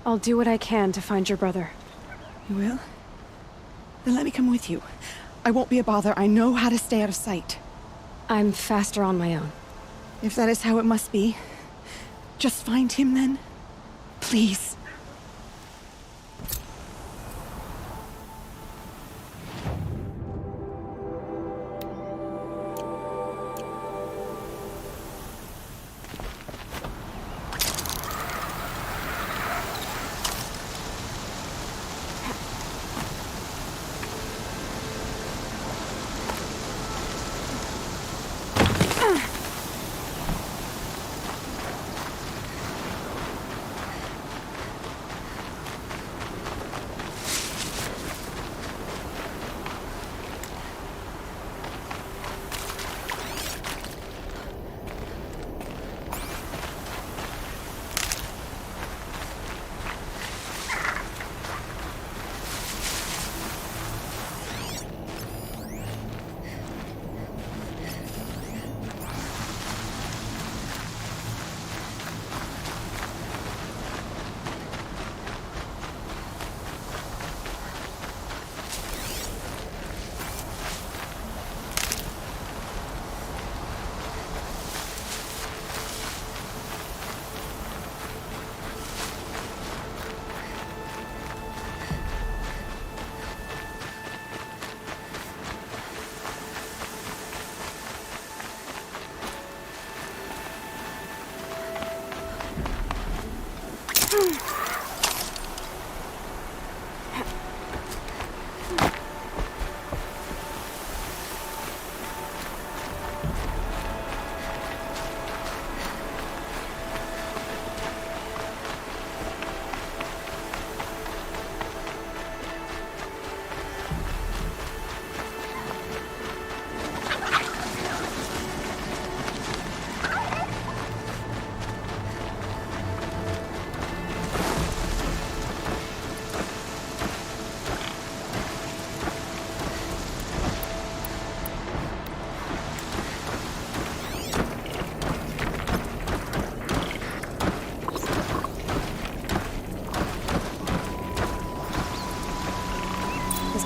I'll do what I can to find your brother. You will? Then let me come with you. I won't be a bother. I know how to stay out of sight. I'm faster on my own. If that is how it must be, just find him then. Please.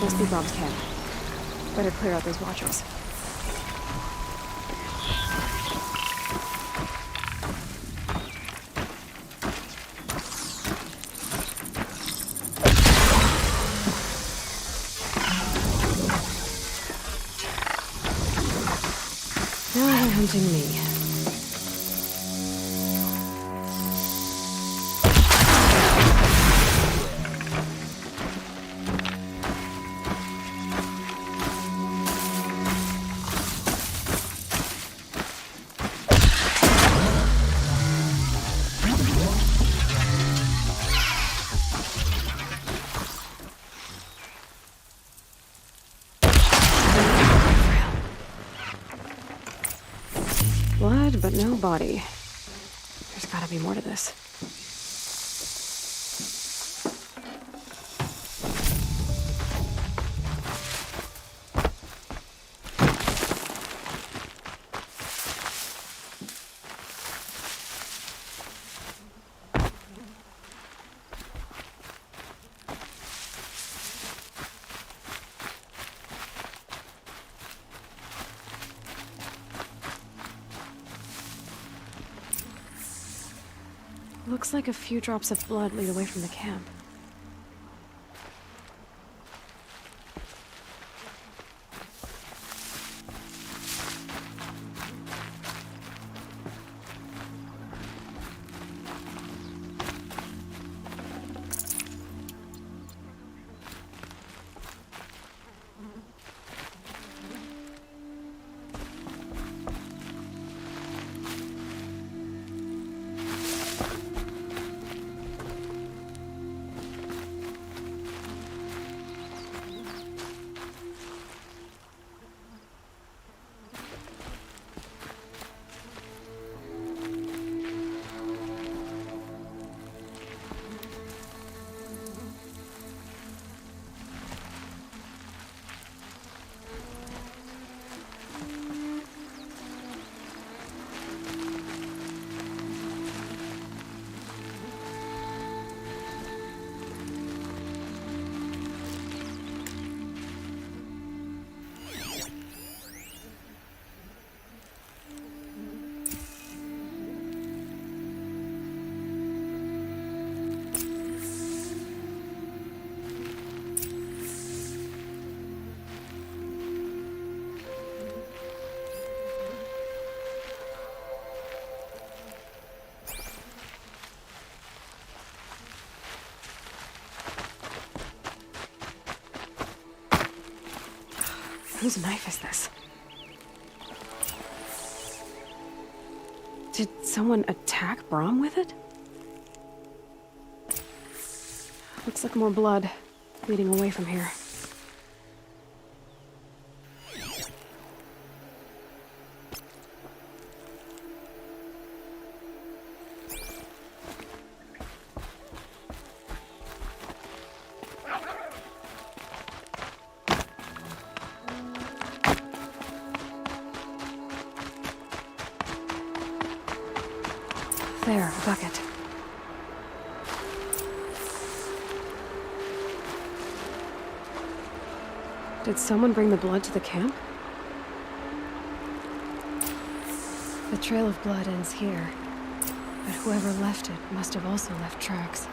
Must be Brahm's camp. Better clear out those watchers. Now they're hunting me. Blood, but no body. There's gotta be more to this. Looks like a few drops of blood lead away from the camp. Whose knife is this? Did someone attack Brahm with it? Looks like more blood leading away from here. There, a bucket. Did someone bring the blood to the camp? The trail of blood ends here, but whoever left it must have also left tracks.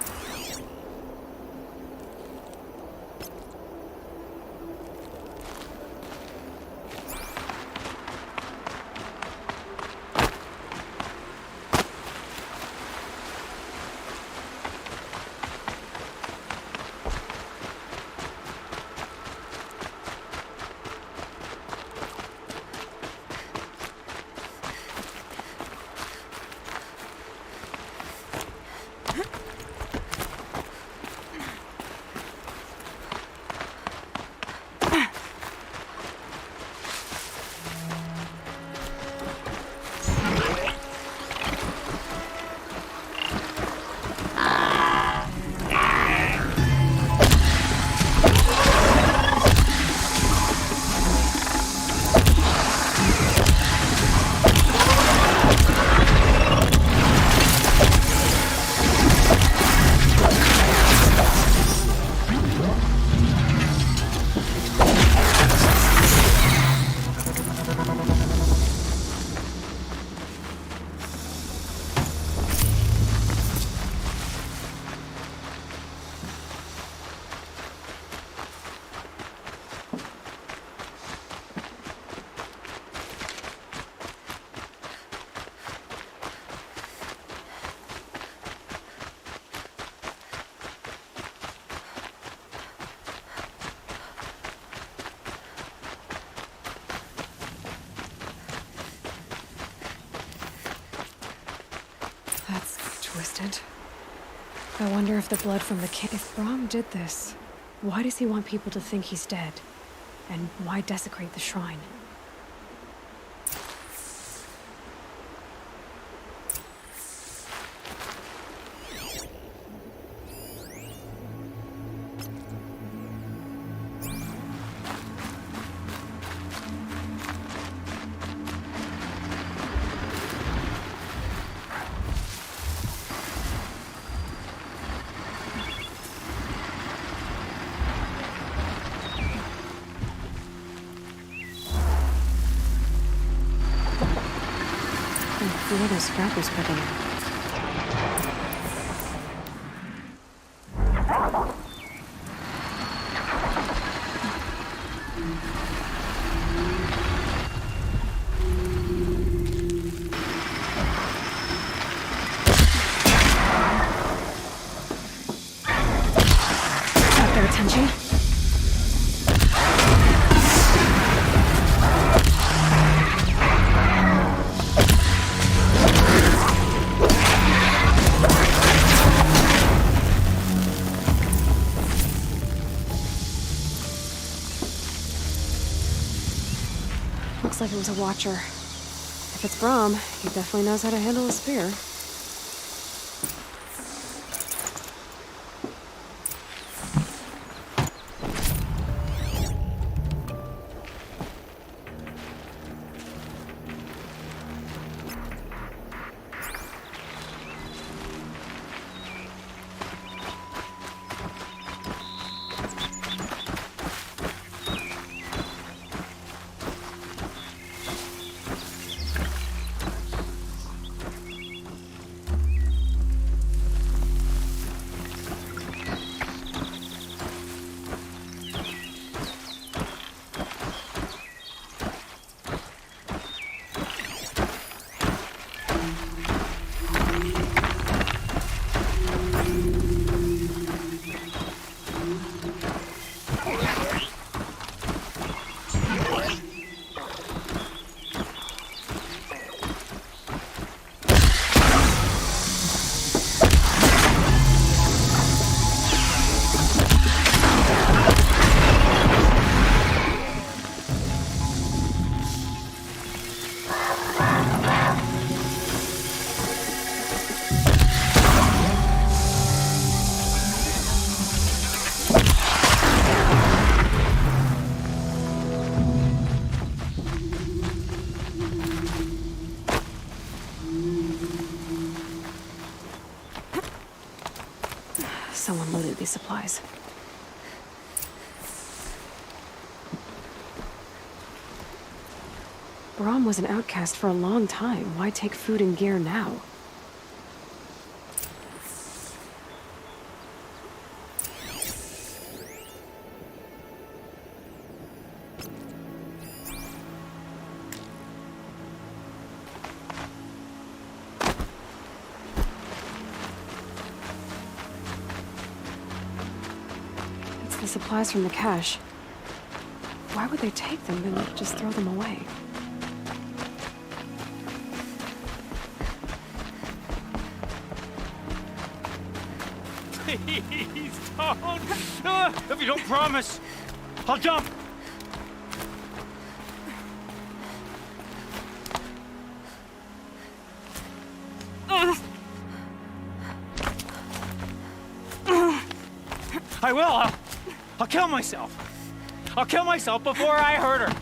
Twisted. I wonder if the blood from the camp... If Brahm did this, why does he want people to think he's dead? And why desecrate the shrine? Who are those scrappers picking up? Got their attention. Looks like it was a watcher. If it's Brahm, he definitely knows how to handle a spear. Someone loaded these supplies. Brahm was an outcast for a long time. Why take food and gear now? It's the supplies from the cache. Why would they take them and just throw them away? Please don't! If you don't promise, I'll jump! I will! I'll kill myself! I'll kill myself before I hurt her!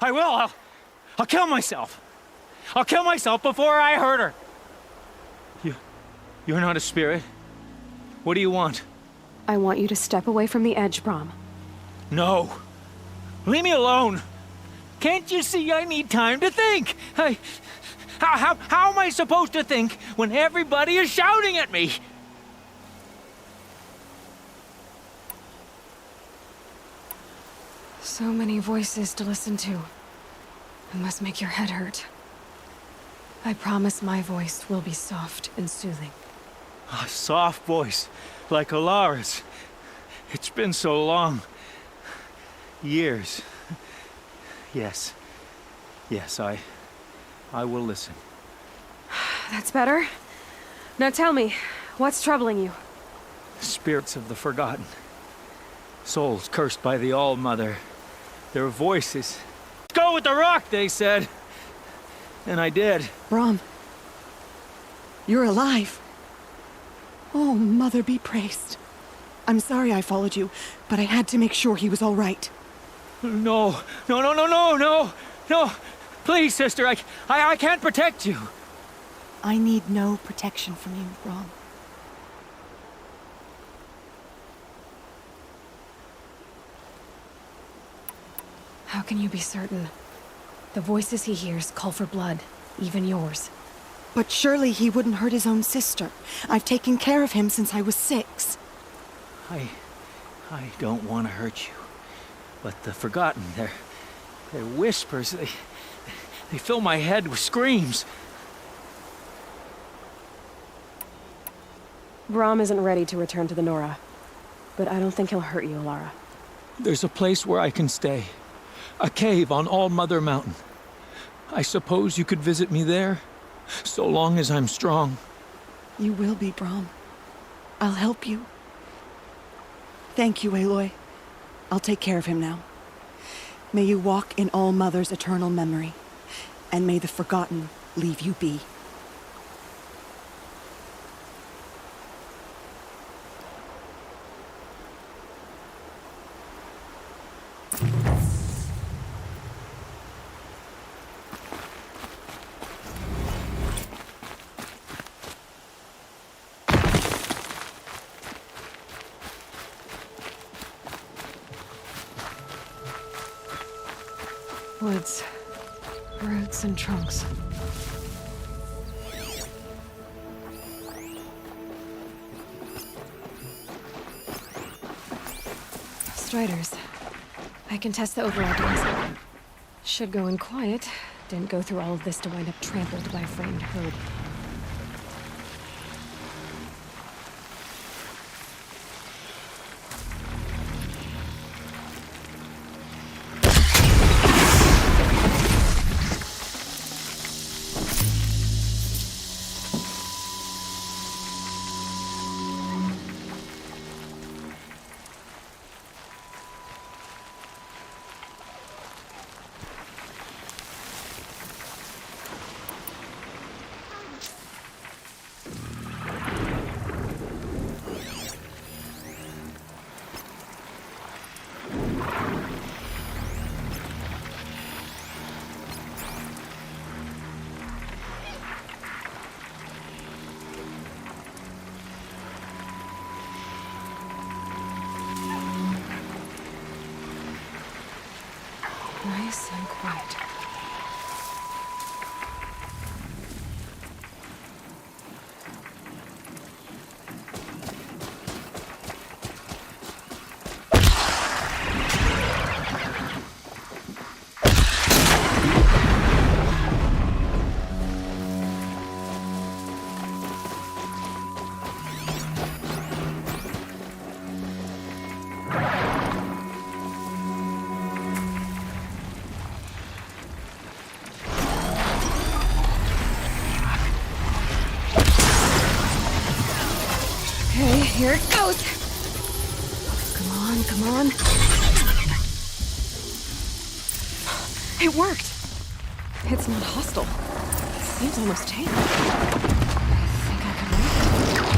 I will! I'll kill myself! I'll kill myself before I hurt her! You're not a spirit. What do you want? I want you to step away from the edge, Brahm. No! Leave me alone! Can't you see I need time to think? How am I supposed to think when everybody is shouting at me? So many voices to listen to. It must make your head hurt. I promise my voice will be soft and soothing. A soft voice, like Alara's. It's been so long. Years. Yes. Yes, I will listen. That's better. Now tell me, what's troubling you? Spirits of the forgotten. Souls cursed by the All-Mother. Their voices. Go with the rock, they said. And I did. Brahm. You're alive. Oh, Mother be praised. I'm sorry I followed you, but I had to make sure he was all right. No. Please, sister, I can't protect you. I need no protection from you, Brahm. How can you be certain? The voices he hears call for blood, even yours. But surely he wouldn't hurt his own sister. I've taken care of him since I was 6. I don't want to hurt you. But the forgotten, their whispers, they fill my head with screams. Brahm isn't ready to return to the Nora. But I don't think he'll hurt you, Alara. There's a place where I can stay. A cave on All-Mother Mountain. I suppose you could visit me there, so long as I'm strong. You will be, Brahm. I'll help you. Thank you, Aloy. I'll take care of him now. May you walk in All-Mother's eternal memory, and may the forgotten leave you be. Woods, roots and trunks. Striders. I can test the override device. Should go in quiet. Didn't go through all of this to wind up trampled by a framed herd. Nice and quiet. Okay, here it goes. Come on, come on. It worked. It's not hostile. Seems almost tame. I think I can make it.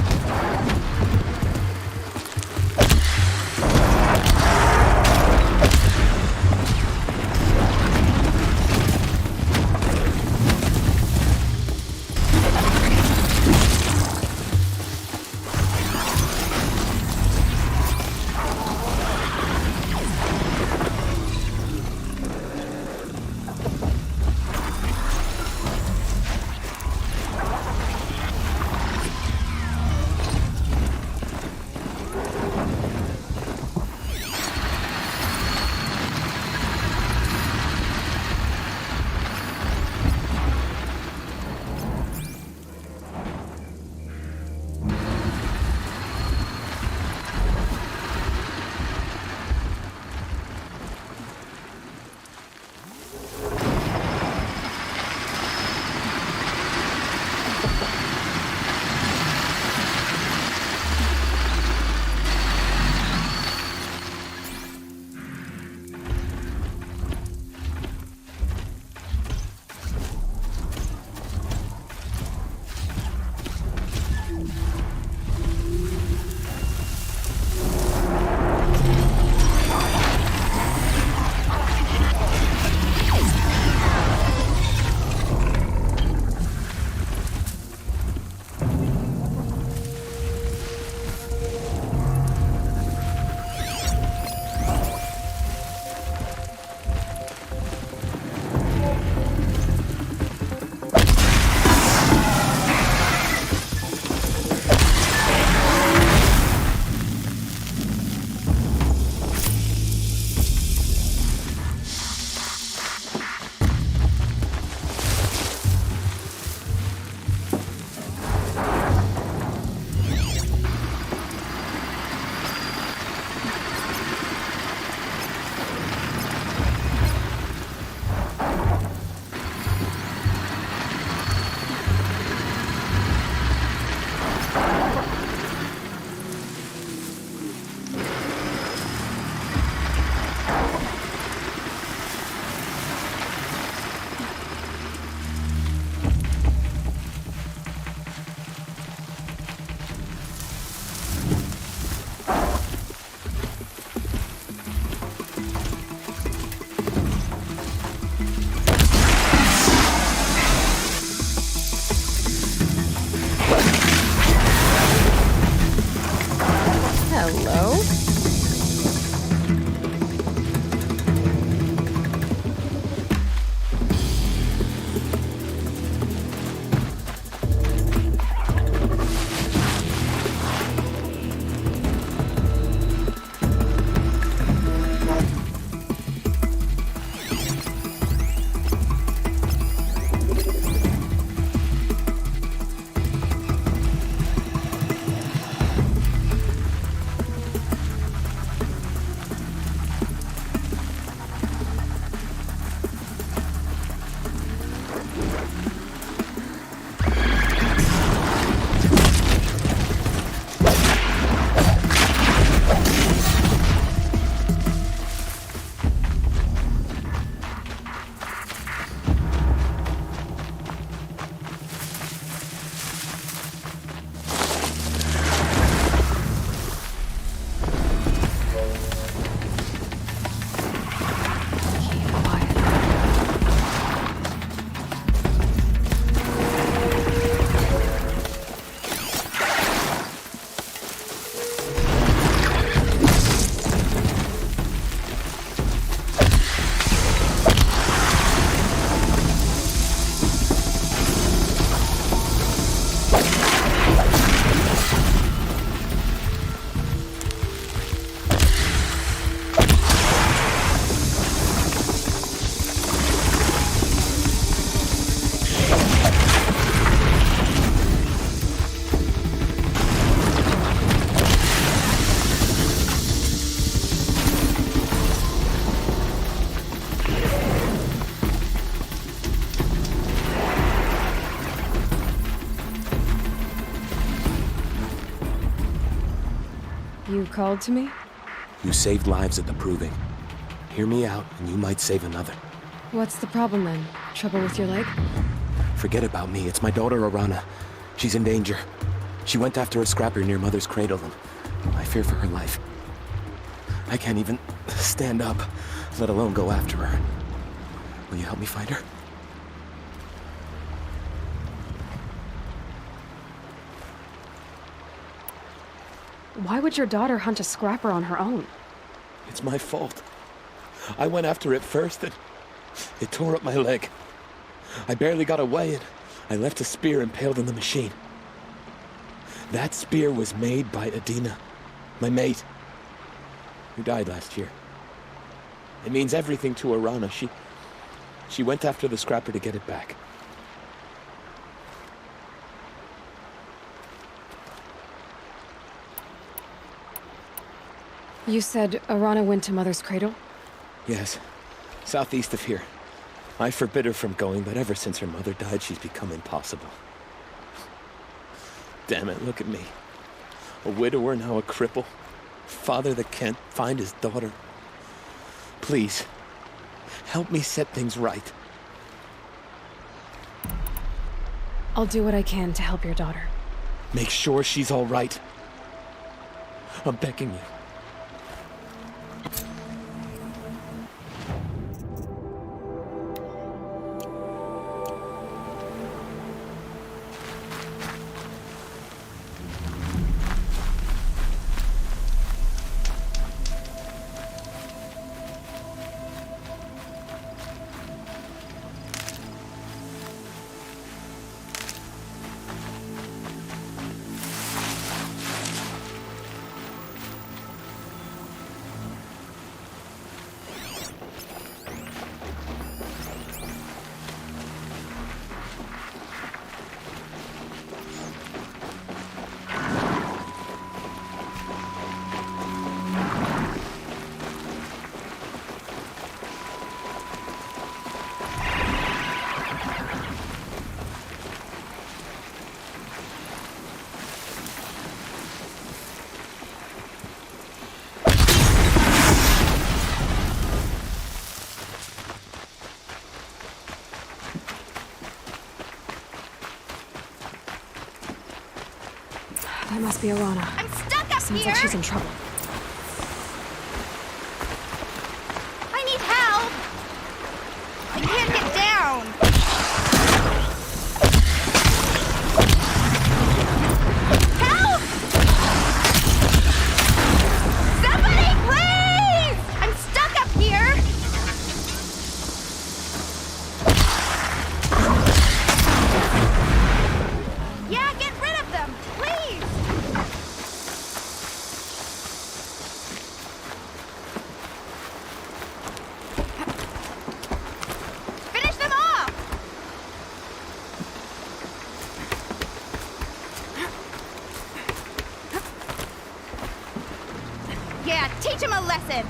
You called to me? You saved lives at the proving. Hear me out, and you might save another. What's the problem then? Trouble with your leg? Forget about me. It's my daughter, Arana. She's in danger. She went after a scrapper near Mother's cradle, and I fear for her life. I can't even stand up, let alone go after her. Will you help me find her? Why would your daughter hunt a scrapper on her own? It's my fault. I went after it first, and it tore up my leg. I barely got away, and I left a spear impaled in the machine. That spear was made by Adina, my mate, who died last year. It means everything to Arana. She went after the scrapper to get it back. You said Arana went to Mother's cradle? Yes, southeast of here. I forbid her from going, but ever since her mother died, she's become impossible. Damn it, look at me. A widower, now a cripple. Father that can't find his daughter. Please, help me set things right. I'll do what I can to help your daughter. Make sure she's all right. I'm begging you. That must be Arana. I'm stuck up Sounds here! like she's in trouble. I need help! I can't get down! Help! Somebody, please! I'm stuck up here! Yeah, get rid of them, please! Finish them off! Yeah, teach him a lesson!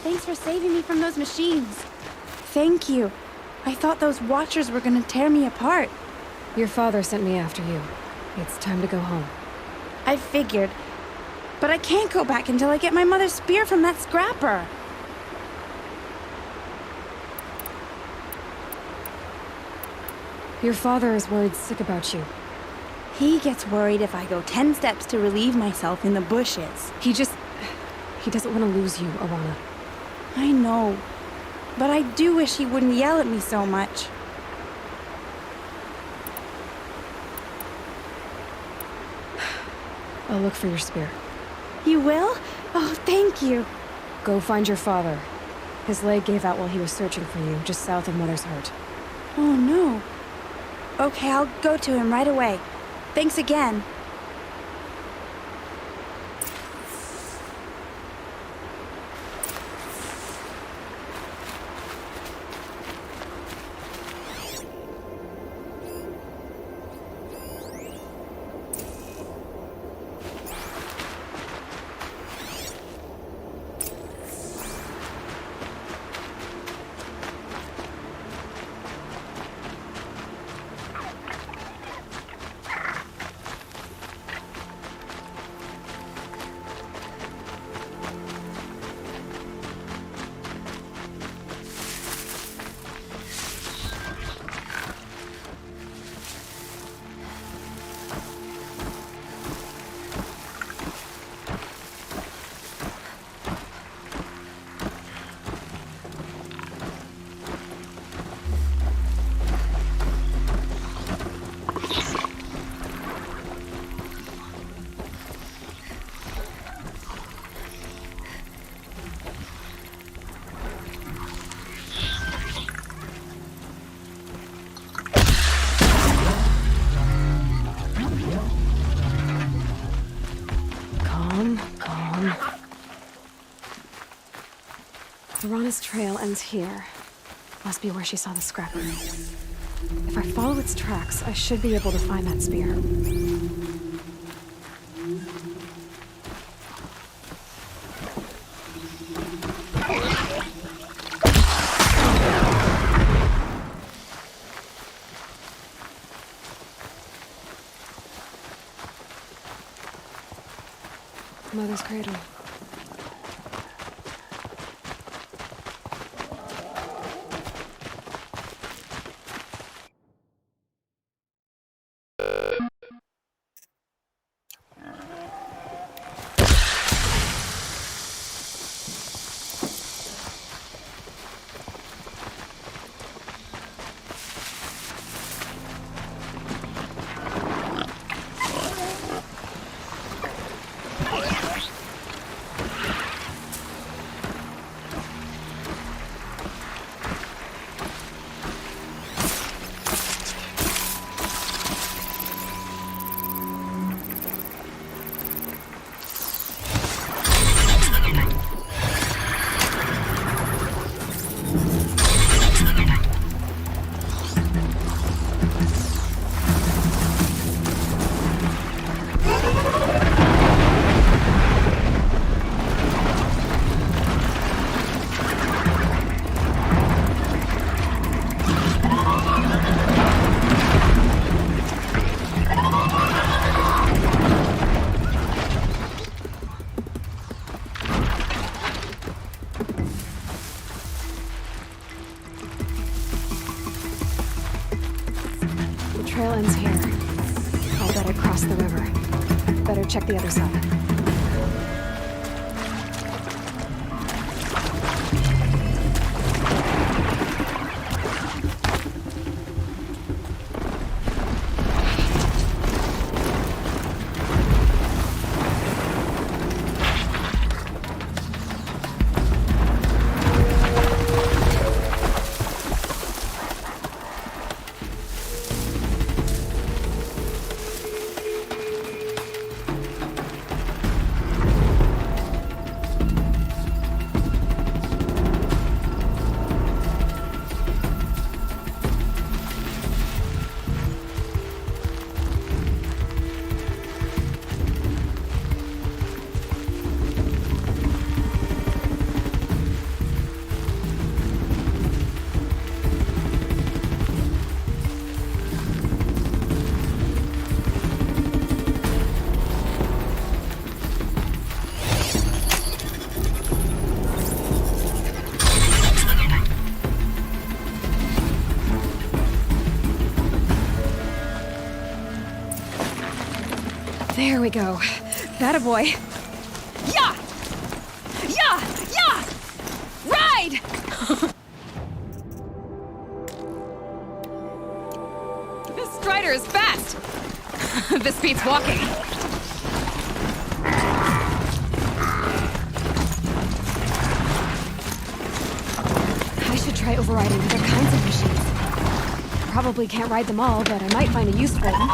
Thanks for saving me from those machines. Thank you. I thought those watchers were gonna tear me apart. Your father sent me after you. It's time to go home. I figured. But I can't go back until I get my mother's spear from that scrapper. Your father is worried sick about you. He gets worried if I go 10 steps to relieve myself in the bushes. He doesn't want to lose you, Arana. I know. But I do wish he wouldn't yell at me so much. I'll look for your spear. You will? Oh, thank you. Go find your father. His leg gave out while he was searching for you, just south of Mother's Hurt. Oh, no. Okay, I'll go to him right away. Thanks again. Serana's trail ends here. Must be where she saw the scrapper. If I follow its tracks, I should be able to find that spear. Mother's cradle. Trail ends here. I'll bet it crossed the river. Better check the other side. There we go. That a boy. Yeah! Yeah! Yeah! Ride! This strider is fast! This beats walking. I should try overriding other kinds of machines. Probably can't ride them all, but I might find a use for them.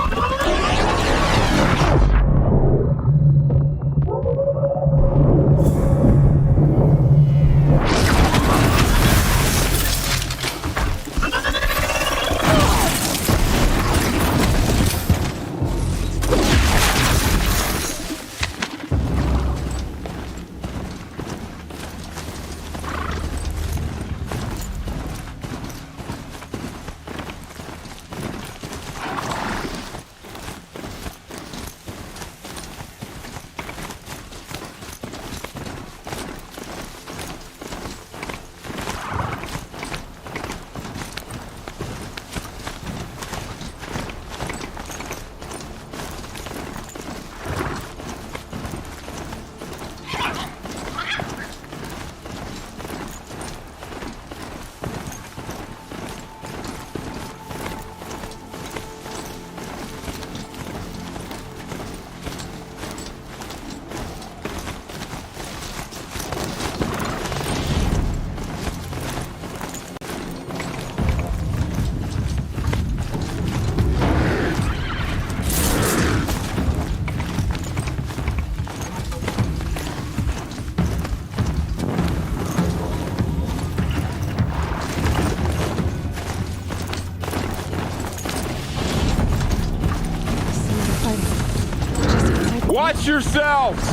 Watch yourselves!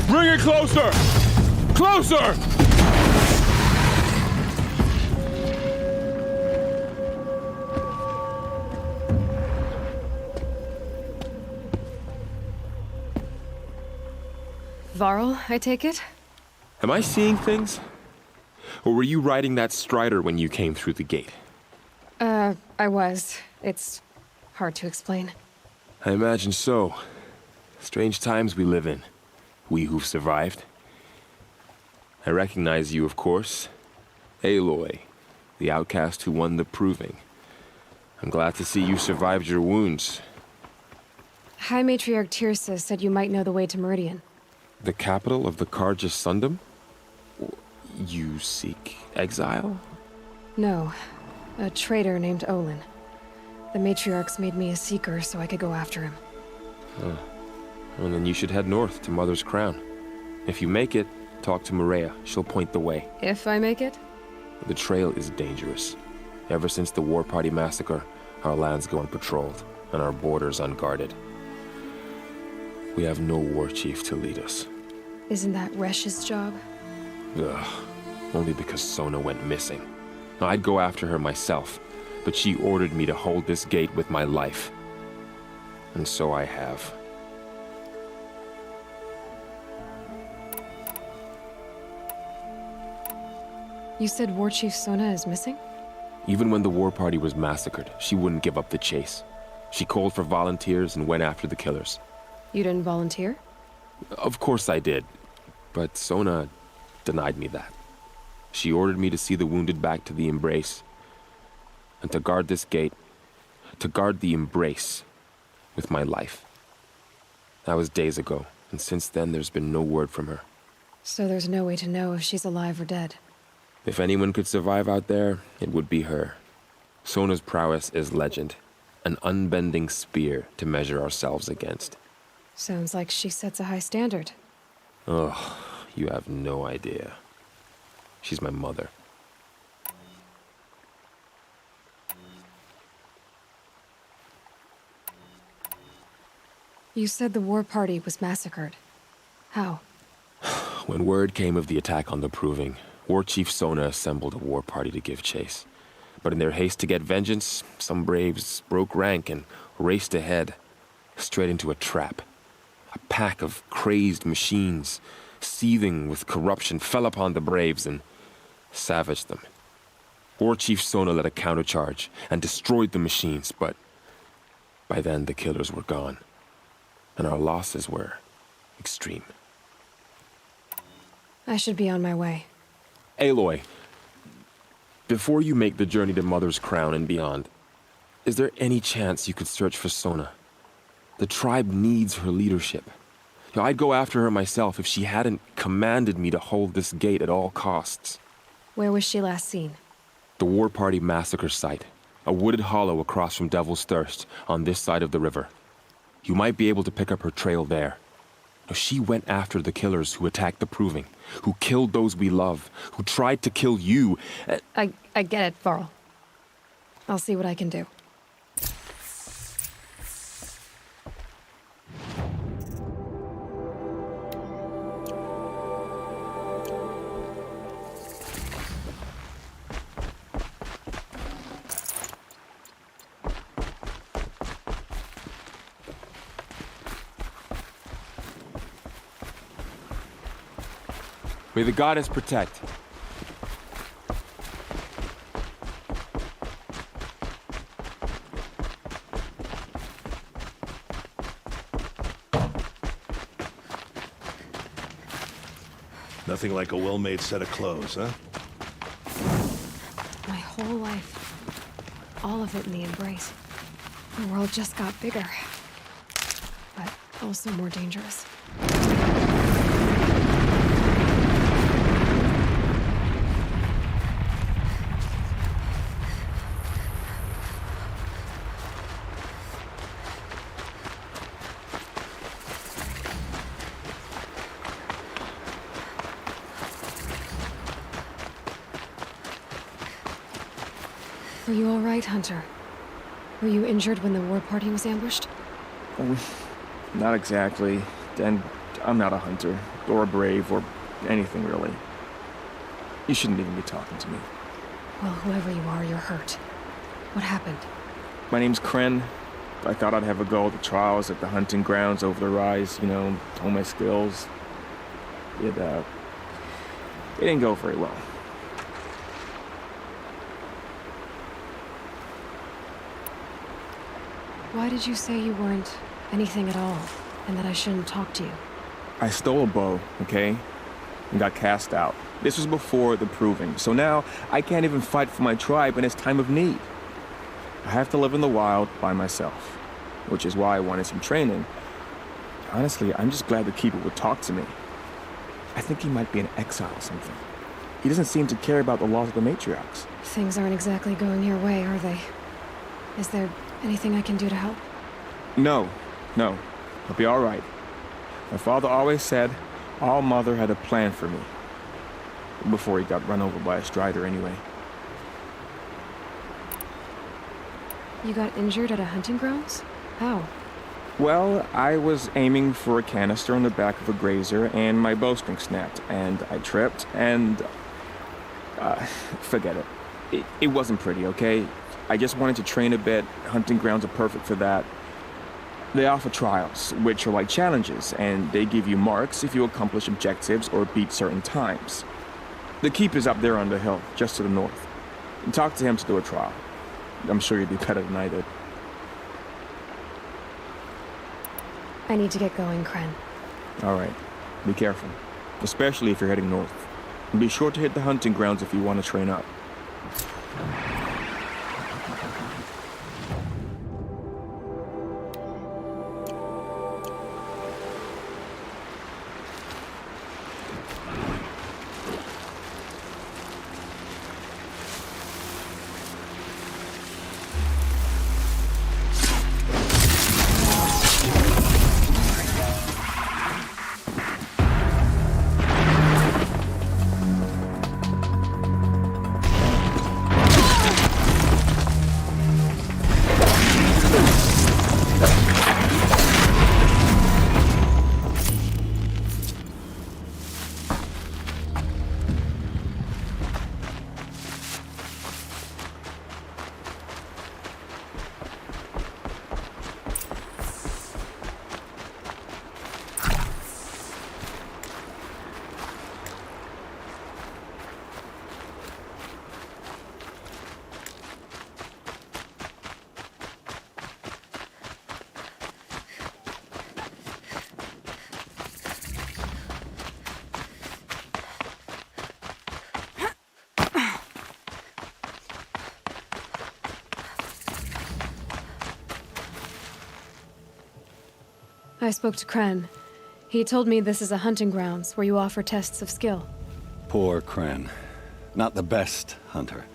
Bring it closer! Closer! Varl, I take it? Am I seeing things? Or were you riding that Strider when you came through the gate? I was. It's hard to explain. I imagine so. Strange times we live in. We who've survived. I recognize you, of course. Aloy, the outcast who won the proving. I'm glad to see you survived your wounds. High Matriarch Tirsa said you might know the way to Meridian. The capital of the Carja Sundom? You seek exile? No. A traitor named Olin. The Matriarchs made me a seeker so I could go after him. Huh. Well, then you should head north to Mother's Crown. If you make it, talk to Maria. She'll point the way. If I make it? The trail is dangerous. Ever since the War Party massacre, our lands go unpatrolled, and our borders unguarded. We have no war chief to lead us. Isn't that Resh's job? Ugh. Only because Sona went missing. I'd go after her myself, but she ordered me to hold this gate with my life. And so I have. You said War Chief Sona is missing? Even when the War Party was massacred, she wouldn't give up the chase. She called for volunteers and went after the killers. You didn't volunteer? Of course I did, but Sona denied me that. She ordered me to see the wounded back to the Embrace, and to guard this gate, to guard the Embrace with my life. That was days ago, and since then there's been no word from her. So there's no way to know if she's alive or dead. If anyone could survive out there, it would be her. Sona's prowess is legend, an unbending spear to measure ourselves against. Sounds like she sets a high standard. Ugh, you have no idea. She's my mother. You said the War Party was massacred. How? When word came of the attack on the Proving, War Chief Sona assembled a war party to give chase. But in their haste to get vengeance, some braves broke rank and raced ahead, straight into a trap. A pack of crazed machines, seething with corruption, fell upon the braves and savaged them. War Chief Sona led a countercharge and destroyed the machines, but by then the killers were gone, and our losses were extreme. I should be on my way. Aloy, before you make the journey to Mother's Crown and beyond, is there any chance you could search for Sona? The tribe needs her leadership. I'd go after her myself if she hadn't commanded me to hold this gate at all costs. Where was she last seen? The War Party massacre site. A wooded hollow across from Devil's Thirst, on this side of the river. You might be able to pick up her trail there. She went after the killers who attacked the Proving, who killed those we love, who tried to kill you. I get it, Varl. I'll see what I can do. May the goddess protect. Nothing like a well-made set of clothes, huh? My whole life. All of it in the Embrace. The world just got bigger. But also more dangerous. Are you all right, Hunter? Were you injured when the war party was ambushed? Not exactly. and I'm not a hunter, or a brave, or anything really. You shouldn't even be talking to me. Well, whoever you are, you're hurt. What happened? My name's Kren. I thought I'd have a go at the trials at the hunting grounds over the rise, you know, hone my skills. It didn't go very well. Why did you say you weren't anything at all, and that I shouldn't talk to you? I stole a bow, okay? And got cast out. This was before the proving, so now I can't even fight for my tribe in its time of need. I have to live in the wild by myself, which is why I wanted some training. Honestly, I'm just glad the Keeper would talk to me. I think he might be in exile or something. He doesn't seem to care about the laws of the matriarchs. Things aren't exactly going your way, are they? Is there anything I can do to help? No. I'll be all right. My father always said All Mother had a plan for me. Before he got run over by a strider anyway. You got injured at a hunting grounds? How? Well, I was aiming for a canister on the back of a grazer, and my bowstring snapped, and I tripped, and... forget it. It wasn't pretty, okay? I just wanted to train a bit. Hunting grounds are perfect for that. They offer trials, which are like challenges, and they give you marks if you accomplish objectives or beat certain times. The Keeper's up there on the hill, just to the north. Talk to him to do a trial. I'm sure you'd be better than I did. I need to get going, Kren. All right. Be careful. Especially if you're heading north. And be sure to hit the hunting grounds if you want to train up. I spoke to Kren. He told me this is a hunting grounds where you offer tests of skill. Poor Kren. Not the best hunter,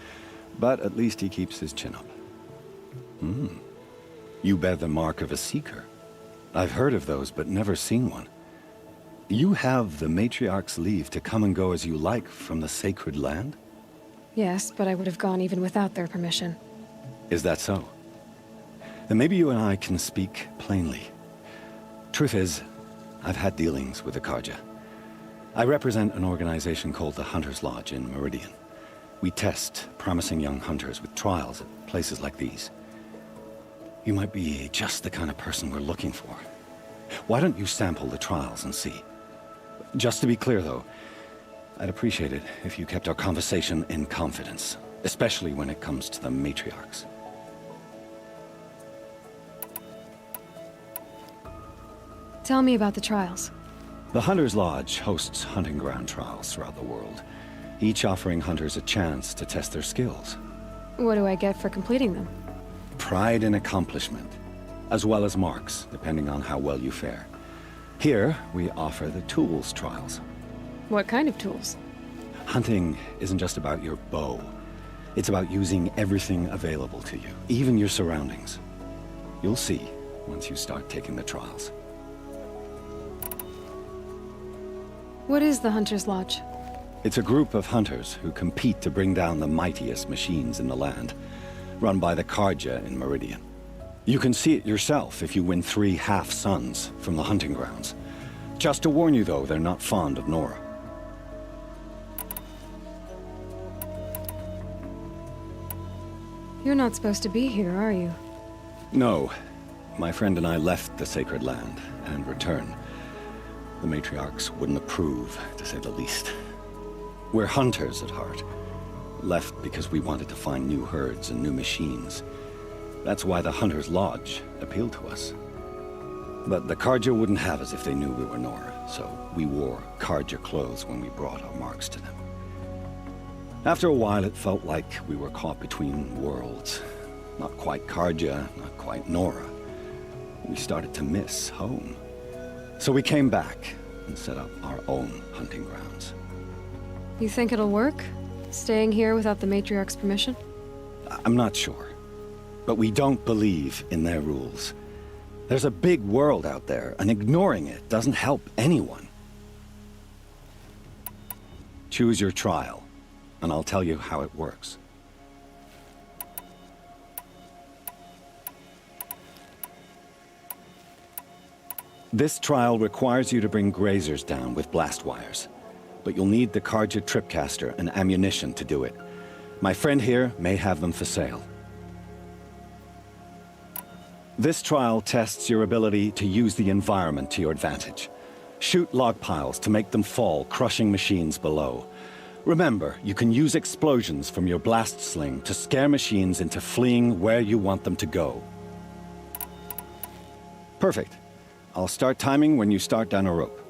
but at least he keeps his chin up. You bear the mark of a seeker. I've heard of those, but never seen one. You have the matriarch's leave to come and go as you like from the sacred land? Yes, but I would have gone even without their permission. Is that so? Then maybe you and I can speak plainly. Truth is, I've had dealings with the Carja. I represent an organization called the Hunter's Lodge in Meridian. We test promising young hunters with trials at places like these. You might be just the kind of person we're looking for. Why don't you sample the trials and see? Just to be clear, though, I'd appreciate it if you kept our conversation in confidence, especially when it comes to the matriarchs. Tell me about the trials. The Hunter's Lodge hosts hunting ground trials throughout the world, each offering hunters a chance to test their skills. What do I get for completing them? Pride in accomplishment, as well as marks, depending on how well you fare. Here, we offer the tools trials. What kind of tools? Hunting isn't just about your bow. It's about using everything available to you, even your surroundings. You'll see once you start taking the trials. What is the Hunter's Lodge? It's a group of hunters who compete to bring down the mightiest machines in the land, run by the Carja in Meridian. You can see it yourself if you win 3 half-suns from the hunting grounds. Just to warn you, though, they're not fond of Nora. You're not supposed to be here, are you? No. My friend and I left the sacred land and returned. The matriarchs wouldn't approve, to say the least. We're hunters at heart. Left because we wanted to find new herds and new machines. That's why the Hunter's Lodge appealed to us. But the Carja wouldn't have us if they knew we were Nora, so we wore Carja clothes when we brought our marks to them. After a while, it felt like we were caught between worlds. Not quite Carja, not quite Nora. We started to miss home. So we came back and set up our own hunting grounds. You think it'll work? Staying here without the matriarch's permission? I'm not sure. But we don't believe in their rules. There's a big world out there, and ignoring it doesn't help anyone. Choose your trial, and I'll tell you how it works. This trial requires you to bring grazers down with blast wires. But you'll need the Carja tripcaster and ammunition to do it. My friend here may have them for sale. This trial tests your ability to use the environment to your advantage. Shoot log piles to make them fall, crushing machines below. Remember, you can use explosions from your blast sling to scare machines into fleeing where you want them to go. Perfect. I'll start timing when you start down a rope.